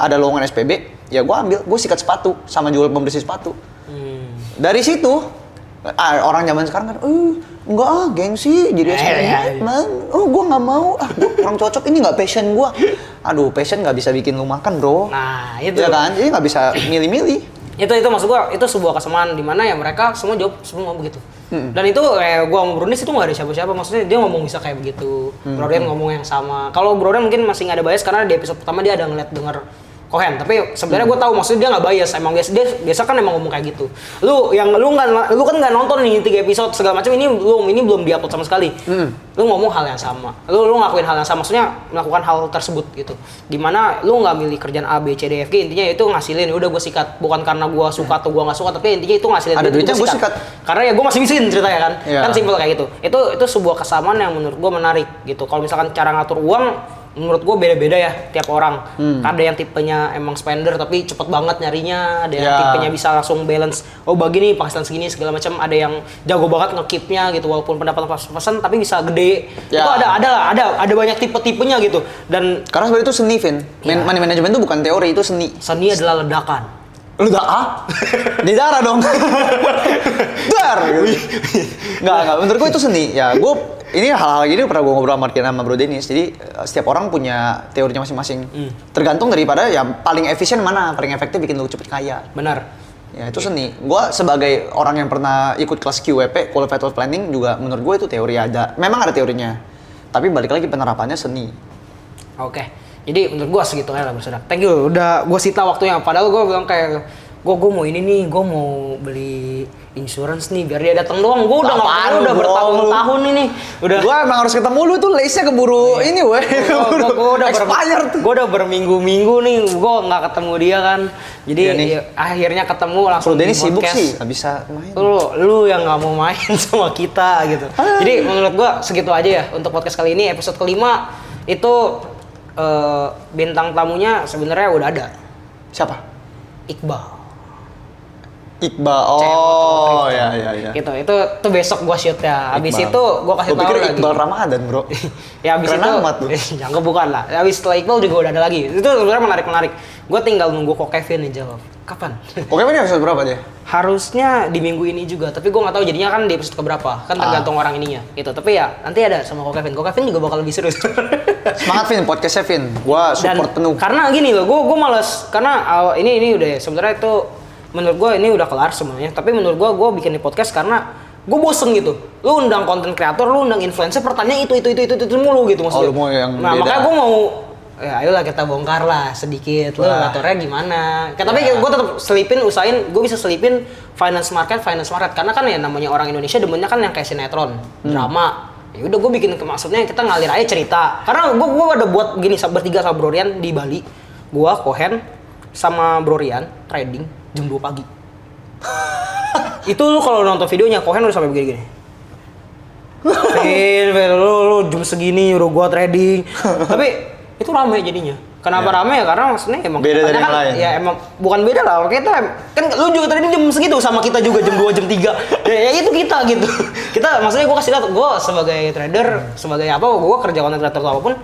S1: ada lowongan SPB. Ya gue ambil. Gue sikat sepatu sama jual pembersih sepatu. Dari situ orang zaman sekarang kan, enggak gengsi jadi SPB. Oh, gue nggak mau. Gue kurang cocok. Ini nggak passion gue. Aduh, passion nggak bisa bikin lu makan, bro.
S2: Nah itu.
S1: Ya kan, jadi nggak bisa milih-milih.
S2: Itu maksud gua itu sebuah kesamaan di mana ya mereka semua jawab semua begitu. Dan itu gua sama Brunis itu nggak ada siapa-siapa, maksudnya dia ngomong bisa kayak begitu. Brodian ngomong yang sama. Kalau Brodian mungkin masih nggak ada bias karena di episode pertama dia ada ngeliat denger Cohen, tapi sebenarnya gue tahu maksudnya dia nggak bias, emang dia biasa kan emang ngomong kayak gitu. Lu kan nggak nonton nih 3 episode segala macam ini belum diupload sama sekali. Lu ngomong hal yang sama, lu ngelakuin hal yang sama, maksudnya melakukan hal tersebut gitu. Dimana lu nggak milih kerjaan A B C D F G, intinya itu ngasilin. Udah gue sikat, bukan karena gue suka atau gue nggak suka, tapi intinya itu ngasilin.
S1: Ada duitnya gue sikat.
S2: Karena ya gue masih miskin ceritanya kan,
S1: Iya.
S2: kan simpel kayak gitu. Itu sebuah kesamaan yang menurut gue menarik gitu. Kalau misalkan cara ngatur uang menurut gue beda-beda ya tiap orang. Ada yang tipenya emang spender tapi cepet banget nyarinya, ada yang tipenya bisa langsung balance. Oh bagi nih penghasilan segini segala macam. Ada yang jago banget nge-keep-nya gitu walaupun pendapatan pas-pasan tapi bisa gede.
S1: Ya.
S2: Itu ada banyak tipe-tipenya gitu. Dan
S1: Karena sebenarnya itu seni, Vin.
S2: Iya.
S1: Money management itu bukan teori, itu seni.
S2: seni adalah ledakan.
S1: Lu di darah dong. Dar. Enggak. Menurut gue itu seni. Ya, ini hal-hal gini pernah gue ngobrol sama Bro Dennis. Jadi setiap orang punya teorinya masing-masing. Tergantung daripada yang paling efisien mana, paling efektif bikin lu cepet kaya.
S2: Benar.
S1: Ya itu seni. Gue sebagai orang yang pernah ikut kelas QWP, Qualified Wealth Planning juga menurut gue itu teori ada. Memang ada teorinya. Tapi balik lagi penerapannya seni.
S2: Oke. Jadi menurut gua segitu aja lah bersaudara. Thank you udah gua sita waktunya. Padahal gua bilang kayak gua mau ini nih, gua mau beli insurance nih biar dia datang doang. Gua udah
S1: Apaan
S2: udah
S1: lu,
S2: bertahun-tahun ini. Udah
S1: Gua emang harus ketemu lu tuh lace-nya keburu ini weh.
S2: gua udah
S1: expired tuh.
S2: Gua udah berminggu-minggu nih gua nggak ketemu dia kan. Jadi
S1: Iya nih.
S2: akhirnya ketemu langsung
S1: Bro Dennis
S2: di
S1: sibuk
S2: podcast.
S1: sih, nggak bisa main.
S2: Lu yang nggak mau main sama kita gitu. Jadi menurut gua segitu aja ya untuk podcast kali ini episode kelima itu bintang tamunya sebenarnya udah ada.
S1: Siapa?
S2: Iqbal.
S1: Iqbal. Oh, ya.
S2: Gitu. Itu besok gua shoot ya. Habis
S1: Iqbal.
S2: itu gua kasih
S1: Gua
S2: tahu
S1: pikir
S2: lagi.
S1: Iqbal Ramadan, Bro.
S2: Ya habis
S1: Keren
S2: itu
S1: amat lu.
S2: jangan bukan lah. Habis setelah Iqbal juga udah ada lagi. Itu sebenarnya menarik. Gua tinggal nunggu kok Kevin nih jawab. Kapan?
S1: Oke, ini episode berapa dia?
S2: Harusnya di minggu ini juga, tapi gua nggak tahu jadinya kan di episode keberapa. Kan tergantung orang ininya gitu. Tapi ya nanti ada sama kok Kevin. Kok Kevin juga bakal lebih serius.
S1: Semangat Vin, podcastnya Vin. Gua support penuh.
S2: Karena gini loh, gue males karena ini udah sebenarnya itu menurut gue ini udah kelar semuanya. Tapi menurut gue bikin di podcast karena gue bosen gitu. Lu undang konten kreator, lu undang influencer, pertanyaan itu mulu gitu maksudnya.
S1: lu mau yang
S2: nah
S1: beda.
S2: makanya gue mau ya ayolah kita bongkar lah sedikit. Lu kreatornya gimana? Tapi gue tetap usahain gue bisa selipin finance market karena kan ya namanya orang Indonesia demennya kan yang kayak sinetron, drama. Ya udah gue bikin maksudnya kita ngalir aja cerita. Karena gue ada buat gini bertiga sama Bro Rian di Bali. Gue Cohen sama Bro Rian trading jam 2 pagi. Itu lu kalau nonton videonya Cohen udah sampai begini-gini. Lu jam segini udah gua trading. Tapi itu rame jadinya. Kenapa rame ya? Karena maksudnya emang
S1: Beda dari
S2: kan,
S1: yang lain.
S2: ya emang bukan beda lah. Kita kan lu juga trading jam segitu sama kita juga jam 2 jam 3. Ya itu kita gitu. Kita maksudnya gua kasih lihat gua sebagai trader, sebagai apa gua kerja content creator atau apapun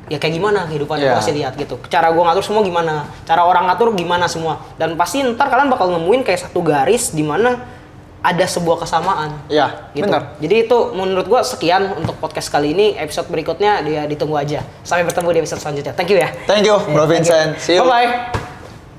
S2: ya kayak gimana kehidupan gua kasih lihat gitu. Cara gua ngatur semua gimana, cara orang ngatur gimana semua. Dan pasti ntar kalian bakal nemuin kayak satu garis di mana ada sebuah kesamaan.
S1: Iya,
S2: Gitu.
S1: benar.
S2: Jadi itu menurut gua sekian untuk podcast kali ini. Episode berikutnya dia ditunggu aja. Sampai bertemu di episode selanjutnya. Thank you ya.
S1: Thank you, Bro
S2: Thank you.
S1: Vincent. See you.
S2: Bye bye.